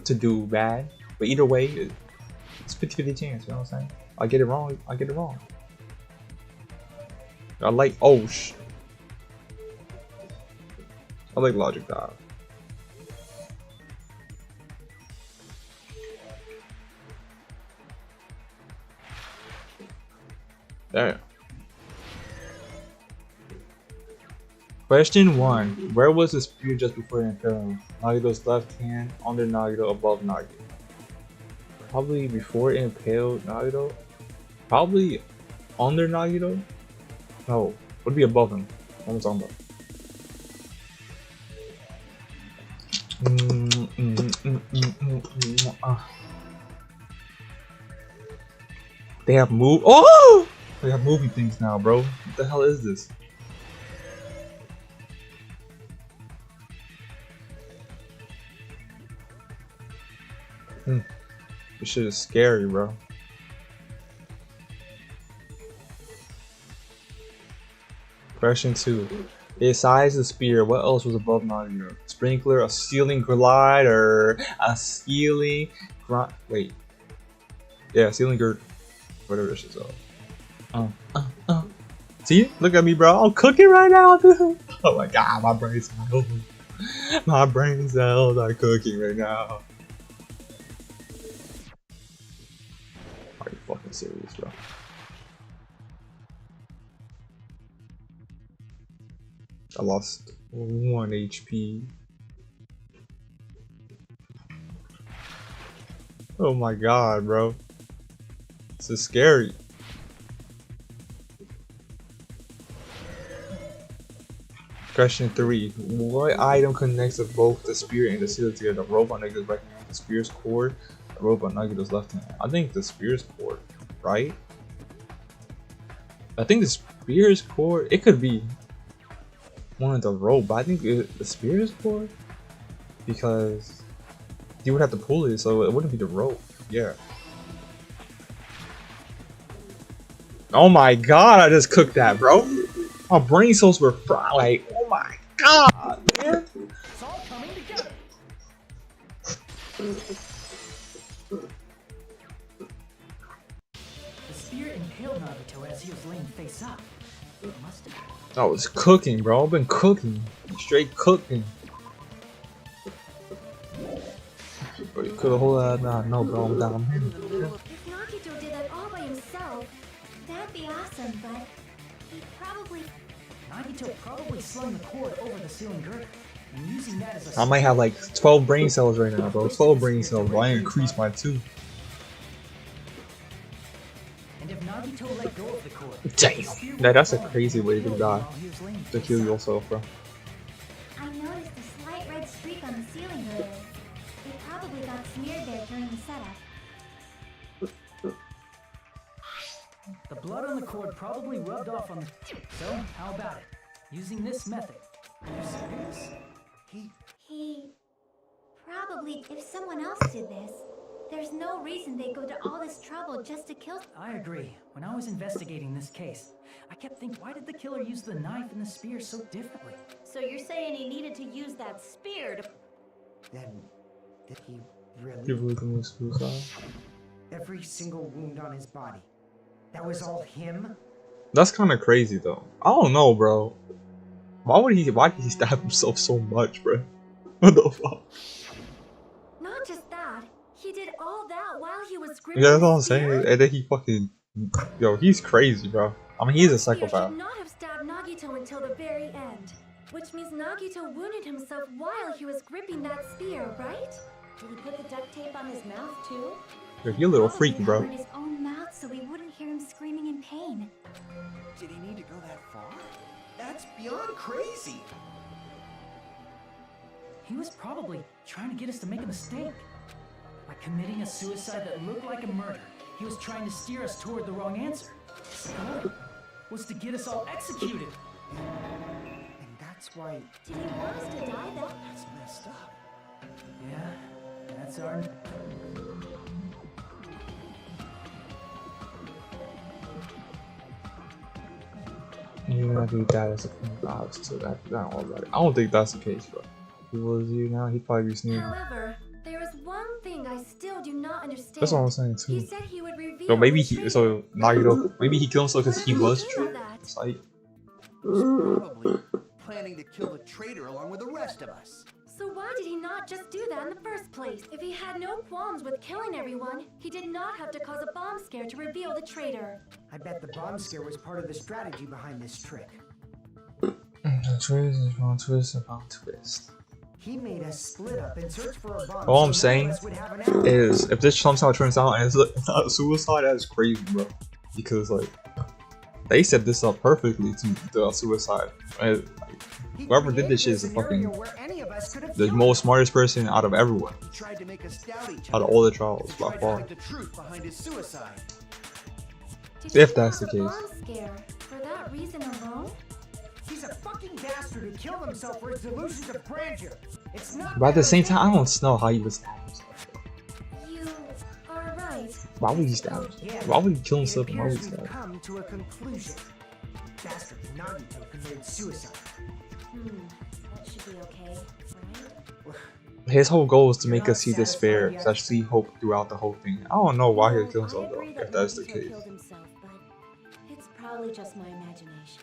to do bad. But either way, it's 50-50 chance. You know what I'm saying? I get it wrong. I get it wrong. I like. Oh sh. I like Logic Dive. There. Question 1. Where was the spear just before it fell? Nagito's left hand, under Nagito, above Nagito. Probably before it impaled Nagito. Probably under Nagito? No. Would be above him. What am I talking about? They have moved. Oh! They have movie things now, bro. What the hell is this? This shit is scary, bro. Question 2. Besides the spear, what else was above Nagito? Sprinkler, a ceiling glider, a ceiling wait. Yeah, ceiling gird. Whatever this shit's called. See? Look at me, bro. I'm cooking right now, dude. Oh my god, my brain cells. My brain cells are cooking right now. Are you fucking serious, bro? I lost 1 HP. Oh my god, bro. This is scary. Question 3. What item connects to both the spear and the seal together? The rope on Nagito's right hand, the spear's cord, the rope on Nagito's left hand. I think the spear's cord, right? I think the spear's cord, it could be one of the rope, but I think the spear's cord, because you would have to pull it, so it wouldn't be the rope. Yeah. Oh my god, I just cooked that, bro. My brain cells were fried. Like, oh my god, man. It's all coming together. The spear impaled Nagito as he was laying face up. It must have. I was cooking, bro. I've been cooking. Straight cooking. But you could have hold that. Nah, no, bro. I'm down. If Nagito did that all by himself, that'd be awesome, but he probably... Nagito probably slung the cord over the ceiling girder, and using that as a I might have like 12 brain cells right now, bro. 12 brain cells, bro. I increased my 2. And if Nagito let go of the cord, Damn. the spear Yeah, that's a would have crazy way to killed die. him while he was laying To kill yourself, bro. I noticed a slight red streak on the ceiling earlier. It probably got smeared there during the setup. The blood on the cord probably rubbed off on the... So, how about it? Using this method. Are you serious? He... Probably, if someone else did this, there's no reason they'd go to all this trouble just to kill... I agree. When I was investigating this case, I kept thinking, why did the killer use the knife and the spear so differently? So you're saying he needed to use that spear to... Then, did he really? You really commit suicide? Every single wound on his body. That was all him? That's kind of crazy though. I don't know, bro. Why did he stab himself so much, bro? What the fuck? Not just that, he did all that while he was gripping Yeah, that's all I'm the spear? saying. And then he fucking, yo, he's crazy, bro. I mean, he's a That spear psychopath. should not have stabbed Nagito until the very end. Which means Nagito wounded himself while he was gripping that spear, right? Did he put the duct tape on his mouth too? Yo, you a little freak, Probably bro. covered his own mouth so we wouldn't hear him screaming in pain. Did he need to go that far? That's beyond crazy. He was probably trying to get us to make a mistake. By committing a suicide that looked like a murder, he was trying to steer us toward the wrong answer. His goal was to get us all executed. And that's why... Did he want us to die then? That's messed up. Yeah, that's our... Even after he died as a I was still after that all about it. I don't think that's the case, bro. If he was you now, he'd probably be sneaking. However, there is one thing I still do not understand. That's what I'm saying He too. said he would reveal So maybe the he, traitor. so Nagito, maybe he killed himself because he was How true. did that? It's like, Probably planning to kill the traitor along with the rest of us. So why did he not just do that in the first place? If he had no qualms with killing everyone, he did not have to cause a bomb scare to reveal the traitor. I bet the bomb scare was part of the strategy behind this trick. twist upon twist upon twist. He made us split up and search for a bomb. All I'm so none of saying us would have an alibi. is, if this somehow turns out and it's not a suicide, that is crazy, bro. Because like, they set this up perfectly to the suicide. And, He whoever did created this shit a is the scenario fucking where any of us could have the killed most smartest person out of everyone, He tried to make us doubt each out other. of all the trials He by tried to far. hide the truth behind his suicide. Did If he that's the cause a case. bomb scare for that reason alone? He's a fucking bastard who killed himself for his delusions of grandeur. It's not. But at the that same time, I ridiculous. don't know how he was stab himself. You are right. Why would he stab himself? Yeah, Why would he kill it himself and why would he appears stab? we've come to a conclusion. Bastard Nagito committed suicide. That should be okay, right? His whole goal is to make us see despair, such see hope throughout the whole thing. I don't know why he would kill himself though, if that's the case. Killed himself, but it's probably just my imagination.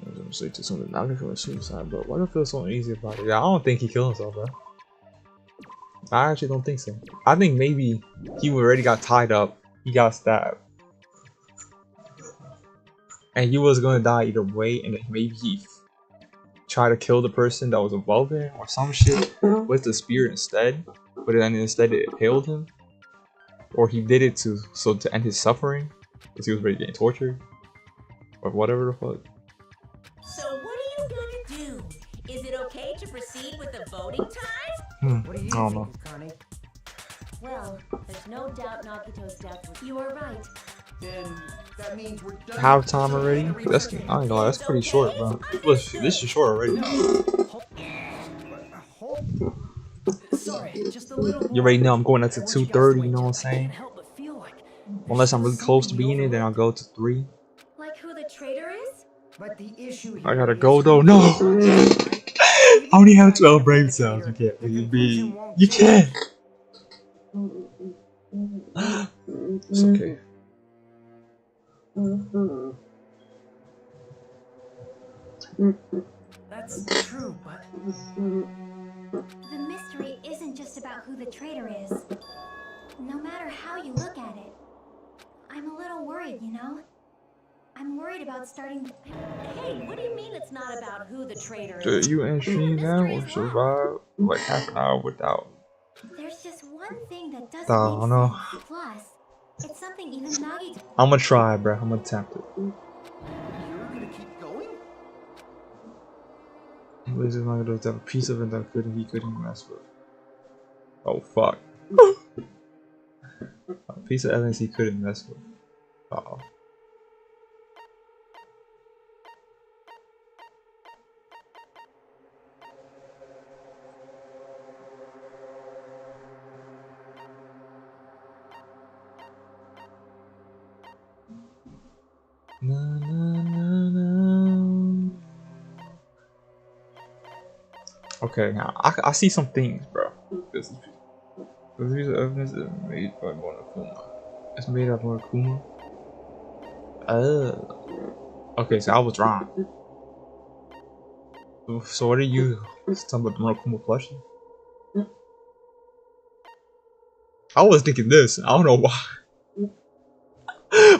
I was gonna say to someone not gonna commit suicide, but why do I feel so uneasy about it? Yeah, I don't think he killed himself, bro. I actually don't think so. I think maybe he already got tied up, he got stabbed, and he was gonna die either way, and then maybe he tried to kill the person that was involved in it or some shit with the spear instead, but then instead it impaled him, or he did it to end his suffering because he was already getting tortured, or whatever the fuck. So what are you gonna do? Is it okay to proceed with the voting time? What do you I don't think, know. Connie? Well, there's no doubt Nagito's death was... You are right. Then that means we're done. Halftime already? That's, I ain't gonna lie, that's pretty short, bro. This is short already. Sorry, just a little You already know I'm going up to 2:30, you know what I'm I saying? can't help but feel like Unless I'm really close to being it, then I'll go to 3. Like who the traitor is? But the issue I here gotta is go though. No! I only have 12 brain cells. You can't really be. You can't! It's okay. that's true, but The mystery isn't just about who the traitor is. No matter how you look at it, I'm a little worried, you know? I'm worried about starting... Hey, what do you mean it's not about who the traitor Do is? you end stream now or survive like half an hour without? There's just one thing that doesn't I don't make know. sense. Plus, it's something even Nagito... I'm gonna try, bro. I'm gonna attempt it. You're gonna keep going? This is not gonna have a piece of it that he couldn't mess with. Oh fuck. A piece of evidence he couldn't mess with. Uh oh. Na, na, na, na. Okay, now I see some things, bro. This piece of evidence is made by Monokuma. It's made of Monokuma. Okay, so I was wrong. So what are you talking about the Monokuma plushie? I was thinking this. I don't know why.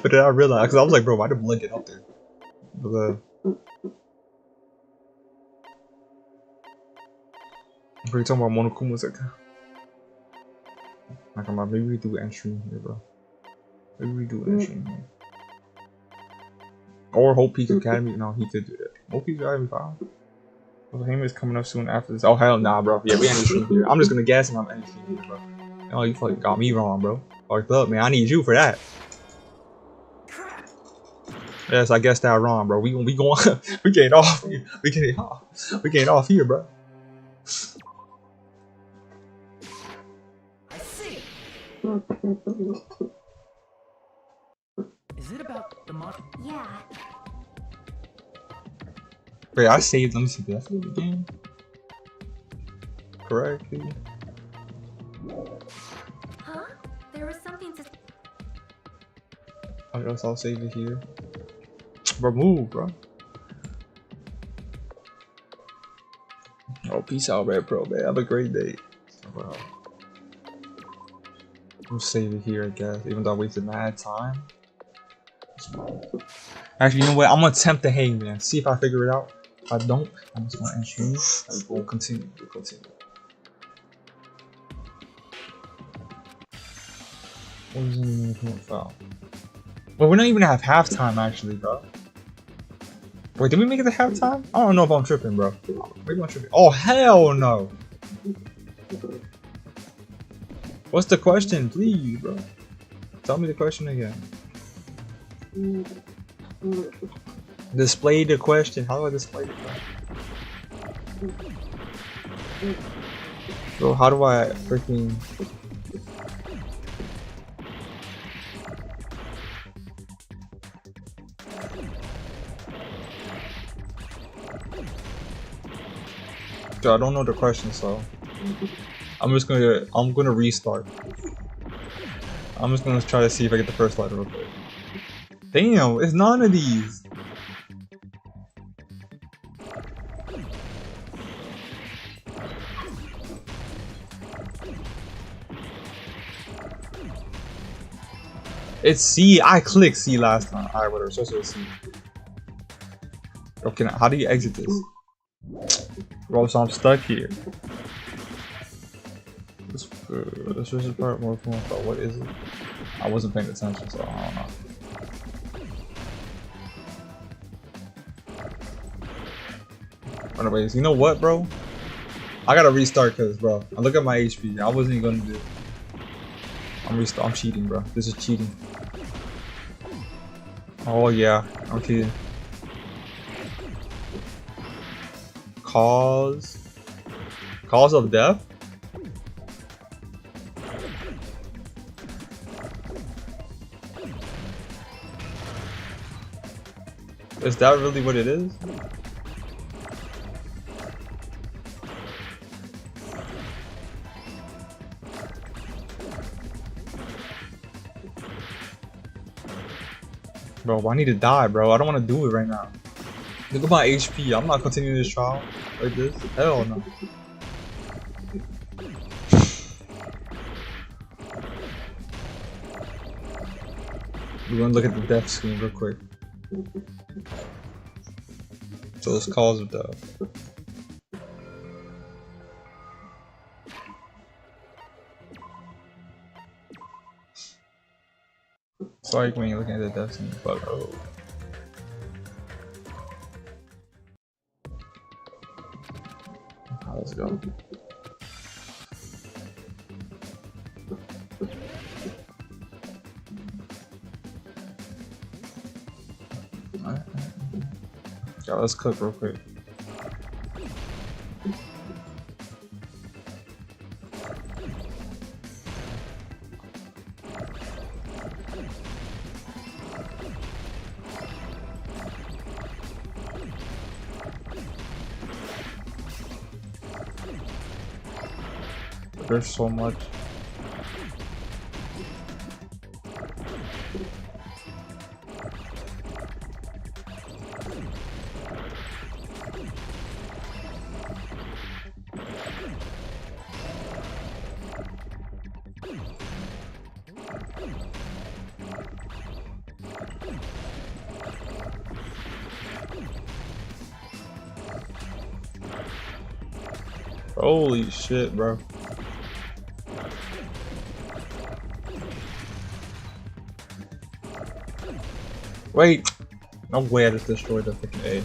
But then I realized, because I was like, bro, why did blood get up there? But, we're talking about Monokuma's account. Like, maybe we do an stream here, bro. Maybe we do an stream here. Or Hope Peak Academy. No, he could do that. Hope Peak Academy 5. Well, Hame is coming up soon after this. Oh, hell nah, bro. Yeah, we ain't stream here. I'm just gonna guess and I'm ending stream here, bro. Oh, you fucking got me wrong, bro. Fucked up, man. I need you for that. Yes, I guessed that wrong, bro. We going we getting off here. We getting off here, bro. I see. Is it about the mod? Yeah. Wait, I saved them to death again. Correctly. Huh? There was something to. I guess I'll save it here. Bro, move, bro. Oh, peace out, Red Pro, man. Have a great day. Bro. We'll save it here, I guess. Even though I wasted mad time. Actually, you know what? I'm gonna attempt the hangman. See if I figure it out. If I don't, I'm just gonna end stream. We'll continue. We'll continue. What was in the foul? Well, we're not even at halftime, actually, bro. Wait, did we make it to halftime? I don't know if I'm tripping, bro. Maybe I'm tripping. Oh, hell no! What's the question, please, bro? Tell me the question again. Display the question. How do I display the question? Bro, how do I freaking... I don't know the question, so I'm gonna restart. I'm just gonna try to see if I get the first letter real quick. Damn, it's none of these. It's C. I clicked C last time. Alright, whatever. So it's C. Okay, now how do you exit this? Bro, so I'm stuck here. This is part more fun, but what is it? I wasn't paying attention, so I don't know. Anyways, you know what, bro? I gotta restart, cause, bro, I look at my HP. I wasn't even gonna do it. I'm cheating, bro. This is cheating. Oh yeah, I'm cheating. Cause of death? Is that really what it is? Bro, I need to die, bro. I don't want to do it right now. Look at my HP. I'm not continuing this trial like this. Hell no. We're gonna look at the death screen real quick. So it's cause of death. Sorry when you're looking at the death scene, but oh. Let's go. Alright. Yeah, let's cook real quick. There's so much. Holy shit, bro. Wait! No way I just destroyed the freaking A.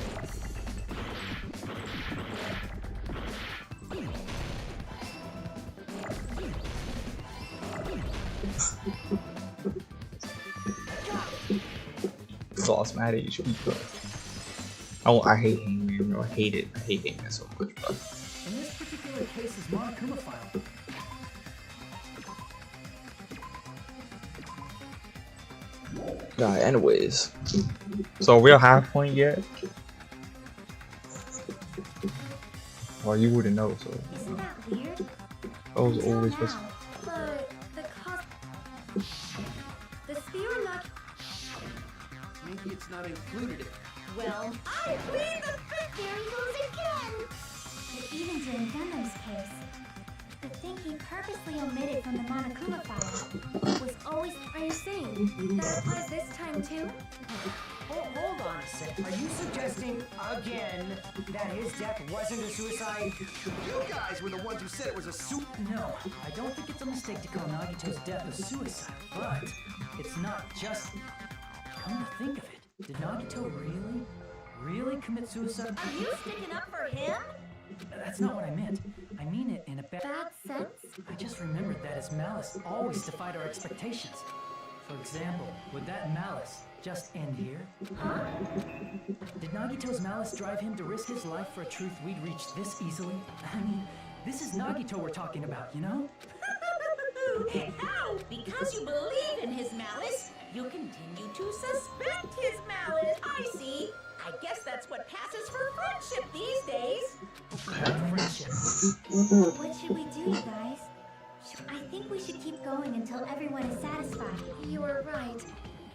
Sauce mad HP, bro. Oh, I hate hanging, bro. I hate it. I hate hanging so much, bro. In this particular case is Monokuma file. Nah, anyways. So we're half point yet? Well, you wouldn't know, so. Isn't that weird? I was Until always now, supposed But the sphere not. Maybe it's not included in. Well, I plead the fifth. There he goes again! But even during Gundam's case, the thing he purposely omitted from the Monokuma file was always. Are you saying that applies this time too? Hold on a sec. Are you suggesting again that his death wasn't a suicide? You guys were the ones who said it was a suit. No, I don't think it's a mistake to call Nagito's death a suicide, but it's not just. Come to think of it, did Nagito really commit suicide? Are you sticking up for him? That's not what I meant. I mean it in a bad sense? I just remembered that his malice always defied our expectations. For example, would that malice just end here? Huh? Did Nagito's malice drive him to risk his life for a truth we'd reach this easily? I mean, this is Nagito we're talking about, you know? How? Because you believe in his malice, you continue to suspect his malice. I see. I guess that's what passes for friendship these days. Friendship. What should we do, you guys? I think we should keep going until everyone is satisfied. You are right.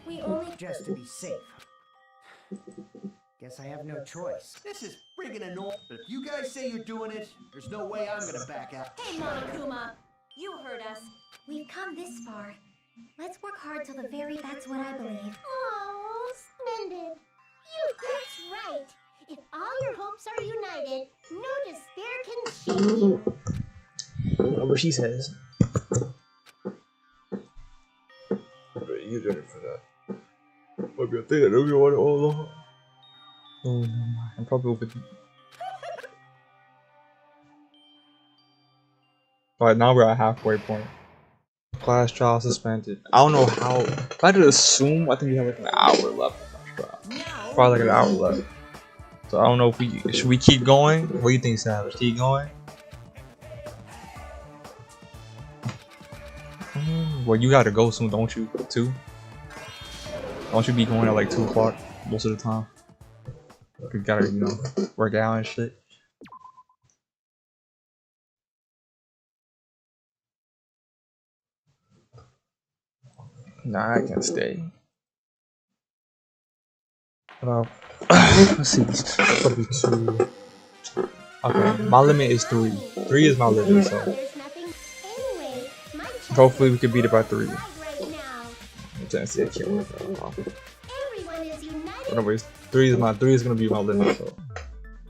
We only. Just to be safe. Guess I have no choice. This is friggin' annoying. But if you guys say you're doing it, there's no way I'm gonna back out. Hey, Monokuma, you heard us. We've come this far. Let's work hard till the very. That's what I believe. Oh, splendid. That's right. If all your hopes are united, no despair can shake you. Whatever she says. You did it for that. Maybe I think I know you want it all along. Oh, I'm probably over. Alright, now we're at halfway point. Class trial suspended. I don't know how. If I had to assume, I think we have like an hour left. Probably like an hour left. So I don't know if we should we keep going. What do you think, Savage? Keep going. Well, you gotta go soon, don't you? Too. Don't you be going at like 2 o'clock most of the time? You gotta, you know, work out and shit. Nah, I can stay. Well, let's see. Probably 2. Okay, my limit is 3. 3 is my limit, so Anyway, my hopefully we can beat it by 3. right now. I'm trying to see, I can't work out. Everyone is united. But anyways, 3 is gonna be my limit, so.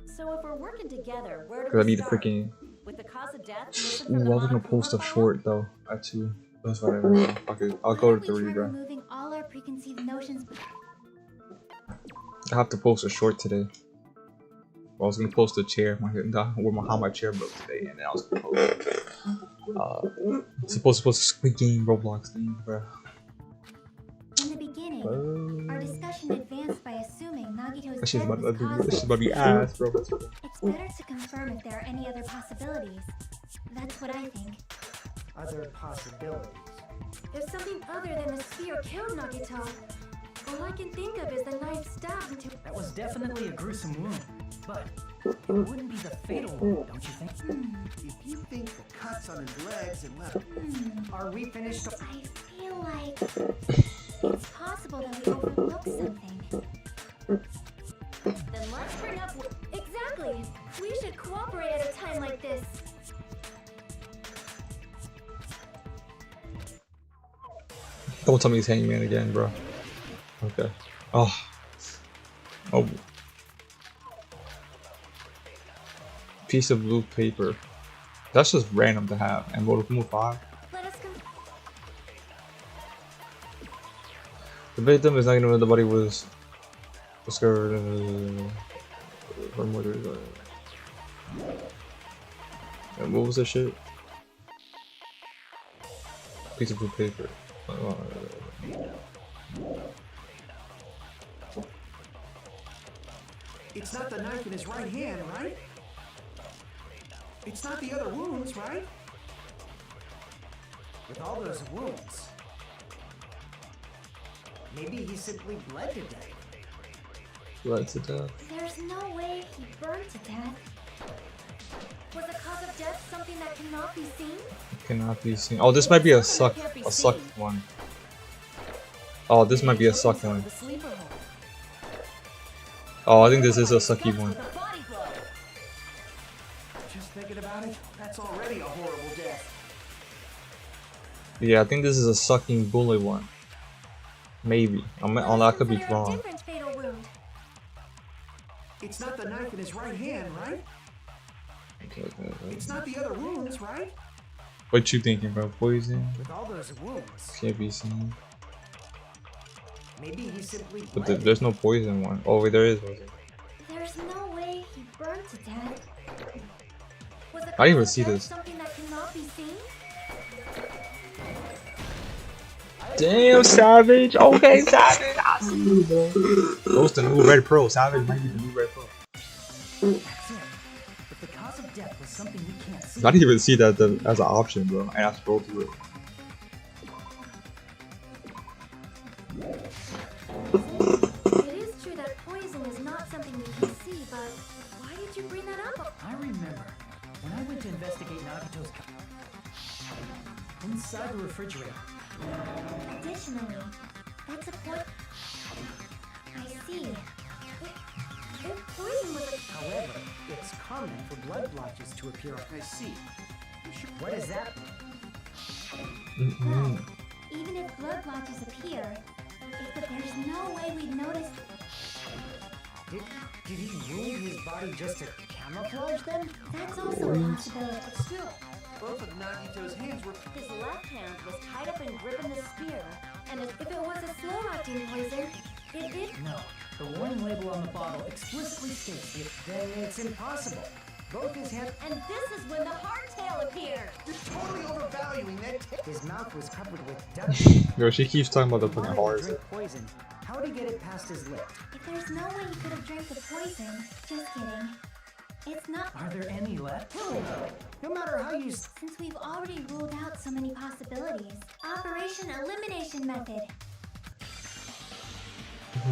So if we're working together, where do Cause I we need to start? freaking. With the cause of death? missing Ooh, from I the was gonna Monokuma post a file? short though at 2. That's what I remember. Okay, I'll go to Why don't we 3, try bro. removing all our preconceived notions. I have to post a short today. I was gonna post a chair, how my chair broke today, and then I was gonna post supposed to post a Squid Game Roblox thing, bro. In the beginning, our discussion advanced by assuming Nagito's This shit's death was about caused. to be ass, bro. It's better to confirm if there are any other possibilities. That's what I think. Other possibilities. If something other than the sphere killed Nagito, all I can think of is the knife stabbed into. That was definitely a gruesome wound, but it wouldn't be the fatal wound, don't you think? If you think the cuts on his legs and left. Are we finished? I feel like it's possible that we overlooked something. Then let's bring up. Exactly. We should cooperate at a time like this. Don't tell me he's Hangman again, bro. Okay. Oh. Piece of blue paper. That's just random to have. And move 5. Let us The victim is not gonna know the body was discovered from what and what was that shit? Piece of blue paper. It's not the knife in his right hand, right? It's not the other wounds, right? With all those wounds, maybe he simply bled to death. Bled to death. There's no way he burned to death. Was the cause of death something that cannot be seen? Cannot be seen. Oh, this might be a suck one. Oh, this might be a suck one. Oh, I think this is a sucky one. Just thinking about it, that's already a horrible death. Yeah, I think this is a sucking bullet one. Maybe. I could be wrong. It's not the knife in his right hand, right? Okay. It's not the other wounds, right? What you thinking, bro? Poison? With all those wounds, Can't be seen. maybe he simply But bled. there's no poison one. Oh wait, there is. There's no way he burned to death. Was the I didn't even cause of see death this. something that cannot be seen? Damn, Savage. Okay, Savage. I see you, bro. Those the new Red Pro. Savage might be the new Red Pro. That's it. If the cause of death was something we can't see, I didn't even see that as an option, bro. And I scrolled through it. It is true that poison is not something you can see, but why did you bring that up? I remember when I went to investigate Nagito's inside the refrigerator. Additionally, that's a point. I see. If poison was a However, it's common for blood blotches to appear. I see. What is that? Well, even if blood blotches appear, there's no way we'd notice. Did he wound his body just to camouflage them? That's also a possibility. Still, Both of Nagito's hands were. his left hand was tied up and gripping the spear, and if it was a slow-acting poison, it No, the warning label on the bottle explicitly states it. Then it's impossible. Both his hands. and this is when the hardtail appeared. You're totally overvaluing that. His mouth was covered with duct tape. Yo, she keeps talking about the He fucking wanted to horrors. drink poison. How did he get it past his lip? If there's no way he could have drank the poison, just kidding. It's not. Are there any left? No matter how you. Since we've already ruled out so many possibilities. Operation Elimination Method.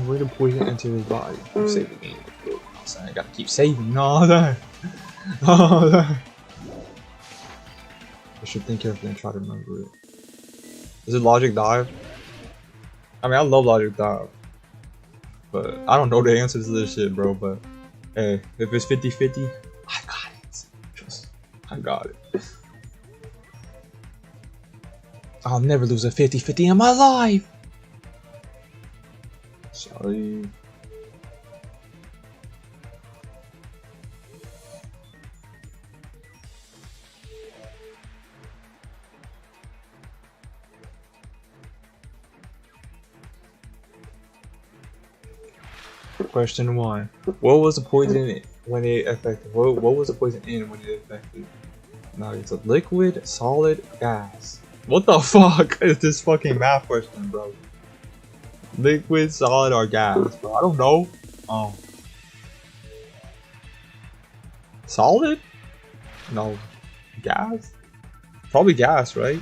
Where the poison enter his body? I'm saving me. You know what I'm saying? I gotta keep saving. No, that. Oh, that. I should think carefully and try to remember it. Is it Logic Dive? I mean, I love Logic Dive. But I don't know the answers to this shit, bro. But hey, if it's 50-50, I got it. Trust, I got it. I'll never lose a 50-50 in my life. Sorry. Question 1. What was the poison when it affected? What was the poison in when it affected? Now it's a liquid, solid, gas. What the fuck is this fucking math question, bro? Liquid, solid, or gas, bro? I don't know. Solid? No. Gas? Probably gas, right?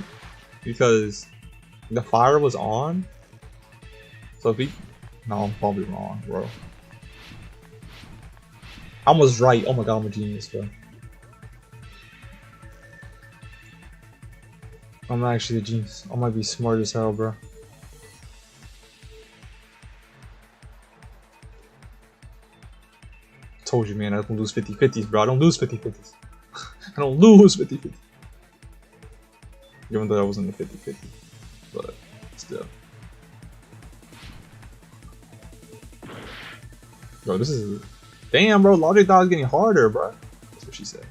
Because the fire was on. So if he... No, I'm probably wrong, bro. I was right. Oh my god, I'm a genius, bro. I'm actually a genius. I might be smart as hell, bro. Told you, man, I don't lose 50-50s, bro. I don't lose 50-50s. I don't lose 50-50s. Even though I wasn't a 50-50. But still. Bro, this is... Damn, bro. Logic Dog's getting harder, bro. That's what she said.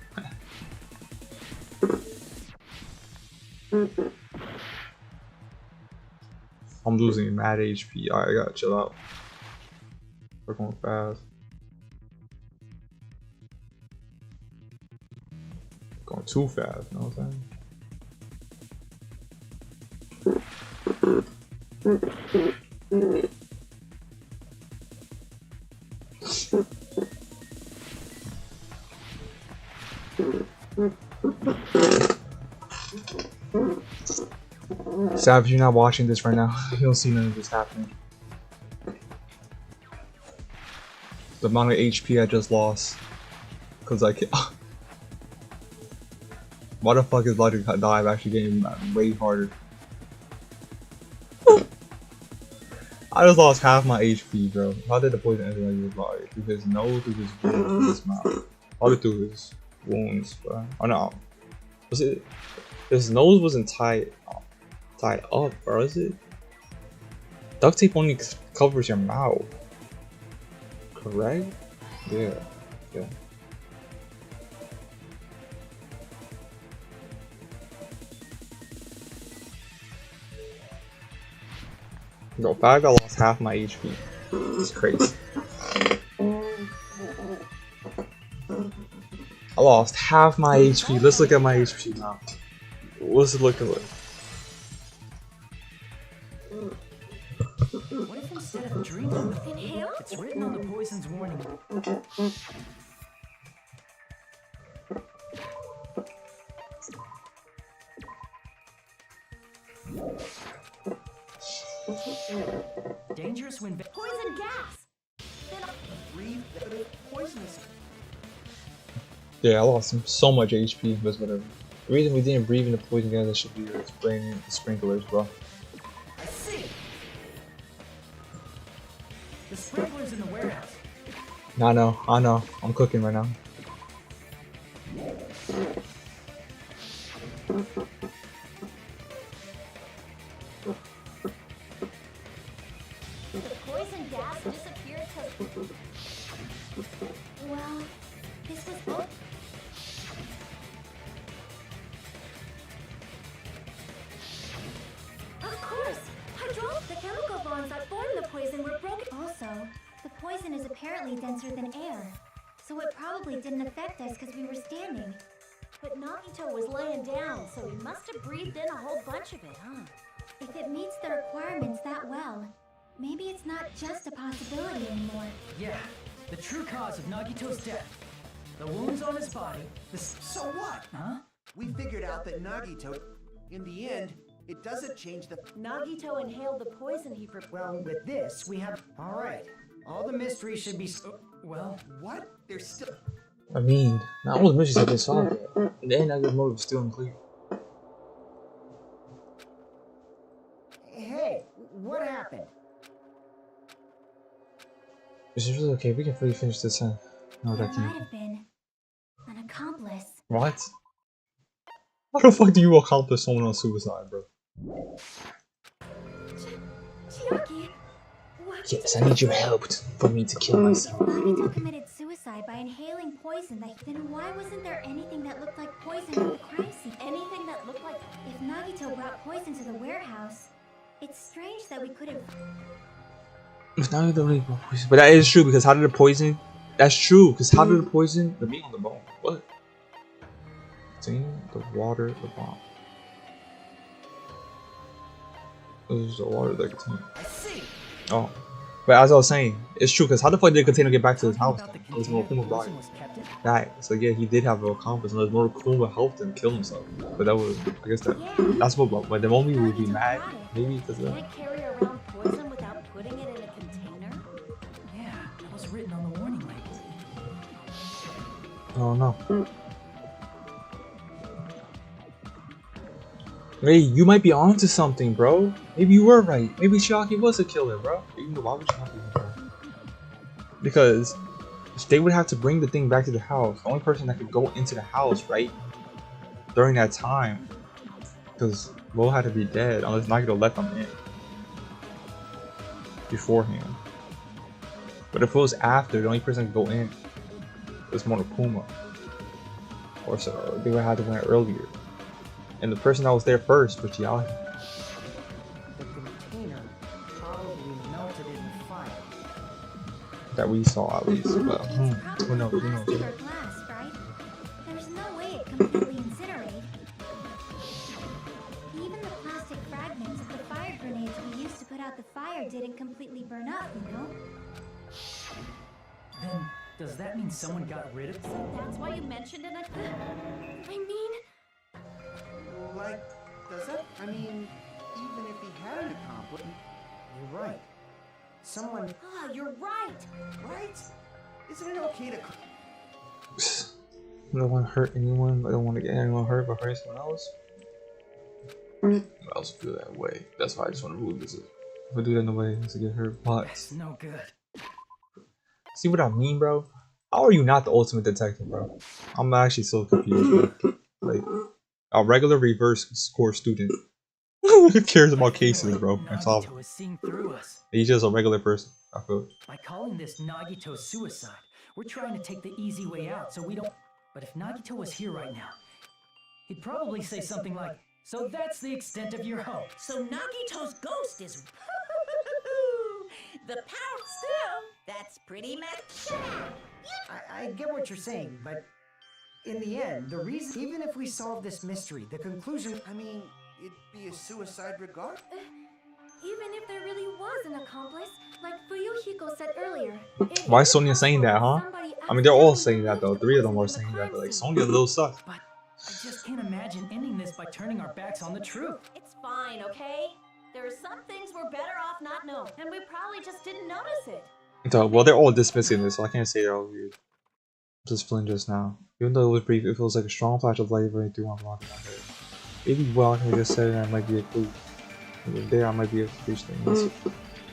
I'm losing mad HP. Alright, I gotta chill out. We're going fast. Going too fast, you know what I'm saying? Sav, if you're not watching this right now, you'll see none of this happening. The amount of HP I just lost. Cause I can't. Why the fuck is Logic Dive actually getting way harder? I just lost half my HP, bro. How did the poison enter his body? Through his nose, through his wounds, through his mouth. Probably through his wounds, bro. Oh no. Was it? His nose wasn't tied up, bro, is it? Duct tape only covers your mouth. Correct? Yeah. Yeah. Bro, I lost half my HP. It's crazy. I lost half my HP. Let's look at my HP now. What's it looking like? What if instead of drinking the inhale, it's written on the poison's warning? Dangerous when Poison gas! Breathe poisonous. Yeah, I lost so much HP, but whatever. The reason we didn't breathe in the poison gas, that should be the sprinklers, bro. I see. The sprinklers in the warehouse. I know. I'm cooking right now. The poison gas disappeared to... Well, this was... Oh. Of course! The chemical bonds that form the poison were broken. Also, the poison is apparently denser than air, so it probably didn't affect us because we were standing. But Nagito was laying down, so he must have breathed in a whole bunch of it, huh? If it meets the requirements that well, maybe it's not just a possibility anymore. Yeah, the true cause of Nagito's death. The wounds on his body, So what? Huh? We figured out that Nagito, in the end, it doesn't change the... Nagito inhaled the poison he prepared. Well, with this, we have... Alright. All the mysteries should be... Well... What? There's still... I mean, not all the missions have been solved yet. The NAGITO motive is still unclear. Hey, what happened? Is it really okay? We can fully finish this, huh? No, There that might can't. have been an accomplice. What? How the fuck do you accomplish someone on suicide, bro? Chiaki, what? Yes, I need your help for me to kill myself. Nagito committed suicide by inhaling poison. Then why wasn't there anything that looked like poison at the crime scene? Anything that looked like... If Nagito brought poison to the warehouse, it's strange that we couldn't... It's not even really poison, but that is true because how did the poison? That's true because how did the poison the meat on the bone? What? Contain the water, the bomb. This is the water that contains. I see. Oh, but as I was saying, it's true because how the fuck did the container get back to his house? About the It was container Monokuma the body. poison was kept in? Right. So yeah, he did have a accomplice, unless Monokuma helped him kill himself. But that was, I guess that's what. But the moment we would be mad, maybe because of that. Can't carry around poison without putting it in a container? Yeah, that was written on the warning label. Oh no. Hey, you might be onto something, bro. Maybe you were right. Maybe Chiaki was a killer, bro. Even though, why would Chiaki be bro? Because they would have to bring the thing back to the house. The only person that could go into the house, right, during that time, because Mo had to be dead unless Nagito let them in beforehand. But if it was after, the only person that could go in was Monokuma. Or so they would have to win earlier. And the person that was there first was Chiaki. The container probably melted in the fire. That we saw at least. But It's who knows? probably Who knows? plastic or glass, right? There's no way it completely incinerate. Even the plastic fragments of the fire grenades we used to put out the fire didn't completely burn up, you know? Then, does that mean someone got rid of it? So that's why you mentioned it? I mean, Like, does that? I mean, even if he had an accomplice, You're right. Someone. Ah, you're right. right? Isn't it okay to? I don't want to hurt anyone. I don't want to get anyone hurt by hurting someone else. I also feel that way. That's why I just want to rule this. If I do that in a way to get hurt, but That's no good. see what I mean, bro? How are you not the ultimate detective, bro? I'm actually so confused, bro. Like a regular reverse score student who cares about cases, bro, and solve. Nagito is seeing through us. He's just a regular person. I feel. By calling this Nagito suicide, we're trying to take the easy way out so we don't... But if Nagito was here right now, he'd probably say something like, so that's the extent of your hope. So Nagito's ghost is the power still. That's pretty much. I get what you're saying, but in the end, the reason, even if we solve this mystery, the conclusion. I mean, it'd be a suicide regard. even if there really was an accomplice, like Fuyuhiko said earlier. Why is Sonia saying that, huh? I mean, they're all saying that though. 3 of them are saying that, but like Sonia's a little sus. But I just can't imagine ending this by turning our backs on the truth. It's fine, okay? There are some things we're better off not knowing, and we probably just didn't notice it. So, well, they're all dismissing this, so I can't say they're all weird. Just feeling just now. Even though it was brief, it feels like a strong flash of light running through my block in my head. Maybe well, I just said that might be a clue. There I might be able to reach things.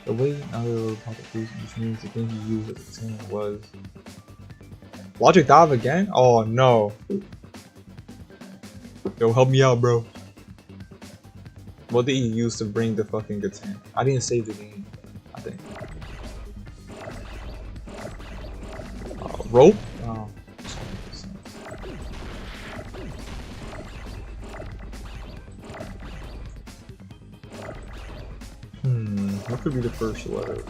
The way another about the police, which means the thing he used at the time was Logic dive again? Oh no. Yo, help me out, bro. What did he use to bring the fucking guitar? I didn't save the game, I think. Rope? Oh. What could be the first letter?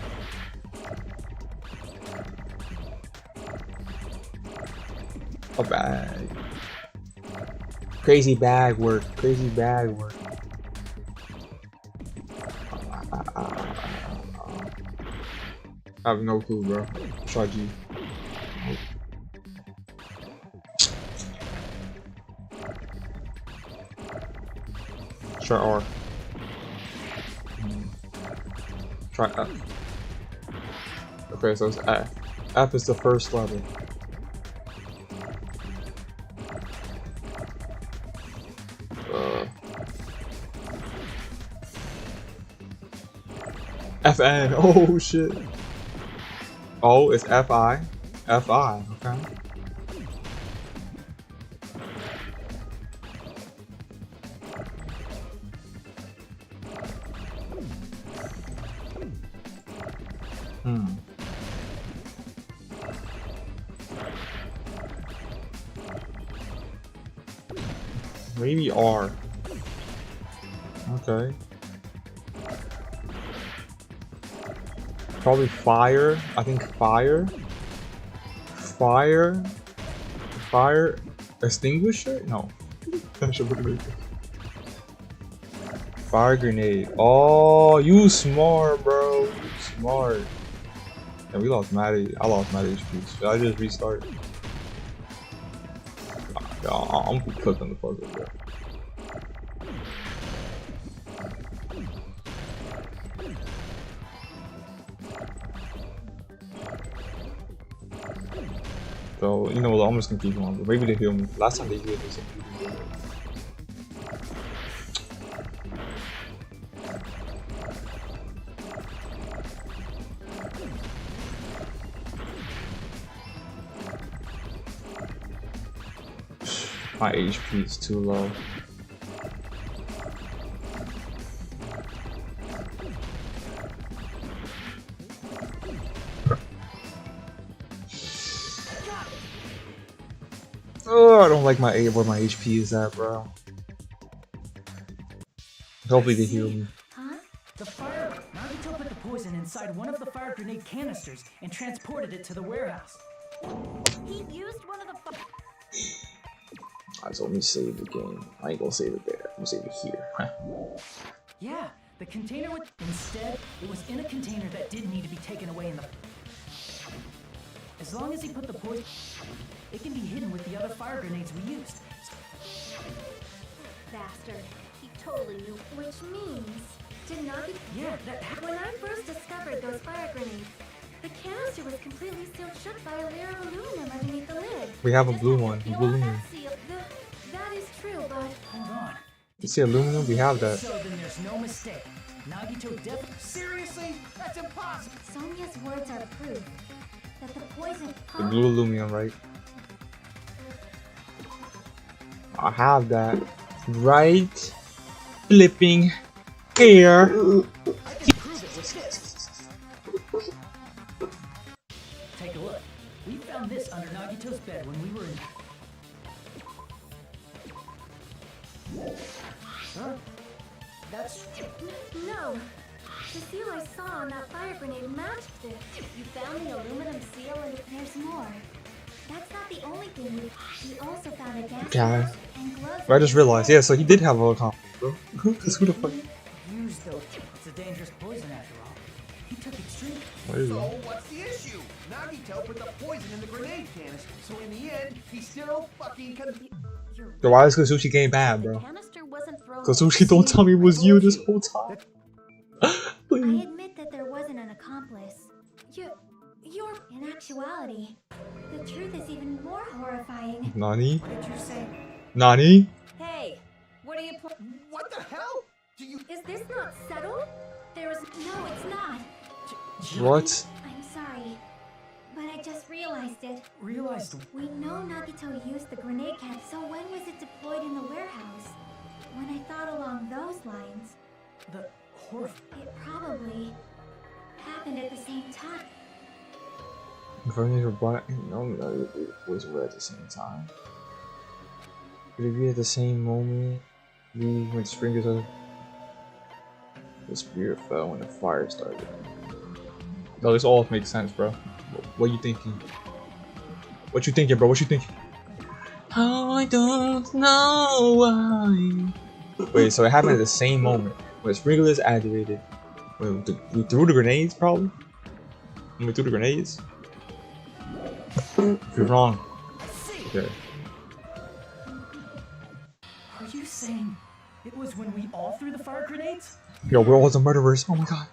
A bag. Crazy bag work. Crazy bag work. I have no clue, bro. Try G. Try R. Try F. Okay, so it's F. F is the first letter. FN. Oh shit. Oh, it's FI. FI. Okay. Maybe R. Okay. Probably fire. I think fire. Fire extinguisher? No. Fire grenade. Oh, you smart, bro. You smart. Yeah, we lost Maddie. I lost mad HP. Should I just restart? Yeah, I'm gonna be cooked on the puzzle, bro. So, you know what, I'm just gonna keep on. Maybe they heal me. Last time they healed me, some people healed me. My HP is too low. Oh, I don't like where my HP is at, bro. Hopefully they heal me. Huh? The fire... Nagito put the poison inside one of the fire grenade canisters and transported it to the warehouse. He used one of the Alright, so let me save the game. I ain't gonna save it there. I'm gonna save it here. Yeah, the container with... Instead, it was in a container that did need to be taken away in the... As long as he put the poison... It can be hidden with the other fire grenades we used. bastard. He totally knew. Which means, did Nagi... Yeah, When I first discovered those fire grenades, the canister was completely sealed shut by a layer of aluminum underneath the lid. We have a blue one. A blue aluminum. That is true, but... Hold on. You see aluminum? We have that. So then there's no mistake. Nagito definitely... Seriously? That's impossible. Sonia's words are proof that the poison... The blue aluminum, right? I have that. Right flipping here. I can prove it with this. Take a look. We found this under Nagito's bed when we were in... Huh? That's... No! The seal I saw on that fire grenade matched it. You found the aluminum seal and There's more. That's not the only thing we also found a gas Okay. mask and gloves. I just realized, yeah, so he did have a accomplice, bro. Because who the fuck? Use those. It's a dangerous poison after all. He took extreme... What is So it? what's the issue? Nagito put the poison in the grenade canister, so in the end, he still fucking Yo, why is Kazushi game bad, bro? canister wasn't thrown. Kazushi, don't tell me it was you this whole time. I Please. admit that there wasn't an accomplice. You're... In actuality, the truth is even more horrifying. Nani? What did you say? Nani? Hey, what are you What the hell? Do you... Is this not settled? No, it's not. What? I'm sorry, but I just realized it. Realized... We know Nagito used the grenade can, so when was it deployed in the warehouse? When I thought along those lines, The horror... it probably happened at the same time. If I need to buy, no, it was at the same time. Could it be at the same moment? We went sprinklers of the spirit fell when the fire started. No, this all makes sense, bro. What you thinking? What you thinking, bro? What you thinking? I don't know why. Wait, so it happened at the same moment when the sprinklers activated. Wait, we threw the grenades, probably. When we threw the grenades. If you're wrong. Okay. Are you saying it was when we all threw the fire grenades? Yo, we're all the murderers. Oh my god.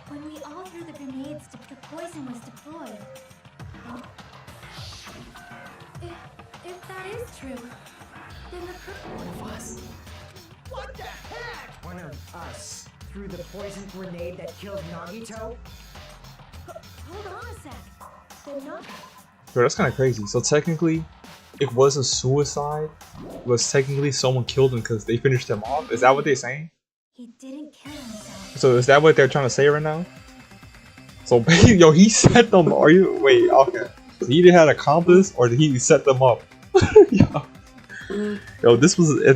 When we all threw the grenades, the poison was deployed. If that is true, then the One of us? What the heck? One of us threw the poison grenade that killed Nagito? Hold on a sec. The not Bro, that's kind of crazy. So technically, it was a suicide. It was technically someone killed him because they finished him off. Is that what they're saying? he didn't kill himself. So is that what they're trying to say right now? So yo, he set them. Are you wait? Okay. So he either had an accomplice or did he set them up? Yo, if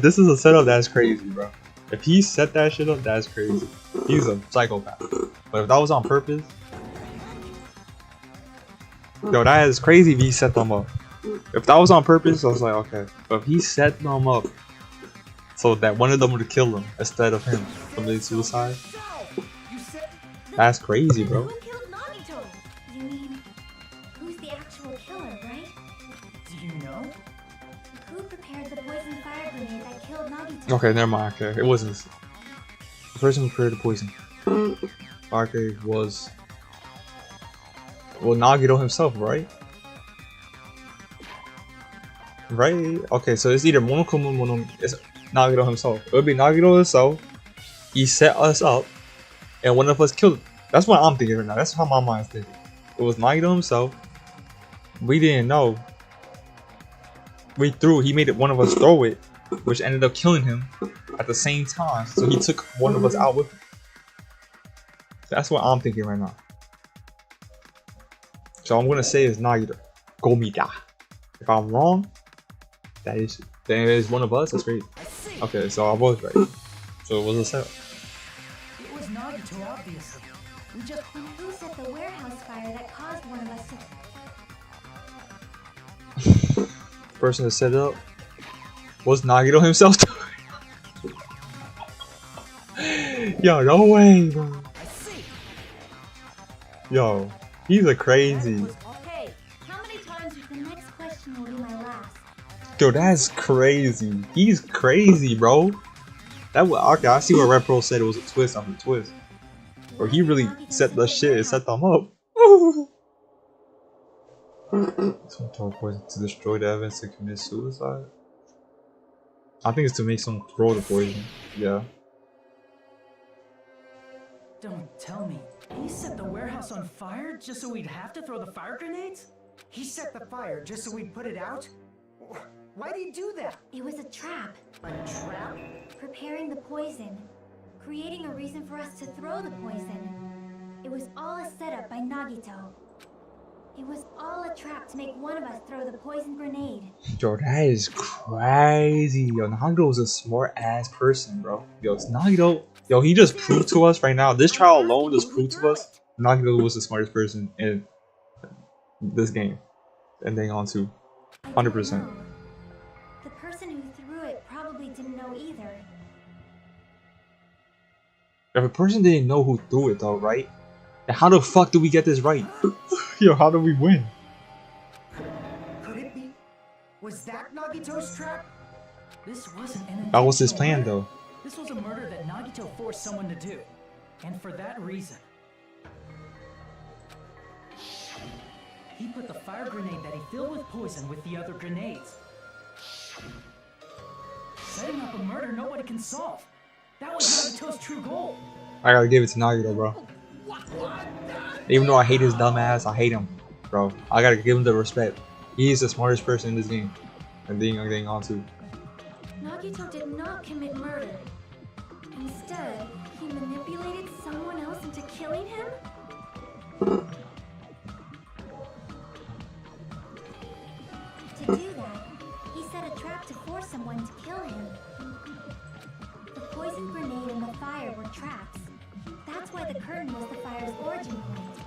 this is a setup, that's crazy, bro. If he set that shit up, that's crazy. He's a psychopath. But if that was on purpose, yo, that is crazy if he set them up. If that was on purpose, I was like, okay. But if he set them up so that one of them would kill him instead of him committing suicide, that's crazy, bro. Who killed Nagito? You mean, who's the actual killer, right? Do you know? Who prepared the poison fire grenade that killed Nagito? Okay, never mind. Okay, it wasn't the person who prepared the poison. Fire was, well, Nagito himself, right? Right? Okay, so it's either Monokuma it's Nagito himself. It would be Nagito himself. He set us up, and one of us killed him. That's what I'm thinking right now. That's how my mind's thinking. It was Nagito himself. We didn't know. We threw. He made it one of us throw it, which ended up killing him at the same time. So he took one of us out with him. That's what I'm thinking right now. So I'm gonna say it's Nagito. Gomida. If I'm wrong, then it is one of us. That's great. Okay, so I was right. So it was a setup. It was Nagito, obviously. We just... Who set the warehouse fire that caused one of us to... Person that set it up was Nagito himself. Yo, no way, bro. Yo, he's a crazy. Okay, how many times The next question will be my last. Yo, that's crazy. He's crazy, bro. That was okay. I see what Red Pro said. It was a twist on the twist. Or he really set the shit and set them up. Someone throw poison to destroy the evidence to commit suicide. I think it's to make someone throw the poison. Yeah. Don't tell me. He set the warehouse on fire just so we'd have to throw the fire grenades? He set the fire just so we'd put it out? Why'd he do that? It was a trap. A trap? Preparing the poison. Creating a reason for us to throw the poison. It was all a setup by Nagito. It was all a trap to make one of us throw the poison grenade. Yo, that is crazy. Yo, Nagito was a smart ass person, bro. Yo, it's Nagito. Yo, he just proved to us right now. This trial alone just proved to us Nagito was the smartest person in this game. And then on to 100%. The person who threw it probably didn't know either. If a person didn't know who threw it though, right? Then how the fuck do we get this right? Yo, how do we win? Could it be? Was that Nagito's trap? This wasn't an That was his intentional plan murder. though. This was a murder that Nagito forced someone to do. And for that reason, he put the fire grenade that he filled with poison with the other grenades. Setting up a murder nobody can solve. That was Nagito's true goal. I gotta give it to Nagito, bro. Even though I hate his dumb ass, I hate him, bro. I gotta give him the respect. He's the smartest person in this game. And then I'm getting on to. Nagito did not commit murder. Instead, he manipulated someone else into killing him? To do that, he set a trap to force someone to kill him. The poison grenade and the fire were traps. That's why the curtain was the fire's origin point.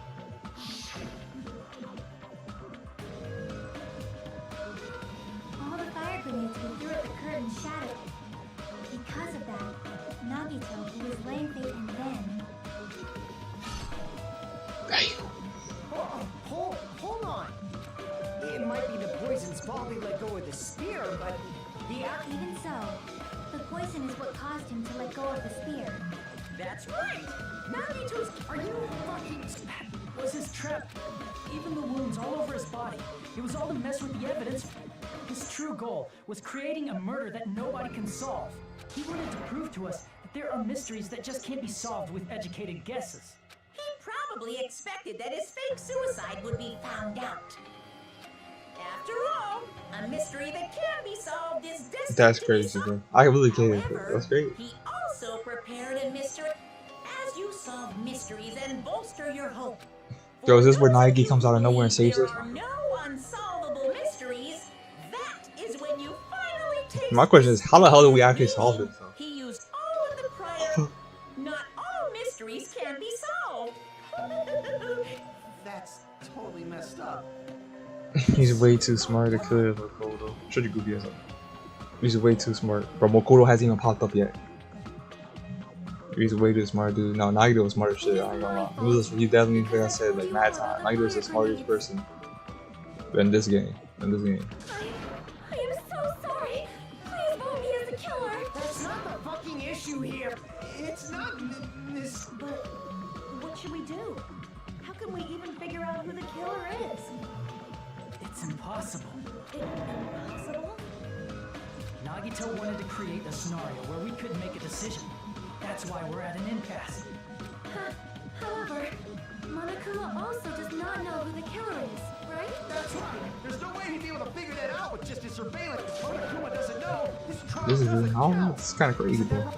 All the fire grenades we threw at the curtain shattered. Because of that, Nagito, who was laying fate in them, Hold on. It might be the poison's fault they let go of the spear, but the act... even so, the poison is what caused him to let go of the spear. That's right! Nagito's... Are you fucking... That was his trap. Even the wounds all over his body. It was all to mess with the evidence. His true goal was creating a murder that nobody can solve. He wanted to prove to us that there are mysteries that just can't be solved with educated guesses. He probably expected that his fake suicide would be found out. After all, a mystery that can be solved is destined That's to be crazy, solved. bro. I really get it. However, That's great. he also prepared a mystery. As you solve mysteries and bolster your hope. Yo, is this where For those of Nagi you comes out of who nowhere and believe saves us? There are no unsolvable mysteries. That is when you finally taste My question is, how the hell do we actually this solve meaning. this though? He used all of the He's way too smart to kill Makoto. Should you goofy or something? He's way too smart. Bro, Makoto hasn't even popped up yet. He's way too smart, dude. No, Nagito was smart as shit. I ain't gonna lie. He definitely, like I said, like mad time. Nagito is the smartest person in this game. I am so sorry. Please vote me as the killer. That's not the fucking issue here. It's not this. But what should we do? How can we even figure out who the killer is? It's impossible. Impossible? Nagito wanted to create a scenario where we couldn't make a decision. That's why we're at an impasse. However, Monokuma also does not know who the killer is, right? That's right. There's no way he'd be able to figure that out with just his surveillance. Monokuma doesn't know. His trial This is doesn't I don't know. count. This is kind of crazy, bro. You know,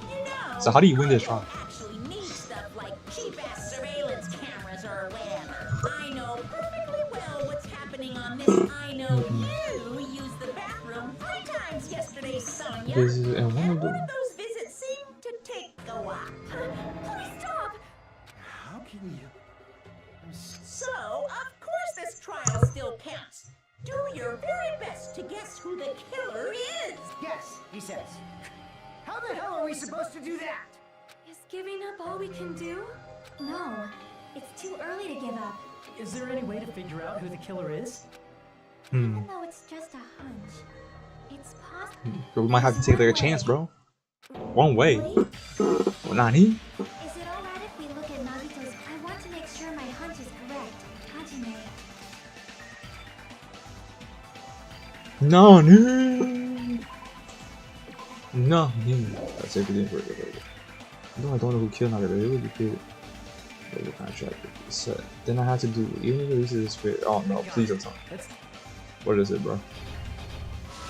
So how do you win this trial? actually need stuff like cheap-ass surveillance cameras or whatever. I know perfectly well what's happening on this. I know you used the bathroom 3 times yesterday, Sonia. This is and And one of those visits seemed to take a while. Please stop. How can you? So, of course this trial still counts. Do your very best to guess who the killer is. Yes, he says. How the hell are we supposed to do that? Is giving up all we can do? No, it's too early to give up. Is there any way to figure out who the killer is? Even though it's just a hunch, it's possible. But we might have to take like a chance, bro. One way. Well, Nani? Is it alright if we look at Nagito's? I want to make sure my hunch is correct. Hajime. Nani? Nani? That's everything for it. No, I don't know who killed Nagito. It would be good. The contract set. Then I have to do even if this is fair. Oh no, please don't tell me. What is it, bro?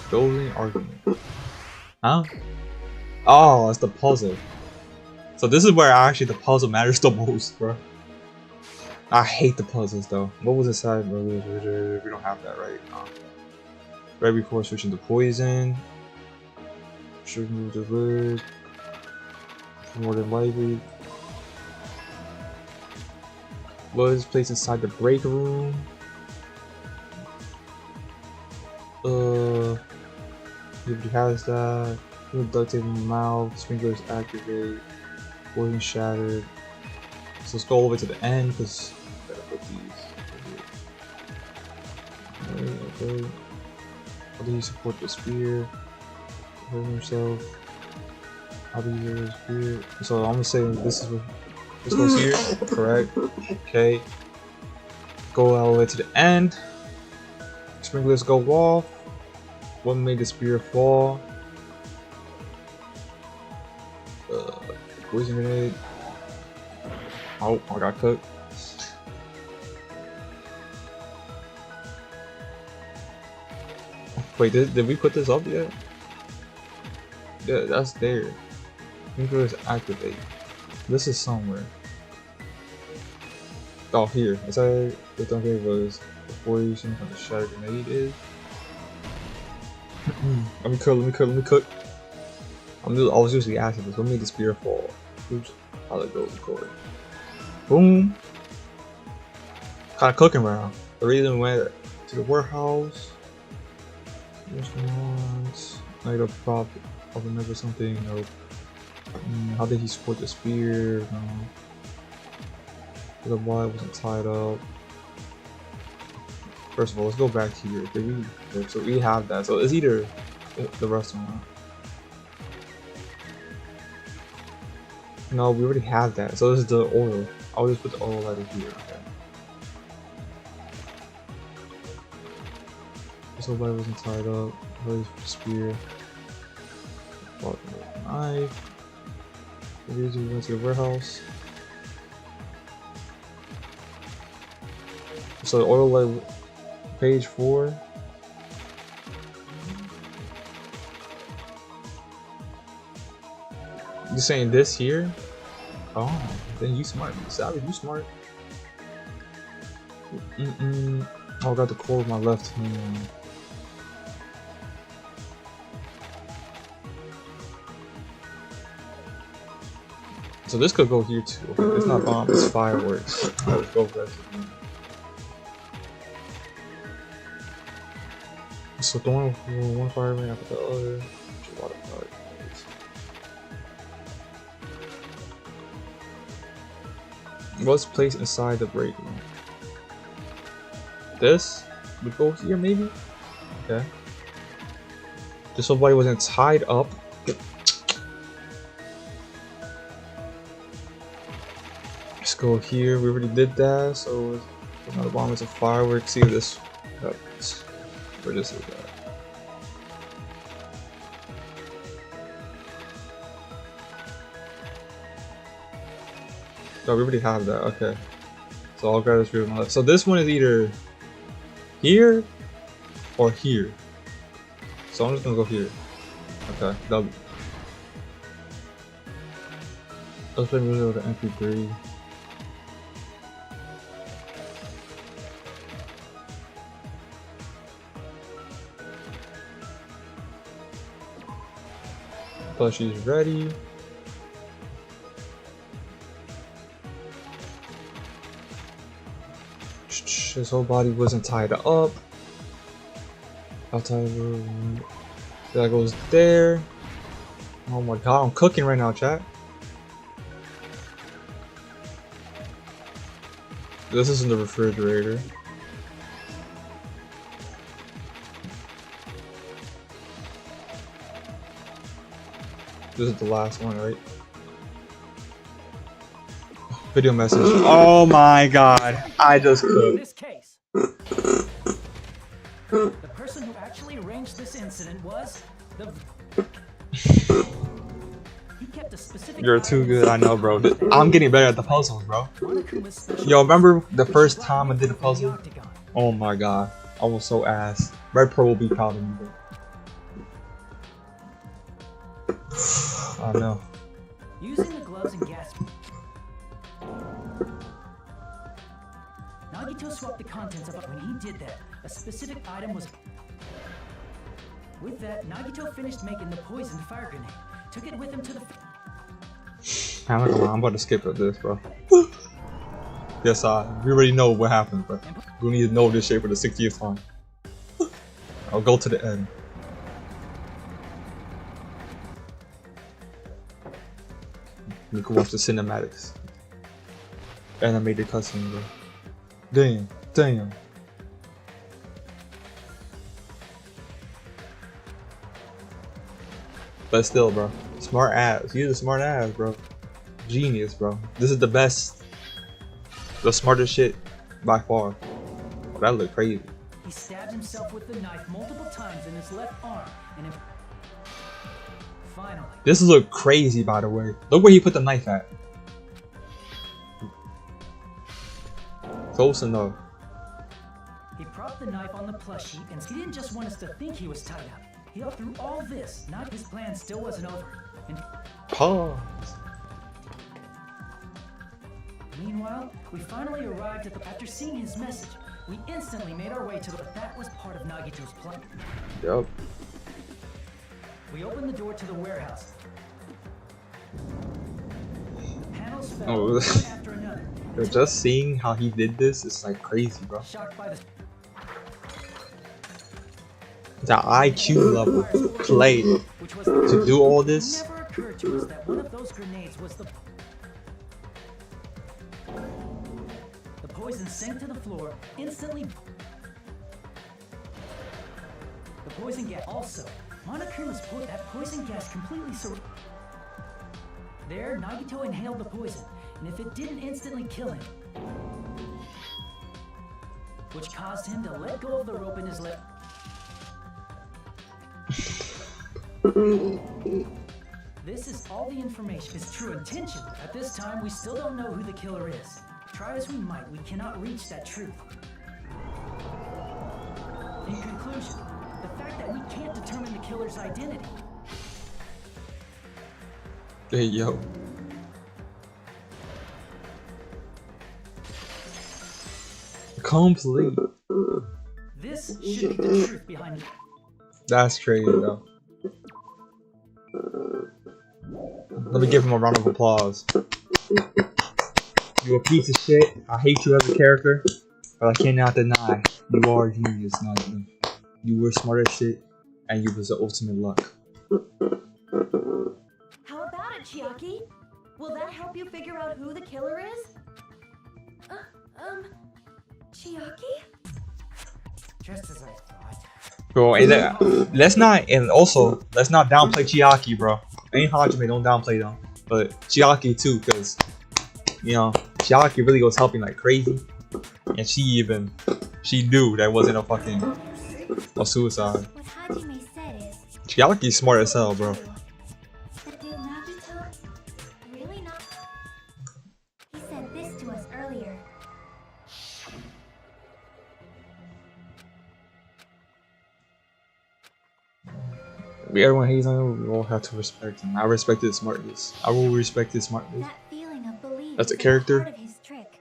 Closing argument. Huh? Oh, it's the puzzle. So this is where actually the puzzle matters the most, bro. I hate the puzzles though. What was inside? We don't have that, right? Right before switching to poison. Should move the bird. More than likely. Was placed inside the break room. Nobody has that. Duct tape in the mouth. Sprinklers activate. Poison shattered. So let's go all the way to the end because I gotta put these. Okay. How do you support the spear? Hold himself. How do you use the spear? So I'm gonna say this is what this goes here. Correct. Okay. Go all the way to the end. Sprinklers go off. What made the spear fall? Poison grenade. Oh, I got cooked. Wait, did we put this up yet? Yeah, that's there. Sprinklers activate. This is somewhere. Oh, here. I said the thing was before you see what the shatter grenade is. Let me cook. I was usually asking this. What made the spear fall? Oops. I'll let go of the cord. Boom. Kind of cooking around. The reason we went to the warehouse. I need a prop of remember something. Nope. How did he support the spear? No. The wire wasn't tied up. First of all, let's go back here. So we have that. So it's either the restaurant. No, we already have that. So this is the oil. I'll just put the oil right here. Okay. So wire wasn't tied up. Where's the spear? Knife. We went to the warehouse. So the oil light, page 4. You saying this here? Oh, then you smart. Savage, you smart. Oh, I got the cord with my left hand. So this could go here too. Okay, it's not bomb, it's fireworks. Let's go for that. So throwing one fireman after the other. What's placed inside the break room? This would go here, maybe? Okay. Just so somebody wasn't tied up. Let's go here. We already did that, so another bomb is a firework. See this. Where this is at. Oh, we already have that. Okay. So I'll grab this room on the left. So this one is either here or here. So I'm just gonna go here. Okay. Double. Let's play music with the MP3. Plushie's ready. His whole body wasn't tied up. Outside the room. That goes there. Oh my god, I'm cooking right now, chat. This is in the refrigerator. This is the last one, right? Video message. Oh my god, I just In cooked. this case, the person who actually arranged this incident was the. He kept a specific. You're too good, I know, bro. I'm getting better at the puzzles, bro. Yo, remember the first time I did a puzzle? Oh my god, I was so ass. Red Pearl will be proud of me, bro. I know. Using the gloves and gas. Nagito swapped the contents of it. When he did that, a specific item was. With that, Nagito finished making the poisoned fire grenade. Took it with him to the. I'm not gonna lie, I'm about to skip at this, bro. Yes, we already know what happened, bro. We need to know this shit for the 60th time. I'll go to the end. You can watch the cinematics. Animated cutscene, bro. Damn, damn. But still, bro. Smart ass. He's a smart ass, bro. Genius, bro. This is the best. The smartest shit by far. Oh, that looked crazy. He stabbed himself with the knife multiple times in his left arm, and finally. This looked crazy, by the way. Look where he put the knife at. Close enough. He propped the knife on the plushie, and he didn't just want us to think he was tied up. He thought through all this, not his plan still wasn't over. And pause. Meanwhile, we finally arrived at the. After seeing his message, we instantly made our way to the. That was part of Nagito's plan. Yup. We opened the door to the warehouse. Panels fell Oh, one after another. just seeing how he did this is like crazy, bro. Shocked by the. The IQ level played to do all this. It never occurred to us that one of those grenades was the. The poison sank to the floor instantly. The poison gas also. Monokuma's put that poison gas completely There, Nagito inhaled the poison, and if it didn't instantly kill him, which caused him to let go of the rope in his left. This is all the information. His true intention. At this time, we still don't know who the killer is. Try as we might, we cannot reach that truth. In conclusion, the fact that we can't determine the killer's identity. Hey, yo. Complete. This should be the truth behind it. That's crazy, though. Let me give him a round of applause. You a piece of shit. I hate you as a character, but I cannot deny you are a genius, Nagito. you were smart as shit, and you was the ultimate luck. How about it, Chiaki? Will that help you figure out who the killer is? Chiaki? Just as I thought. Bro, and let's not downplay Chiaki, bro. Any Hajime, don't downplay them, but Chiaki too, because you know Chiaki really was helping like crazy, and she knew that wasn't a suicide. What Hajime said is, Chiaki's smart as hell, bro. but did Nagito really not? He said this to us earlier. Everyone hates on him, we all have to respect him. I respect his smartness. I will respect his smartness. That feeling of belief That's a is at the character. heart of his trick.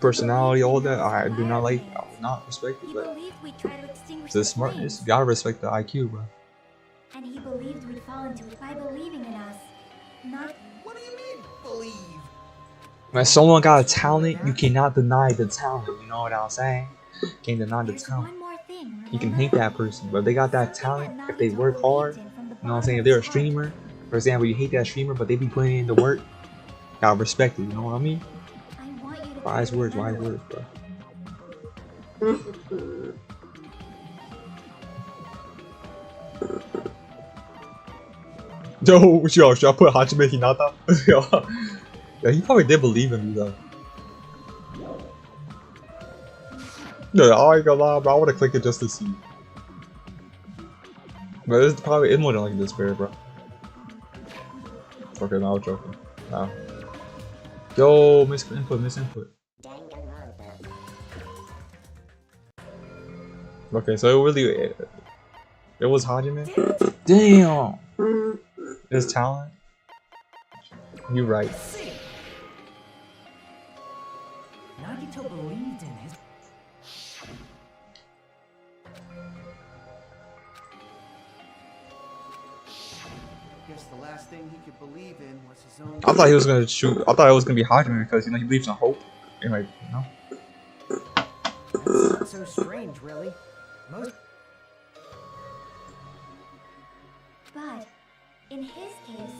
Personality, all that, I do not like. I will not respect He it, but believed we'd try to extinguish the the smartness, flames, you gotta respect the IQ, bro. and he believed we'd fall into it by believing in us. Not What do you mean, believe? When someone got a talent, you cannot deny the talent. You know what I'm saying? Can't deny the there's talent. one more thing. You can remember? hate that person, but if they got that talent, if they work hard, you know what I'm saying? If they're a streamer, for example, you hate that streamer, but they be putting in the work, gotta respect it. You know what I mean? I want you to Wise try to words, remember bro. Yo, should I put Hajime Hinata? Yeah, he probably did believe in me though. No, I ain't gonna lie, bro. I wanna click it just to see. But it's probably more than like despair, bro. Okay, now I'm joking. Nah. Yo, misinput. Okay, so it was Hajime? Damn! His talent? You right. Nagito believed in his. Guess the last thing he could believe in was his own. I thought he was gonna shoot. I thought it was gonna be Hajime because he believes in hope. And like, you know. That's not so strange, really. Most. But in his case,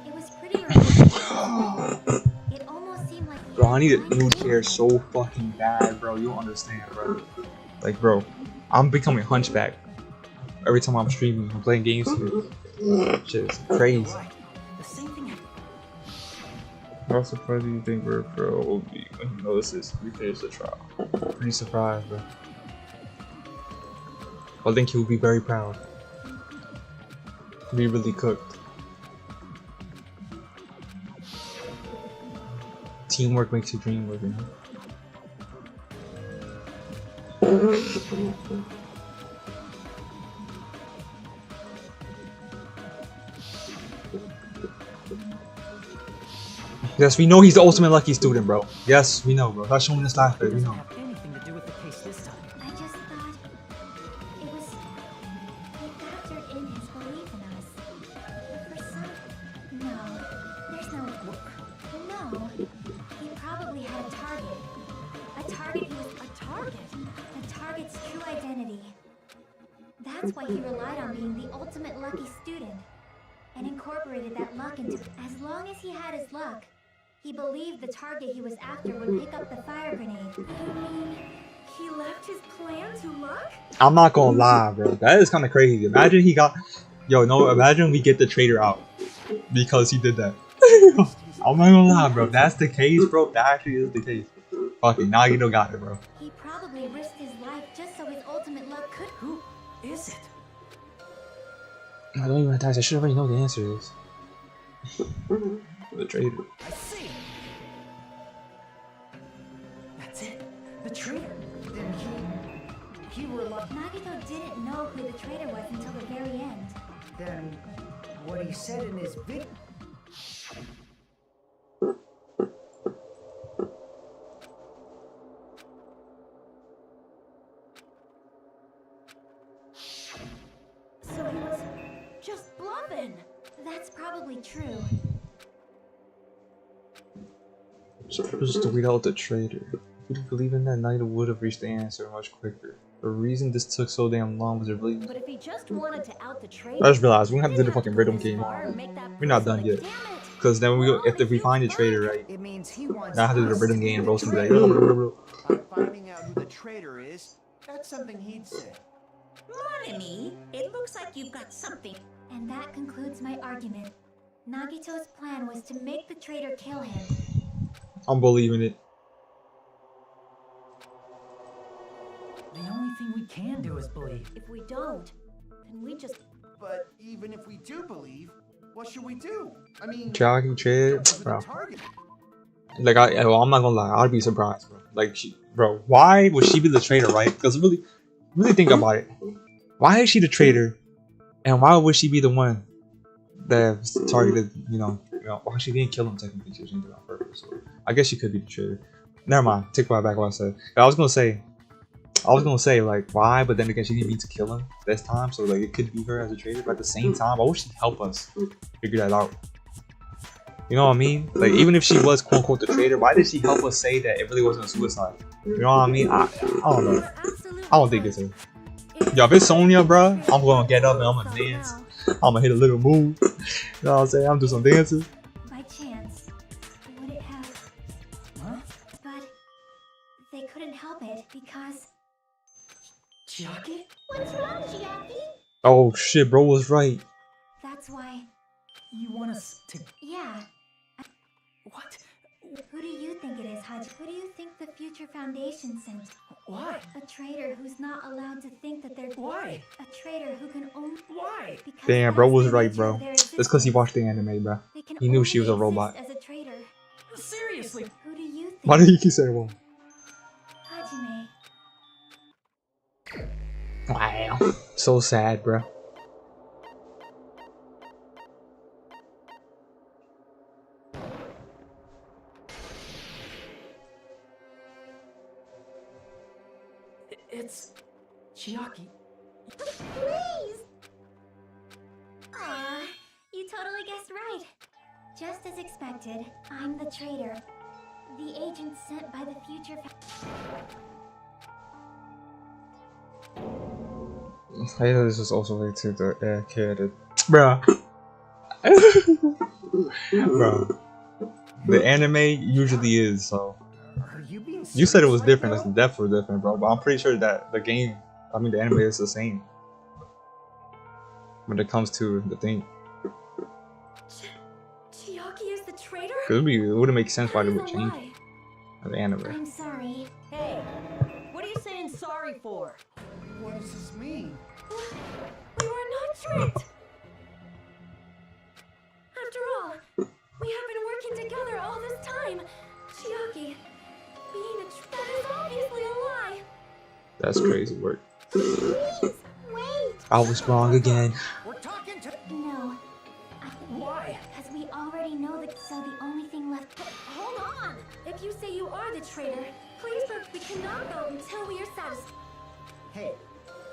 it was pretty remarkable. It almost seemed like he Bro, I had need a blind new faith. chair so fucking bad, bro. You don't understand, bro. Like, bro, I'm becoming hunchback every time I'm streaming. I'm playing games here. Shit is crazy. Right. The same thing happened. How surprised do you think we're pro will be when he notices we finished the trial? Pretty surprised, bro. I think he'll be very proud. Be really cooked. Teamwork makes your dream work, you know? Yes, we know he's the ultimate lucky student, bro. Yes, we know, bro. That's showing this last bit, we Doesn't know. have anything to do with the case this time. I just thought it was he factored in his belief in us. But for some, no, there's no. He probably had a target. A target he was a target's true identity. That's why he relied on being the ultimate lucky student and incorporated that luck into. As long as he had his luck, he believed the target he was after would pick up the fire grenade. You mean he left his plan to luck? I'm not gonna lie, bro. That is kind of crazy. Imagine he got. Yo, no, imagine we get the traitor out because he did that. I'm not gonna lie, bro. If that's the case, bro. That actually is the case. Fucking Nagito got it, bro. He probably risked his life just so his ultimate luck could. Who is it? I don't even have to ask. I should already know the answer is. The traitor. I see. That's it. The traitor. Then he relied. Nagito didn't know who the traitor was until the very end. Then what he said in his video. So he was just bluffing. That's probably true. So it was just to read out the traitor. If we didn't believe in that, Nagito would have reached the answer much quicker. The reason this took so damn long was it really. But if he just wanted to out the traitor, I just realized we're gonna have to do the he fucking didn't rhythm have to go game. this far and make that We're not done person yet. like, damn it. Cause then we go We're all if we find the huge traitor, fun. right? It means he wants Now I have to do the us rhythm to game. be Roast the be like, traitor. By finding out who the traitor is, that's something he'd say. Mon ami, it looks like you've got something. And that concludes my argument. Nagito's plan was to make the traitor kill him. I'm believing it. The only thing we can do is believe. If we don't, then we just... But even if we do believe, what should we do? I mean, Jogging trade, don't know who bro. the target. Like well, I'm not gonna lie, I'd be surprised, bro. Like, bro, why would she be the traitor, right? Because really think about it. Why is she the traitor, and why would she be the one that targeted? You know, why she didn't kill him technically? She didn't do it on purpose. So I guess she could be the traitor. Never mind. Take back what I said. I was gonna say like why, but then again she didn't mean to kill him this time, so like it could be her as a traitor. But at the same time, why would she help us figure that out? You know what I mean? Like, even if she was quote unquote the traitor, why did she help us say that it really wasn't a suicide? You know what I mean? I don't know. I don't think it's her. Yo, if it's Sonya, bro, I'm gonna get up and I'm gonna dance. I'm gonna hit a little move. You know what I'm saying? I'm gonna do some dances. By chance, would it have... Huh? But they couldn't help it because... Chiaki? What's wrong, Chiaki? Oh shit, bro was right. That's why... You want us to... Yeah. What? Who do you think it is, Haji? Who do you think the Future Foundation sent? Why? A traitor who's not allowed to think that they're... Why? A traitor who can only... Why? Because Damn, bro that's was the right, nature bro. of their That's because he existence. watched the anime, bro. They can He knew she was a only robot. exist as a traitor. Seriously? Who do you think? Why did he keep saying well? Hajime. Wow. So sad, bro. It's... Chiaki. Please! Aw, you totally guessed right. Just as expected, I'm the traitor. The agent sent by the Future I know this is also related to the kid. Bruh. Bruh. The anime usually is, so. Are you being You said it was serious right different, now? the depth was different, bro. But I'm pretty sure that the game, the anime is the same. When it comes to the thing. Chiaki is the traitor? It wouldn't make sense why they That would is a change lie. the anime. I'm sorry. Hey, what are you saying sorry for? What does this mean? We were not tricked! After all, we have been working together all this time. Chiaki, being a that is obviously a lie. That's crazy work. Please, wait! I was wrong again. We're talking to... No. Why? Because we already know that, so the only thing left... Hold on! If you say you are the traitor, please, but we cannot go until we are satisfied. Hey,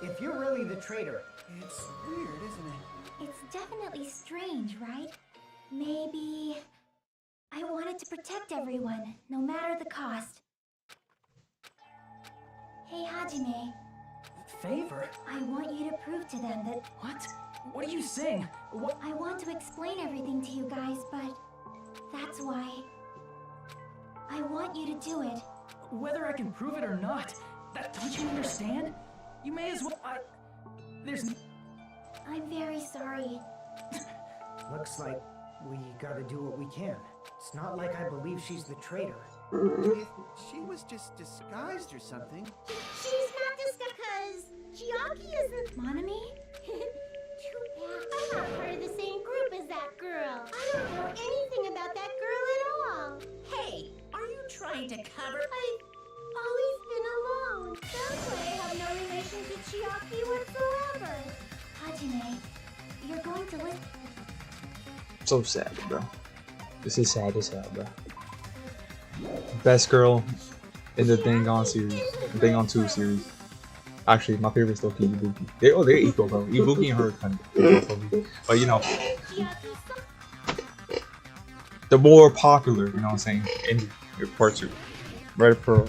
if you're really the traitor, It's weird, isn't it? It's definitely strange, right? Maybe... I wanted to protect everyone, no matter the cost. Hey, Hajime. Favor? I want you to prove to them that... What? What are you saying? What? I want to explain everything to you guys, but... That's why... I want you to do it. Whether I can prove it or not, don't you understand? You may as well... There's... I'm very sorry. looks like we gotta do what we can. It's not like I believe she's the traitor. If she was just disguised or something. She's not just because Chiaki isn't... Monami? Too bad. I'm not part of the same group as that girl. I don't know anything about that girl at all. Hey, are you trying to cover? I've always been alone. That's why I have no relation to Chiaki whatsoever. Hajime, you're going to listen... So sad, bro. This is sad as hell, bro. Best girl in the Danganronpa series, the Danganronpa 2 series. Actually, my favorite is still Ibuki. They're equal, bro. Ibuki and her kind of equal for me. But you know, the more popular, you know what I'm saying, in part 2. Red Pearl.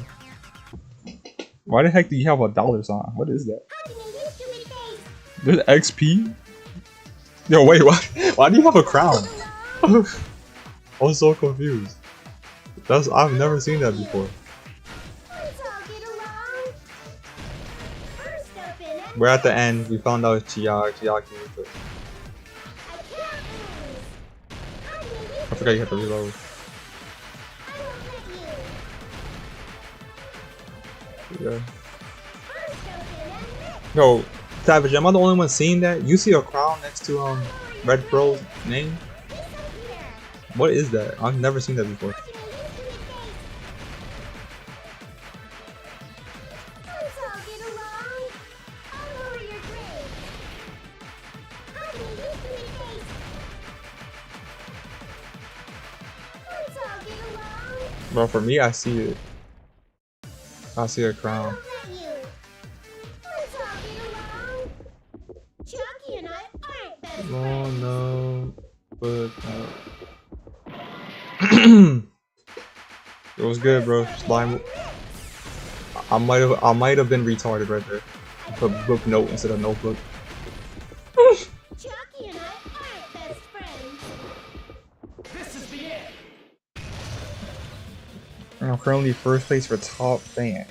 Why the heck do you have a dollar sign? What is that? Hajime, you stupid face! There's XP? Yo, wait, why do you have a crown? I was so confused. I've never seen that before. Let's all get along. First up in and We're at the end. We found out Chiaki. I can't lose. Hajime, you I forgot you had to reload. I won't let you. Yeah. First up in and next. Yo, Savage, am I the only one seeing that? You see a crown next to Red Pearl's name? Disappear. What is that? I've never seen that before. Hajime, you stupid face! Let's all get along. I'll lower your grade. Hajime, you stupid face! Let's all get along. Bro, for me, I see it. I see a crown. Let you. Let's all get along. Chucky and I aren't best Oh friends. no. But it was good, bro. Slime. I might have been retarded right there. I put book note instead of notebook. Chucky and I aren't best friends. This is the end. I'm currently first place for top fan.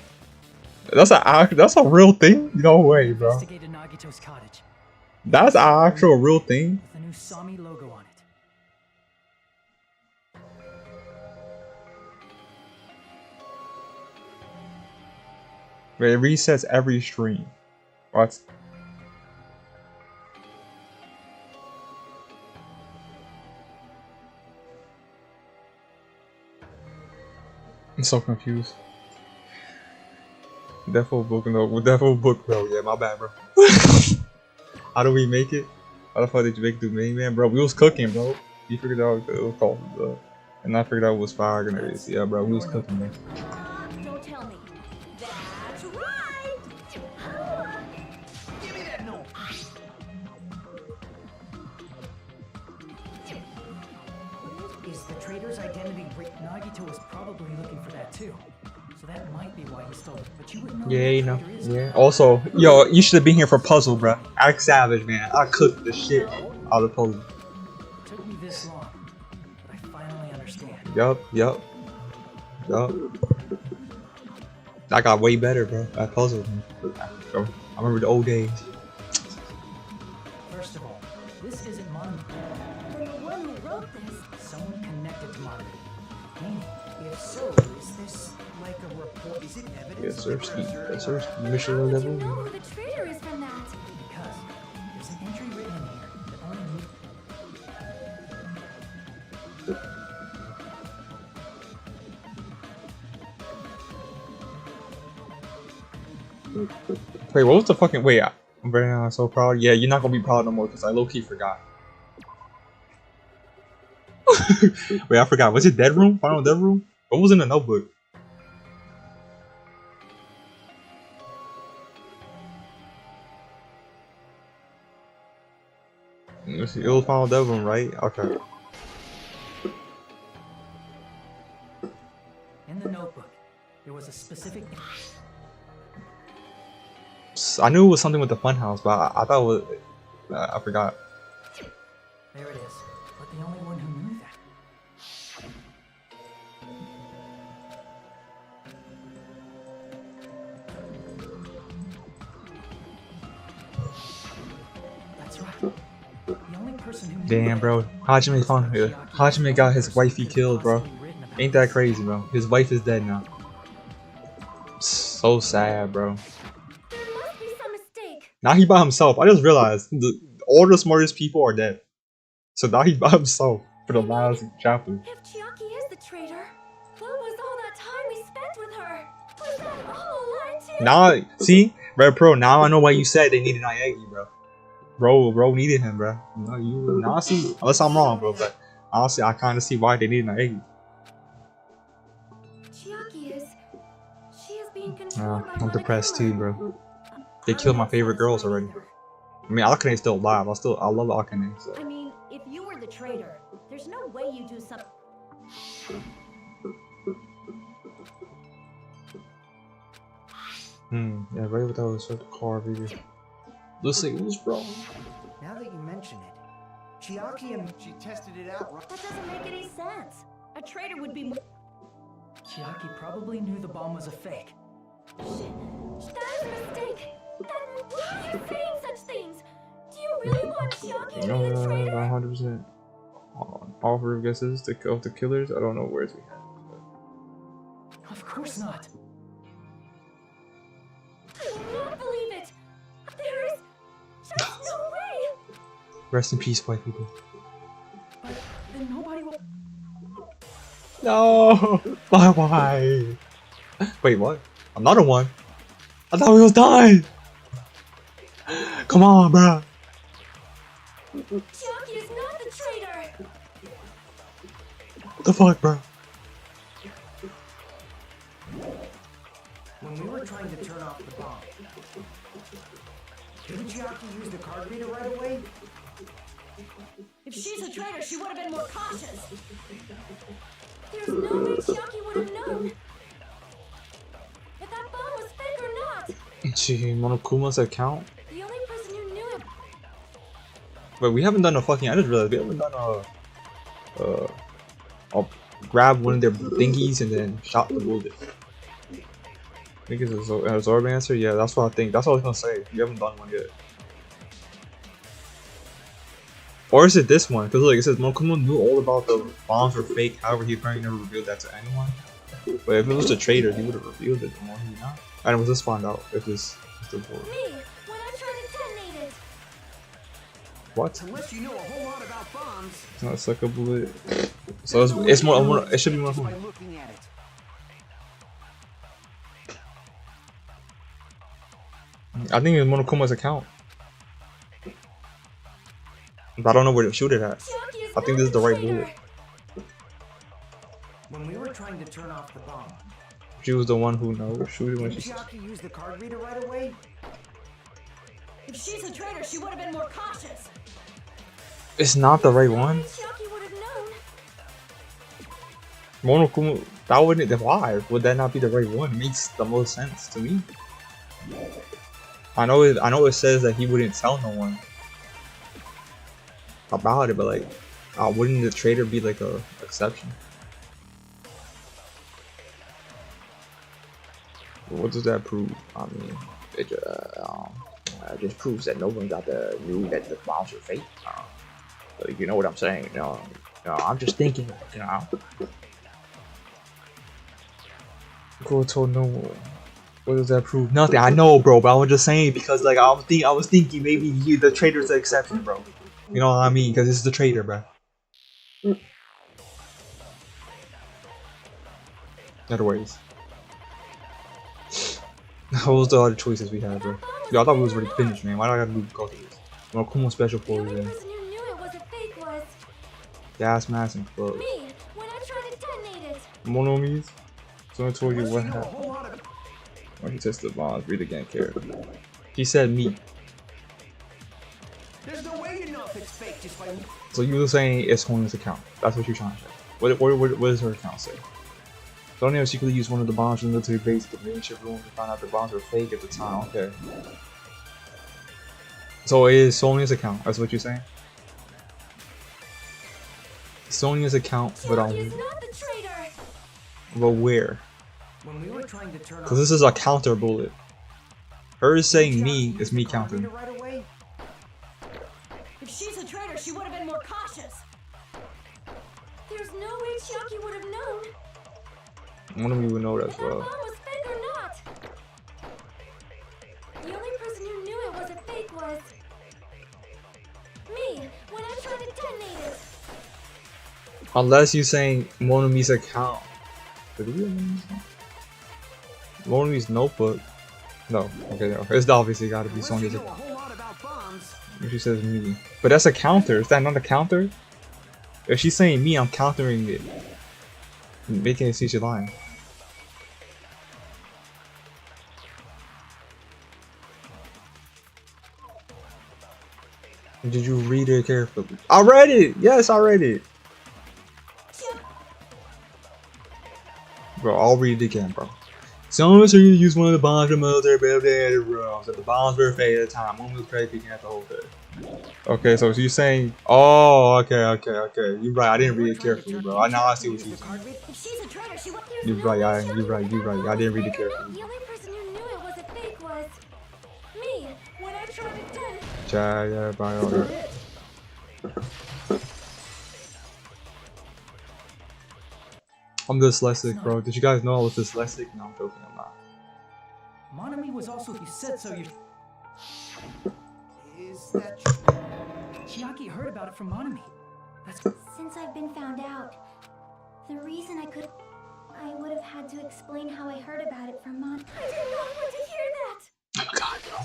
That's a real thing? No way, bro. Investigated Nagito's cottage That's an actual real thing. with a new Sami logo on it. But it resets every stream. What? I'm so confused. Defo book no, Defo book bro. Yeah, my bad, bro. How do we make it? How the fuck did you make it through main man, bro? We was cooking, bro. You figured out it was called, and I figured out it was fire and everything. Yeah, bro, we was cooking, man. Don't tell me. That's right! Give me that note. Is the traitor's identity Nagito was probably looking for that too. So that might be why he stole it. But you wouldn't know Yeah, who you the know. traitor is. Yeah. Also, yo, you should have been here for puzzle, bro. Act Savage, man. I cooked the shit out of puzzle. It took me this long, but I finally understand. Yup. I got way better, bro. At puzzle, man. Bro, I remember the old days. First of all, this isn't Monument. Then the one who wrote this. Someone connected to Monument. Meaning, If so, is this like a report? Is it evidence? Yes, that sir. they were Ski. observing Yes, sir. our- Mission How would you level. know who the traitor is from that? because there's an entry written in here that only me. Wait, what was the fucking wait? I'm very so proud. Yeah, you're not gonna be proud no more because I low-key forgot. Wait, I forgot. Was it Dead Room? Final Dead Room? What was in the notebook? Let's see, it was Final Dead Room, right? Okay. In the notebook, there was a specific. I knew it was something with the funhouse, but I thought it was. I forgot. There it is. But the only one who knew that. That's right. The only person who knew Damn, that bro. Hajime found her. Hajime got his wifey killed, bro. Ain't that crazy, bro? His wife is dead now. So sad, bro. There must be some mistake. Now he by himself. I just realized all the smartest people are dead. So now he's by himself for the last chapter. If Chiaki is the traitor, what was all that time we spent with her? Was that all a lie too? Now, see, Red Pro. Now I know why you said they needed Naegi, bro. Bro needed him, bro. Now I see. Unless I'm wrong, bro. But honestly, I kind of see why they needed Naegi. Chiaki is. She is being controlled by I'm depressed too, Monokuma. bro. They killed my favorite girls already. I mean, Akane's still alive. I love Akane. So. I mean, if you were the traitor, there's no way you do something. Yeah, right without a certain car video. Let's see who's wrong. Now that you mention it, Chiaki and She tested it out right. That doesn't make any sense. A traitor would be more. Chiaki probably knew the bomb was a fake. That is a mistake. Why are you saying such things? Do you really want Chiaki to be the traitor? 100%. Offer of guesses of the killers. I don't know where's we have. Of course not. I will not believe it. There is just no way. Rest in peace, white people. But then nobody will. No! Why? Wait, what? Another one? I thought we was done! Come on, bro. Chiaki is not the traitor. What the fuck, bro? when we were trying to turn off the bomb, didn't Chiaki use the card reader right away? If she's a traitor, she would have been more cautious. There's no way Chiaki would have known if that bomb was fake or not. Gee, Monokuma's account? The only person who knew it. But we haven't done a fucking. I just realized we haven't done I'll grab one of their thingies and then shot the bullet. I think it's a Zorb answer. Yeah, that's what I think. That's what I was gonna say. We haven't done one yet. Or is it this one? Because look, it says Monokuma knew all about the bombs were fake. However, he apparently never revealed that to anyone. But if it was a traitor, he would have revealed it. More he not. And let's find out if this is the board. Me, when I tried to detonate it. What? Unless you know a whole lot about bombs. It's not a sucker bullet. So it's more. It should be more. By looking at it. I think it's Monokuma's account. But I don't know where to shoot it at. I think this is the right bullet. When we were trying to turn off the bomb, She was the one who knows. Shoot it when did she. Chiaki use the card reader right away? If she's a traitor, she would have been more cautious. It's not the right one. Chiaki would have known. Monokuma. That wouldn't. Why would that not be the right one? It makes the most sense to me. I know it says that he wouldn't tell no one about it, but like, wouldn't the traitor be like a exception? What does that prove? I mean, it just proves that no one knew that the bombs were fake. You know what I'm saying? I'm just thinking. Go told no one. What does that prove? Nothing. I know, bro. But I was just saying because like I was thinking maybe the traitor's the exception, bro. You know what I mean? Because this is the traitor, bro. Other ways. What was the other choices we had, bro? Yo, I thought we was already finished, man. Why do I gotta go through this? Monokumo special for you, then. person who knew it was a fake was Gas mask and club. me when I tried to detonate it. Monomies. Someone told you Unless what you know a happened. whole lot about. When he tested the bombs, read again, carefully. He said me. There's no way you know if it's fake just by. So you were saying it's Honya's account. That's what you're trying to say. What does her account say? Sonya secretly used one of the bombs from the military base at the main ship room to find out the bombs were fake at the time. Okay. So it is Sonya's account. That's what you're saying? Sonya's account, but Chiaki is not the traitor. but where? When we were trying to turn off Because this is a counter bullet. Her saying Chiaki me use is the me card counting. reader right away? If she's a traitor, she would have been more cautious. There's no way Chiaki would have known One of you would know that if as that well. bomb was fake or not. The only person who knew it was a fake was me when I tried to detonate it. Unless you're saying Monomi's account. Did we have Monomi's account? Monomi's notebook. No, okay, no. It's obviously gotta be Unless you Sonya's know a account. whole lot about bombs. She says me. But that's a counter. Is that not a counter? If she's saying me, I'm countering it. Making it see she's lying. Did you read it carefully? I read it! Yes, I read it! Bro, I'll read it again, bro. Some of us are going to use one of the bombs from military rooms. If the bombs were fake at the time, one was probably picking at the whole thing. Okay, so you're saying, oh, okay. You're right. I didn't read it carefully, bro. Now I see what you're saying. If she's a traitor, she won't. You're right. You're right. I didn't read it carefully. The only person who knew it was a fake was me when I tried it then. Yeah, bro. I'm dyslexic, bro. Did you guys know I was dyslexic? No, I'm joking. I'm not. Monami was also. You said so. You. Is that true? Chiaki heard about it from Monami. That's. Since I've been found out, the reason I would have had to explain how I heard about it from Mon. I did not want to hear that. Oh God, bro.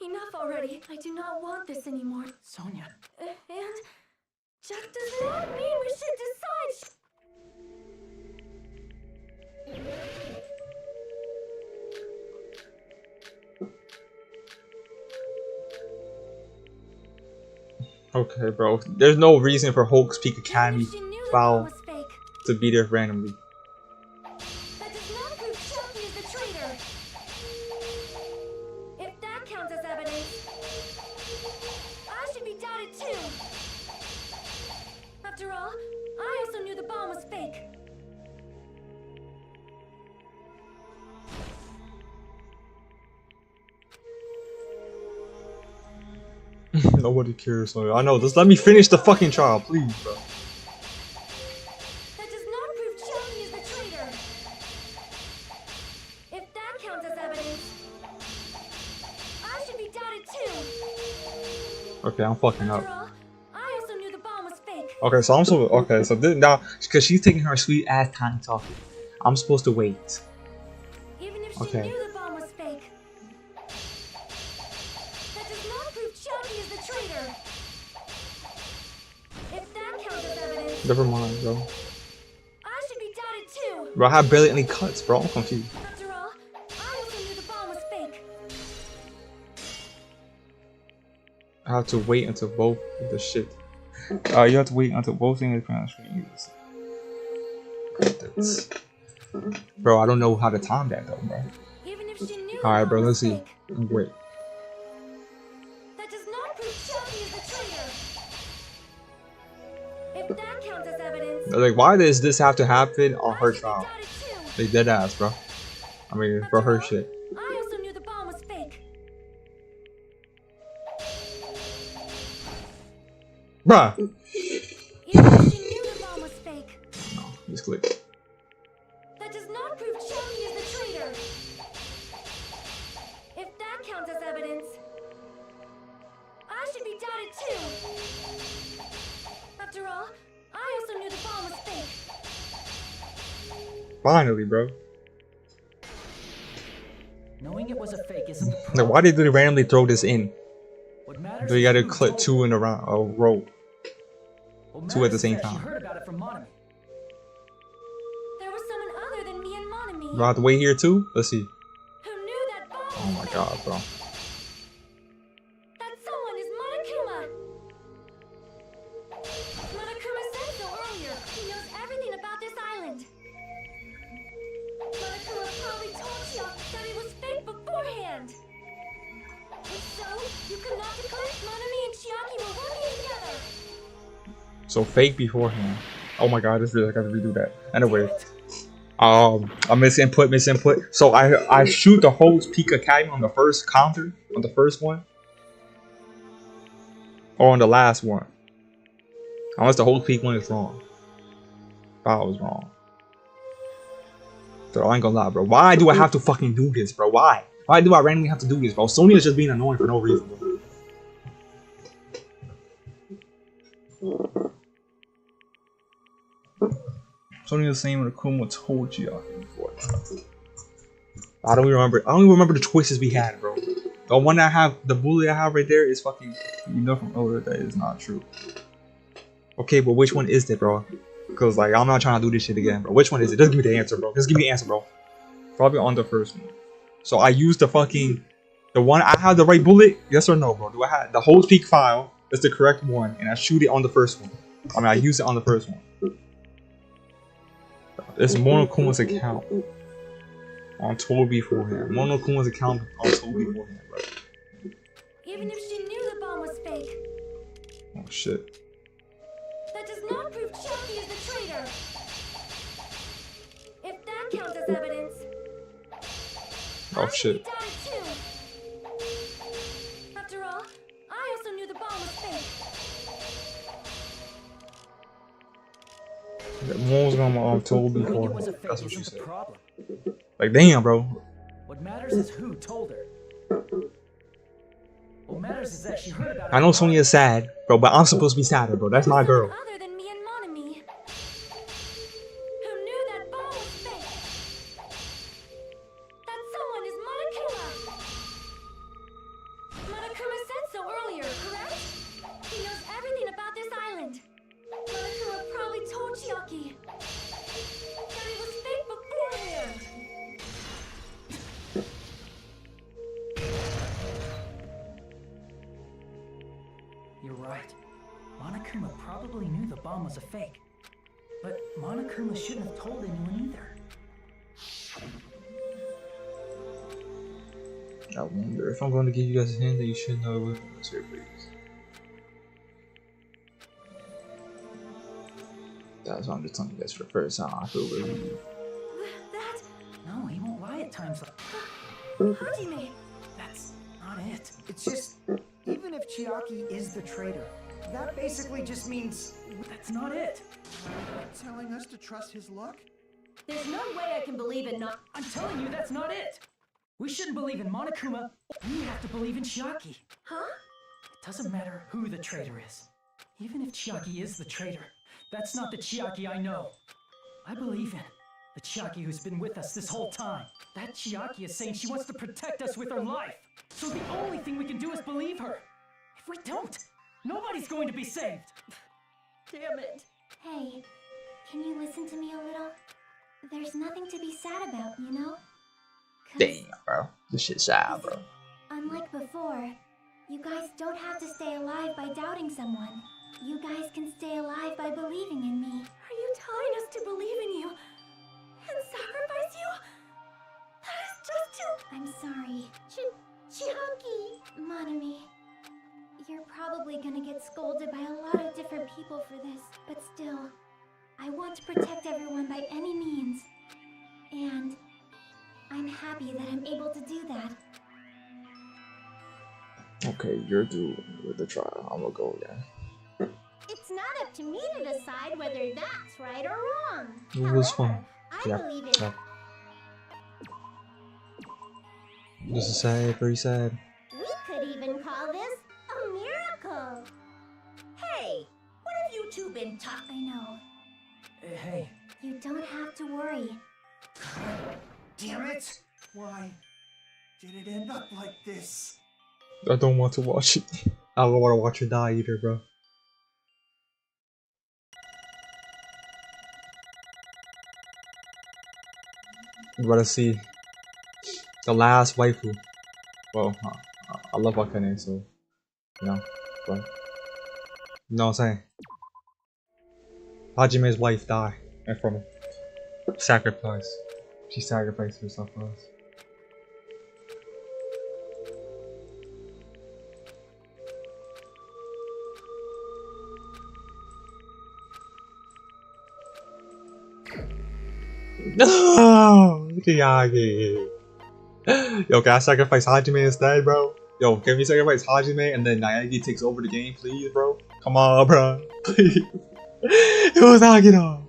Enough already. I do not want this anymore. Sonia. And just does not mean we should decide. Okay, bro. There's no reason for Hulk's Peak Academy She knew the foul bomb was fake. to be there randomly. That does not prove Chucky is the traitor. If that counts as evidence, I should be doubted too. After all, I also knew the bomb was fake. Nobody cares. So I know. Just let me finish the fucking trial, please, bro. That does not prove Chucky is the traitor. If that counts as evidence, I should be doubted too. Okay, I'm fucking After up. all, I also knew the bomb was fake. Okay, so this, now because she's taking her sweet ass time talking, I'm supposed to wait. Even if she Okay. knew the bomb was fake, that does not prove Chucky is the traitor. If that counts as evidence, Never mind, bro. I should be doubted too. Bro, I have barely any cuts, bro. I'm confused. After all, I also knew the bomb was fake. I have to wait until both of the shit. You have to wait until both things are on screen. Bro, I don't know how to time that though, bro. Even if she knew Alright, the bro, bomb let's was see. fake, Wait. that does not prove Chucky is the traitor. If that counts as evidence, Like, why does this have to happen on her I should be trial? doubted too. They dead ass, bro. I mean, for her shit. I also knew the bomb was fake. Bruh! Even if she knew the bomb was fake, No, just click. that does not prove Chucky is the traitor. If that counts as evidence, I should be doubted too. After all, I also knew the bomb was fake. Finally, bro. Knowing it was a fake isn't the Like, problem. why did they randomly throw this in? What matters So you is gotta who click told two in a row. What two at the matters same is that time. She heard about it from Monami. There was someone other than me and Monami Do I have to wait here too? Let's see. who knew that bomb was Oh my fake. god, bro. That someone is Monokuma. Monokuma said so earlier. He knows everything about this island. Monokuma probably told you that it was fake beforehand. If so, you could not declare Monami and Chiaki were working together. So fake beforehand. Oh my god, this really I gotta redo that. Anyway. I misinput. So I shoot the whole Peak Academy on the first counter, on the first one. Or on the last one. Unless the whole peak one is wrong. I was wrong. So I ain't gonna lie, bro. Why do I have to fucking do this, bro? Why? Why do I randomly have to do this, bro? Sony is just being annoying for no reason, bro. Sony is saying what Akuma told you before. I don't even remember the choices we had, bro. The one I have, the bullet I have right there is fucking, you know from earlier that is not true. Okay, but which one is it, bro? Because, like, I'm not trying to do this shit again, bro. Which one is it? Just give me the answer, bro. Just give me the answer, bro. Probably on the first one. So I used the fucking, the one, I have the right bullet? Yes or no, bro? Do I have, the whole peak file is the correct one, and I shoot it on the first one. I mean, I used it on the first one. It's Monokuma's account on Toby beforehand. Monokuma's account on Toby beforehand, bro. Even if she knew the bomb was fake, Oh shit. that does not prove Chiaki is the traitor. If that counts as evidence, Oh shit. I too. After all, I also knew the bomb was fake. Momo's gonna on Toby Knowing it beforehand. was a fake That's what she isn't the said. problem. Like damn, bro. What matters is who told her. What matters is that she heard about it. I know Sonya's sad, bro, but I'm supposed to be sadder, bro. That's my girl. Other than me and Monami, who knew that bomb was fake. That someone is Monokuma. Monokuma said so earlier, correct? He knows everything about this island. Monokuma probably told Chiaki that it was fake beforehand. You're right. Monokuma probably knew the bomb was a fake. But Monokuma shouldn't have told anyone either. I wonder if I'm going to give you guys a hint that you should know what was here, please. That's why I'm just telling you guys for the first time. I feel relieved. That No, he won't lie at times like Hajime. that's not it. It's just, even if Chiaki is the traitor, that basically just means That's not it. Telling us to trust his luck? There's no way I can believe in not. I'm telling you, that's not it. We shouldn't believe in Monokuma. We have to believe in Chiaki. Huh? It doesn't matter who the traitor is. Even if Chiaki is the traitor, that's not the Chiaki I know. I believe in the Chiaki who's been with us this whole time. That Chiaki is saying she wants to protect us with her life. So the only thing we can do is believe her. If we don't, nobody's going to be saved. Damn it. Hey, can you listen to me a little? There's nothing to be sad about, you know? 'Cause Damn, bro. This shit's sad, bro. unlike before, you guys don't have to stay alive by doubting someone. You guys can stay alive by believing in me. Are you telling us to believe in you and sacrifice you? That is just too. I'm sorry. Chiaki! Monami, you're probably gonna get scolded by a lot of different people for this, but still, I want to protect everyone by any means. And I'm happy that I'm able to do that. Okay, you're due with the trial. I'm gonna go again. It's not up to me to decide whether that's right or wrong. It was However, fun. I Yeah, believe it. yeah. This is sad, very sad. We could even call this a miracle. Hey, what have you two been talking? I know. Hey, You don't have to worry. Damn it! Why did it end up like this? I don't want to watch it. I don't want to watch her die either, bro. I'm about to see the last waifu. Well, I love Akane, so you know, but you know what I'm saying. Hajime's wife died in front of sacrifice. She sacrificed herself for us. No, Chiaki. Yo, can I sacrifice Hajime instead, bro? Yo, can we sacrifice Hajime and then Naegi takes over the game, please, bro? Come on, bro. Please. It was Nagito.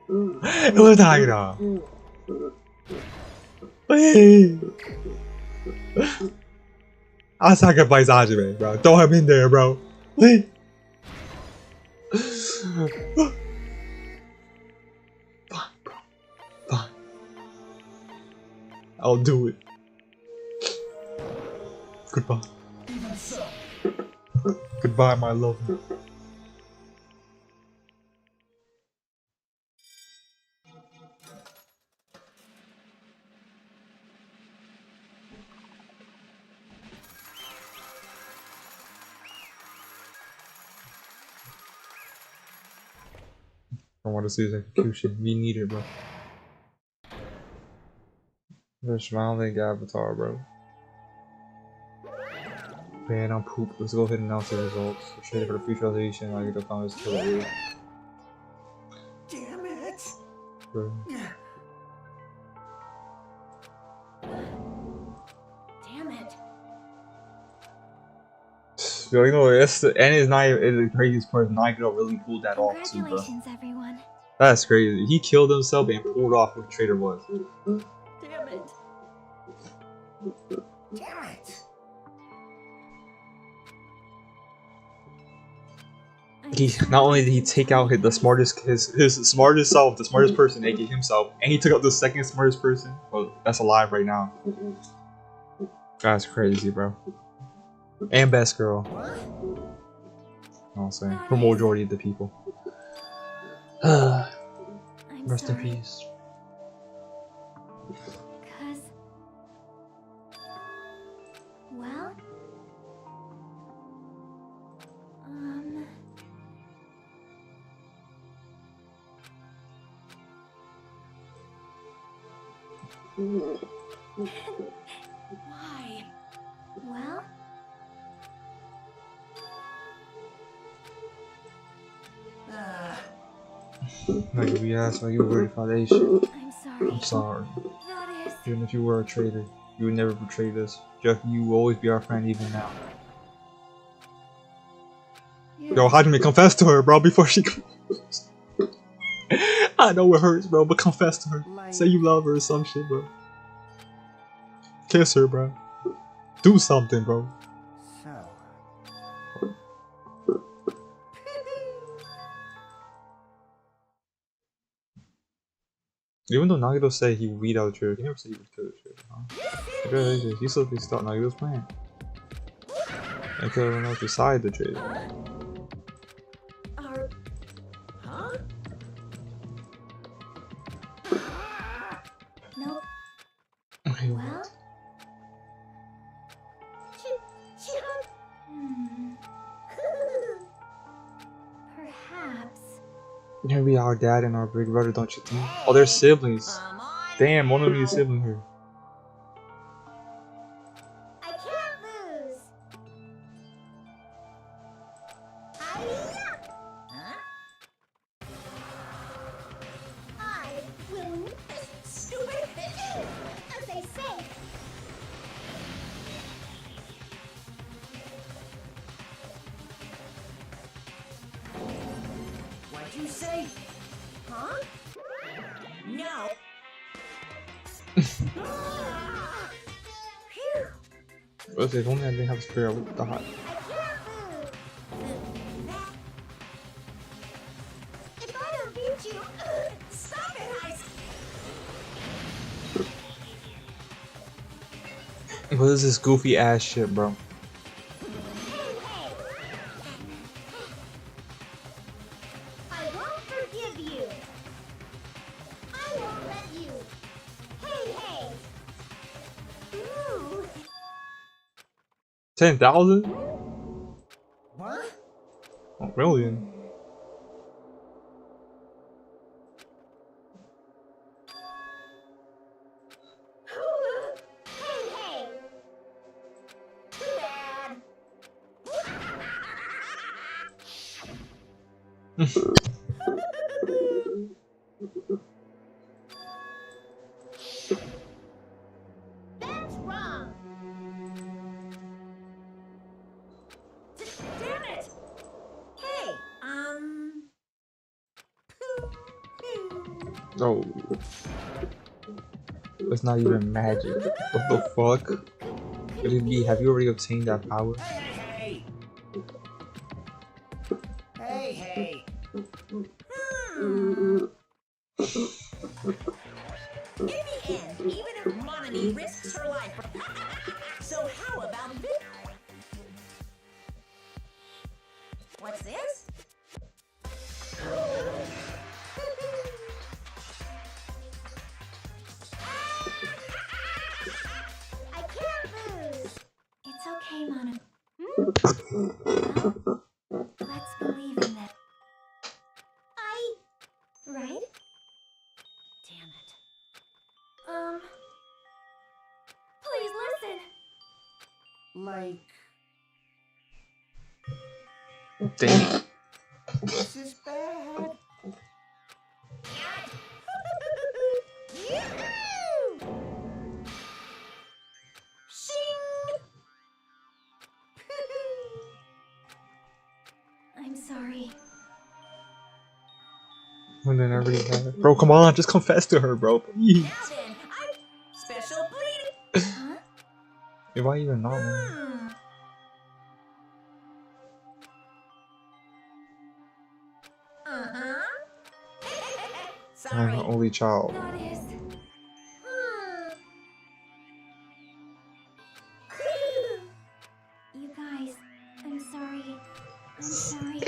It was Nagito. Please. I sacrifice Hajime, bro. Throw him in there, bro. Please. I'll do it. Goodbye. even so. Goodbye, my love. I want to see his execution. We need it, bro. The smiling avatar, bro. Man, I'm poop. Let's go ahead and announce the results. We're trading for the futurization. I get to find this killer. Damn it! Bro. Damn it. Yo, you know, it's the, and it's not even the craziest part. NAGITO really pulled that off too, bro. Congratulations, everyone. That's crazy. He killed himself and pulled off what the traitor was. Damn it. Damn it! He not only did he take out his smartest self, the smartest person, aka himself, and he took out the second smartest person. Well, that's alive right now. That's crazy, bro. And best girl. You know what I'm saying? For majority of the people. Rest in peace. Cause... Well... Why? Well... Like we asked, like you were worried about that shit. I'm sorry. I'm sorry. That is... Even if you were a traitor, you would never betray us. Jeff, you will always be our friend even now. Yo, Hajime, confess to her, bro, before she goes. I know it hurts, bro, but confess to her. Say you love her or some shit, bro. Kiss her, bro. Do something, bro. Even though Nagito said he would weed out the traitor, he never said he would kill the traitor, huh? Congratulations, he still thought Nagito's plan. And kill everyone else beside the traitor. Huh? Nope. Okay, Well... Perhaps... Gonna be our dad and our big brother, don't you think? Oh, they're siblings. Damn, one of them is sibling her. I can't lose. I will stupid as they say. What'd you say? Huh? No. But if only I didn't have a spare with the hot. I can't lose. If I don't beat you, stop it! What is this goofy ass shit, bro? I won't forgive you. I won't let you. Hey! Ooh. 10,000? What? A million. Hey! Too bad. That's wrong. Damn it! Hey, Oh. That's not even magic. What the fuck? Could it be? Have you already obtained that power? Hey! Hey! In the end, even if Monami risks her life for... So how about this? What's this? I can't lose. It's okay, Mono. Well, let's believe in them. like... Damn. This is bad. I'm sorry. And then everybody had it. Bro, come on, just confess to her, bro. Please. Now then, I'm special bleeding. Huh? Yeah, why even not, man? Uh-huh. I'm Sorry. an only child. That is. You guys, I'm sorry. I'm sorry.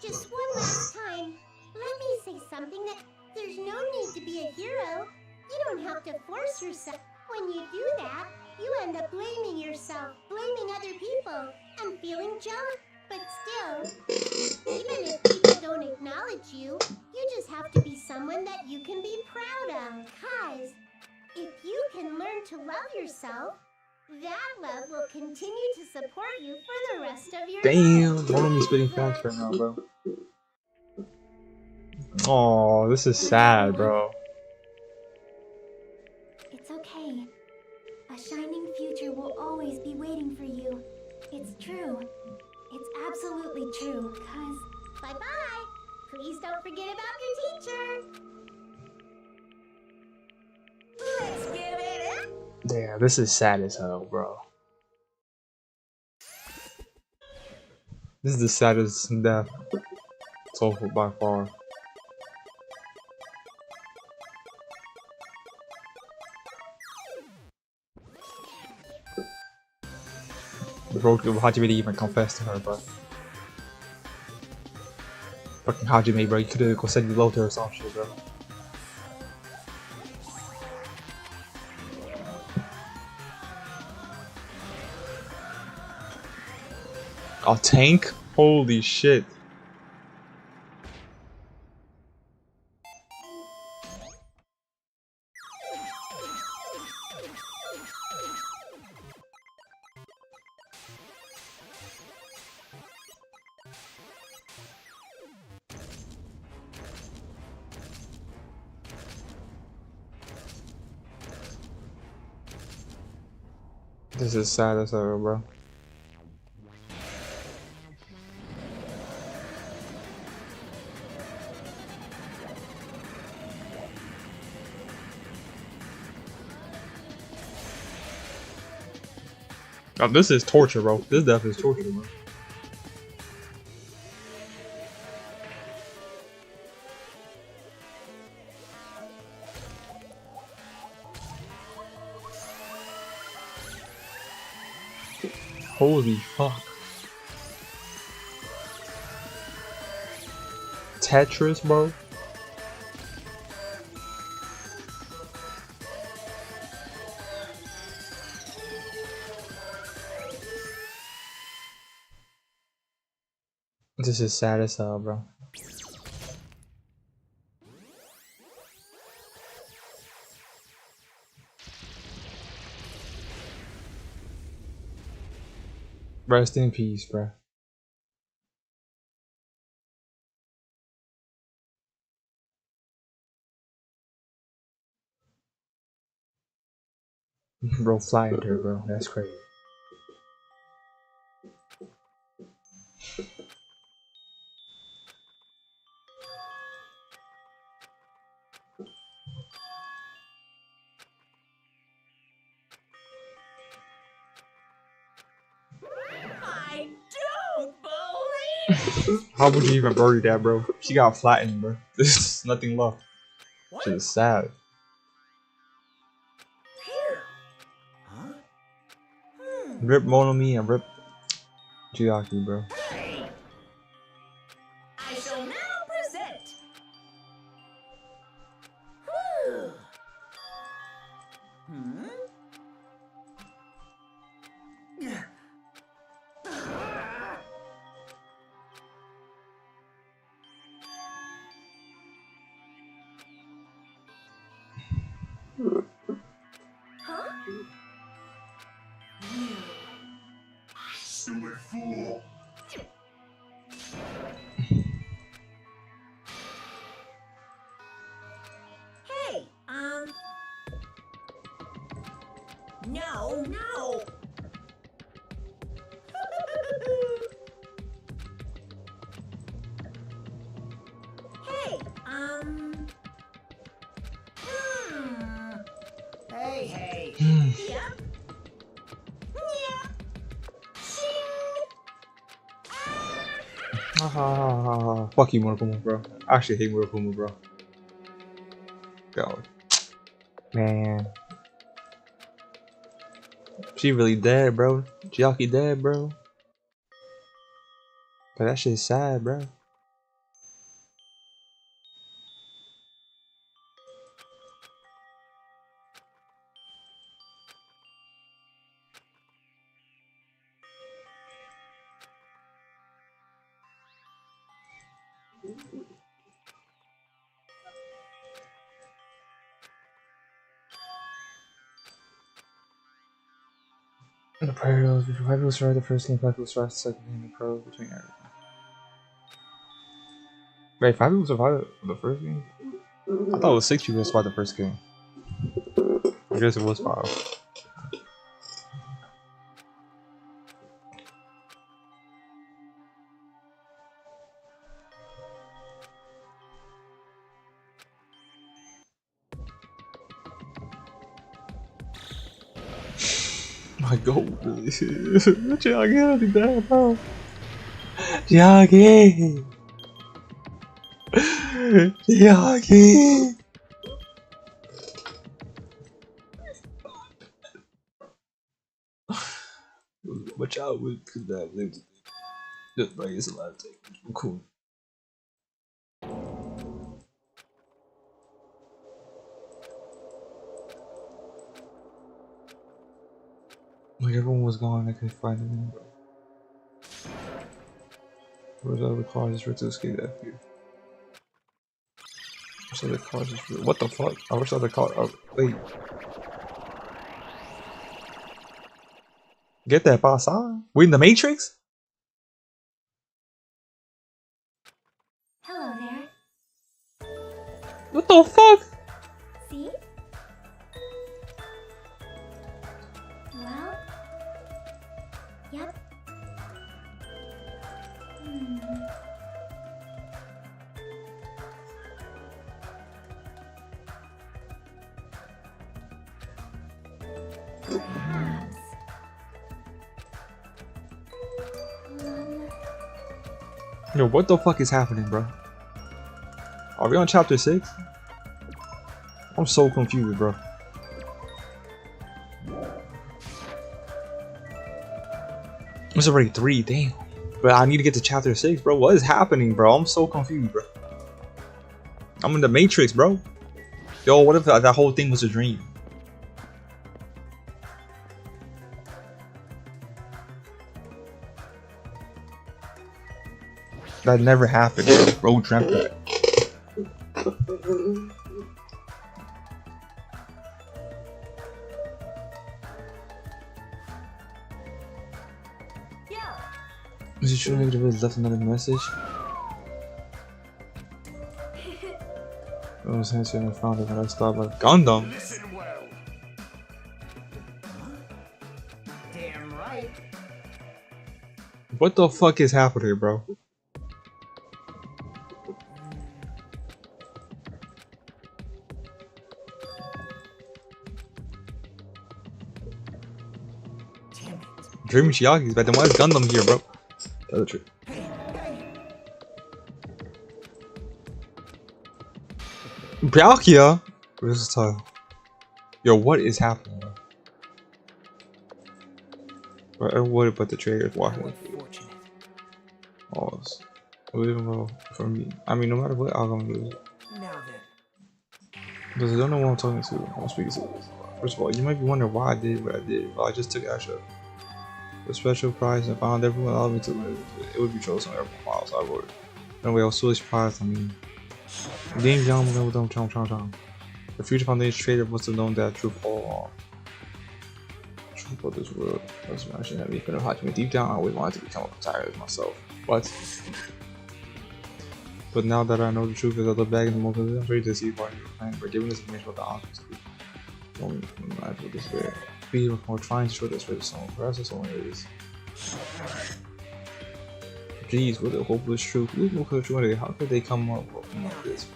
Just one last time, let me say something that there's no need to be a hero. You don't have to force yourself. When you do that, you end up blaming yourself, blaming other people, and feeling jealous. But still, even if people don't acknowledge you, you just have to be someone that you can be proud of. 'Cause if you can learn to love yourself, that love will continue to support you for the rest of your Damn, life. don't let me spitting facts right now, bro. Oh, this is sad, bro. It's okay. A shining future will always be waiting for you. It's true. It's absolutely true, 'cause... Bye-bye. Please don't forget about your teacher. Let's give it up. Damn, this is sad as hell, bro. This is the saddest death so far by far. Bro, how'd you really even confess to her, bro? Fucking Hajime, bro, you could've go said you loved her or some shit, bro. A tank? Holy shit. This is sad as hell, bro. Oh, this is torture, bro. This death is torture, bro. Holy fuck. Tetris, bro. This is sad as hell, bro. Rest in peace, bro. Bro, flying her, bro. That's crazy. I don't believe it. How would you even bury that, bro? She got flattened, bro. There's nothing left. What? Shit is sad. Here. Huh? Rip Monomi and rip Chiaki, bro. Hey. I shall now present. Hmm? Huh? Stupid fool. Hey, no, no. Hey, Hey. Yep. Fuck you, Mortal Kombat, bro. I actually hate Mortal Kombat, bro. God. Man. She really dead, bro. Chiaki dead, bro. But that shit's sad, bro. The parallels between 5 people started the first game, 5 people started the second game, the parallels between everything. Wait, 5 people survived the first game? I thought it was 6 people survived the first game. I guess it was 5. My goal really. Chiaki, I'll be dead, bro. Chiaki! Chiaki! Watch out with that live today. Just bring us a live take. Cool. Like everyone was gone, I couldn't find them, bro. Where's all the cars just to escape that fear? Where's all the cars just what the fuck? I wish all the car. Oh, wait. Get that pasa? We in the Matrix? Hello there. What the fuck? See? Well? Yep. Perhaps. Yo, what the fuck is happening, bro? Are we on chapter 6? I'm so confused, bro. It's already 3, damn. But I need to get to chapter 6, bro. What is happening, bro? I'm so confused, bro. I'm in the Matrix, bro. Yo, what if that whole thing was a dream? That never happened, bro. Dreamt that. Is it true that he left another message? I was answering and found it when I stopped by Gundam. Listen well. Damn right. What the fuck is happening, bro? Dreaming Chiaki's back then. Why is Gundam here, bro? Tell the truth. Byakuya? Versatile. Yo, what is happening? Bro, everybody but the traders walking. Oh, believable for me. I mean, no matter what outcome it is. Now then. Because I don't know what I'm talking to. I'm speaking to. First of all, you might be wondering why I did what I did. Well, I just took Ash up. The special prize and found everyone allowed me to live. It would be chosen every while, so I wrote it. Anyway, I was so surprised. I mean, Game Young with them The Future Foundation trader must have known that true fall. for this world. That's why I should have me gonna watch me deep down. I always wanted to become a protagonist myself. What? But now that I know the truth, as I look back in the moment, I'm ready to see why you're playing. But given this information about the options, don't mind for this way. Be more trying to show this way to someone. Perhaps that's all it is. Jeez, what a hopeless truth. How could they come up with this?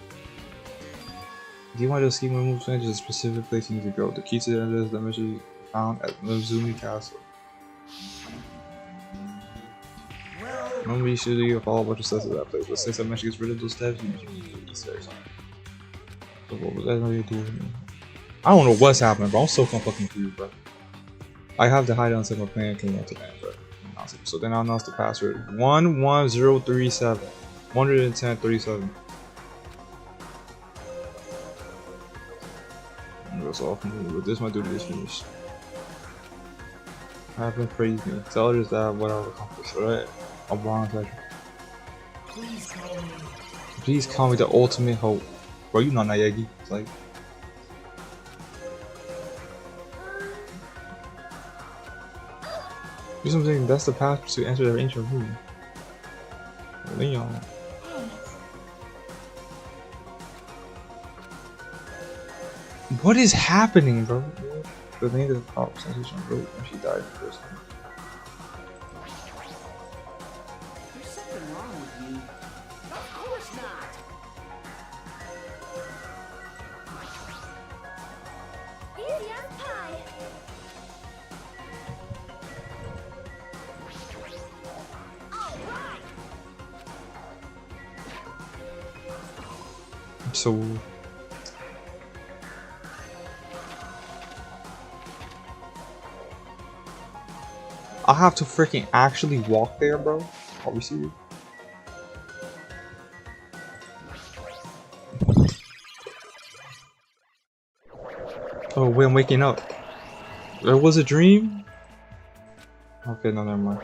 Do you want to see more moves to a specific place you need to go? The key to the end is the mission found at Mizumi Castle. Remember, you should do a follow a bunch of steps to that place, but since that mission gets rid of those steps, you need Easter eggs on it. So what was that going to do with me? I don't know what's happening, bro. I'm so fucking confused, bro. I have to hide it until my plan came out to end, bro. So then I'll announce the password 11037 11037. That's all from me, but this my duty is finished. Have them praise me. Tell others that what I've accomplished, alright? A bronze legend. Please call me. Please call me the ultimate hope. Bro, you know Nayagi. It's like. Do something, that's the path to enter the ancient room. Leon. What is happening, bro? The name of the pop sensation wrote when she died the first time. There's something wrong with you. Of course not. Easy as pie. So I have to freaking actually walk there, bro. Are we serious? Oh wait, I'm waking up. There was a dream? Okay, no, never mind.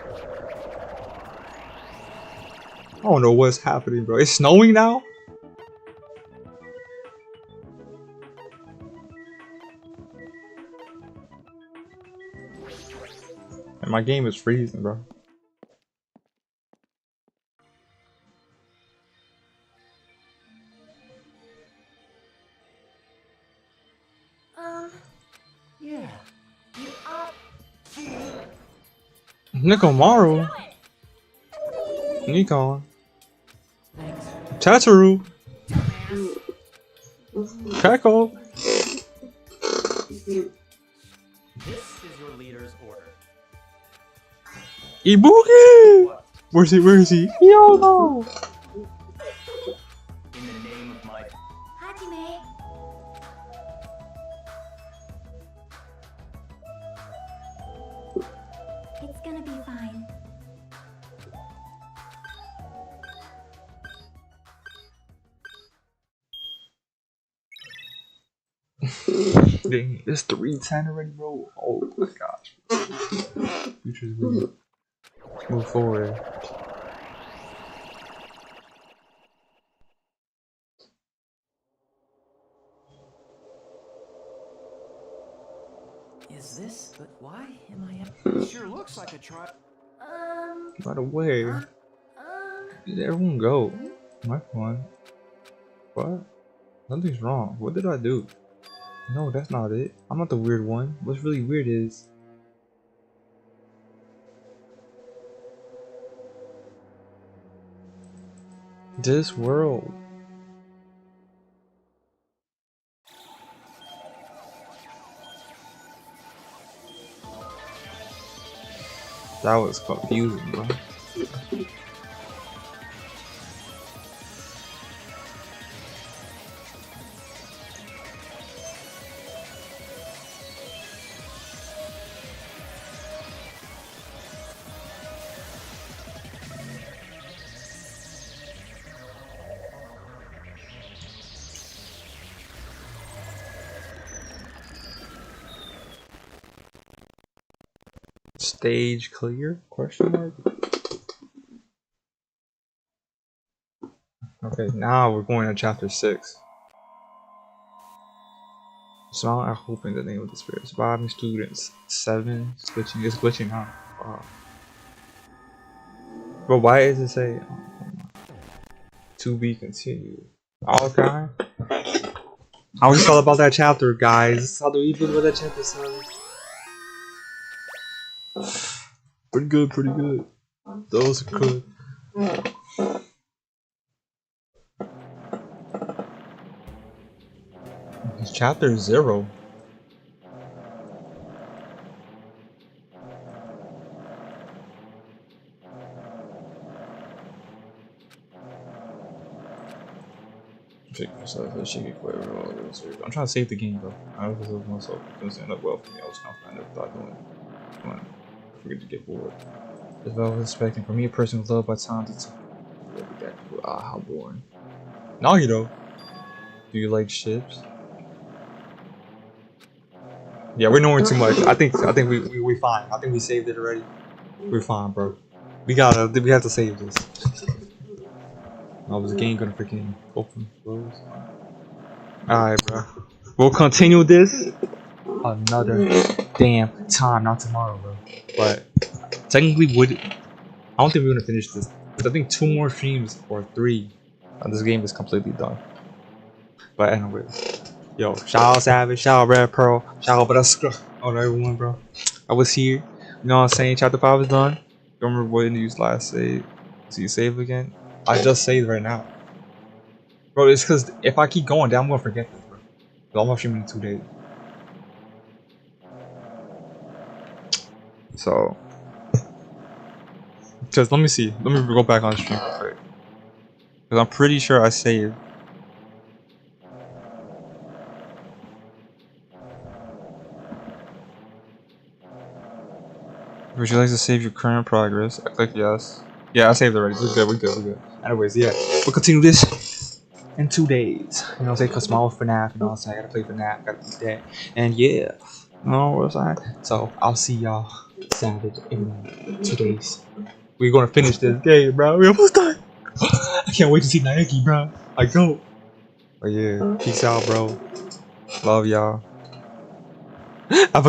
I don't know what's happening, bro. It's snowing now? And my game is freezing, bro. Yeah. You up? Nikomaru. Nikon. Thanks. Tataru. Peko. This is your leader's order. Ibuki! Where's he? Where is he? Yo! In the name of my... Hajime. It's gonna be fine. Dang, it's 3:10 already, bro. Oh my gosh. Future's weird. Let's move forward. Is this? But why am I? It sure looks like a try. By the way, did everyone go? My phone. What? Nothing's wrong. What did I do? No, that's not it. I'm not the weird one. What's really weird is this world. That was confusing, bro. Stage clear? Question mark? Okay, now we're going to chapter 6. Smile and hope in the name of the spirit. Surviving students. 7. It's glitching. It's glitching, huh? Wow. But why does it say to be continued? Okay. How we felt about that chapter, guys? How do we feel about that chapter, son? Pretty good, pretty good. Those are good. It's chapter 0. I'm trying to save the game, bro. I was myself. It was end up well for me. I was confident. I never thought doing it. I forget to get bored. As well as expecting for me, a person with love by time to time. How boring. Nagito, do you like ships? Yeah, we're knowing too much. I think we fine. I think we saved it already. We're fine, bro. We have to save this. Was the game gonna freaking open close? Alright, bro. We'll continue this another damn time, not tomorrow, bro. But technically, I don't think we're gonna finish this. But I think 2 more streams or 3, and this game is completely done. But anyway, yo, shout out Savage, shout out Red Pearl, shout out everyone, bro. I was here. You know what I'm saying? Chapter 5 is done. Don't remember what you used last save. So you save again? I just saved right now. Bro, it's because if I keep going down, I'm gonna forget this, bro. I'm gonna stream in 2 days. So, because let me see. Let me go back on stream real quick. Because I'm pretty sure I saved. Would you like to save your current progress? I click yes. Yeah, I saved already. We're good. Anyways, yeah. We'll continue this in 2 days. You know what I'm saying? Because tomorrow for FNAF, you know what I'm saying? I gotta play FNAF, gotta beat that. And yeah. You know what I'm saying? So, I'll see y'all Savage in 2 days. We're gonna finish this game, bro. We're almost done. I can't wait to see Naegi, bro. I go. But yeah, peace out, bro. Love y'all. Have a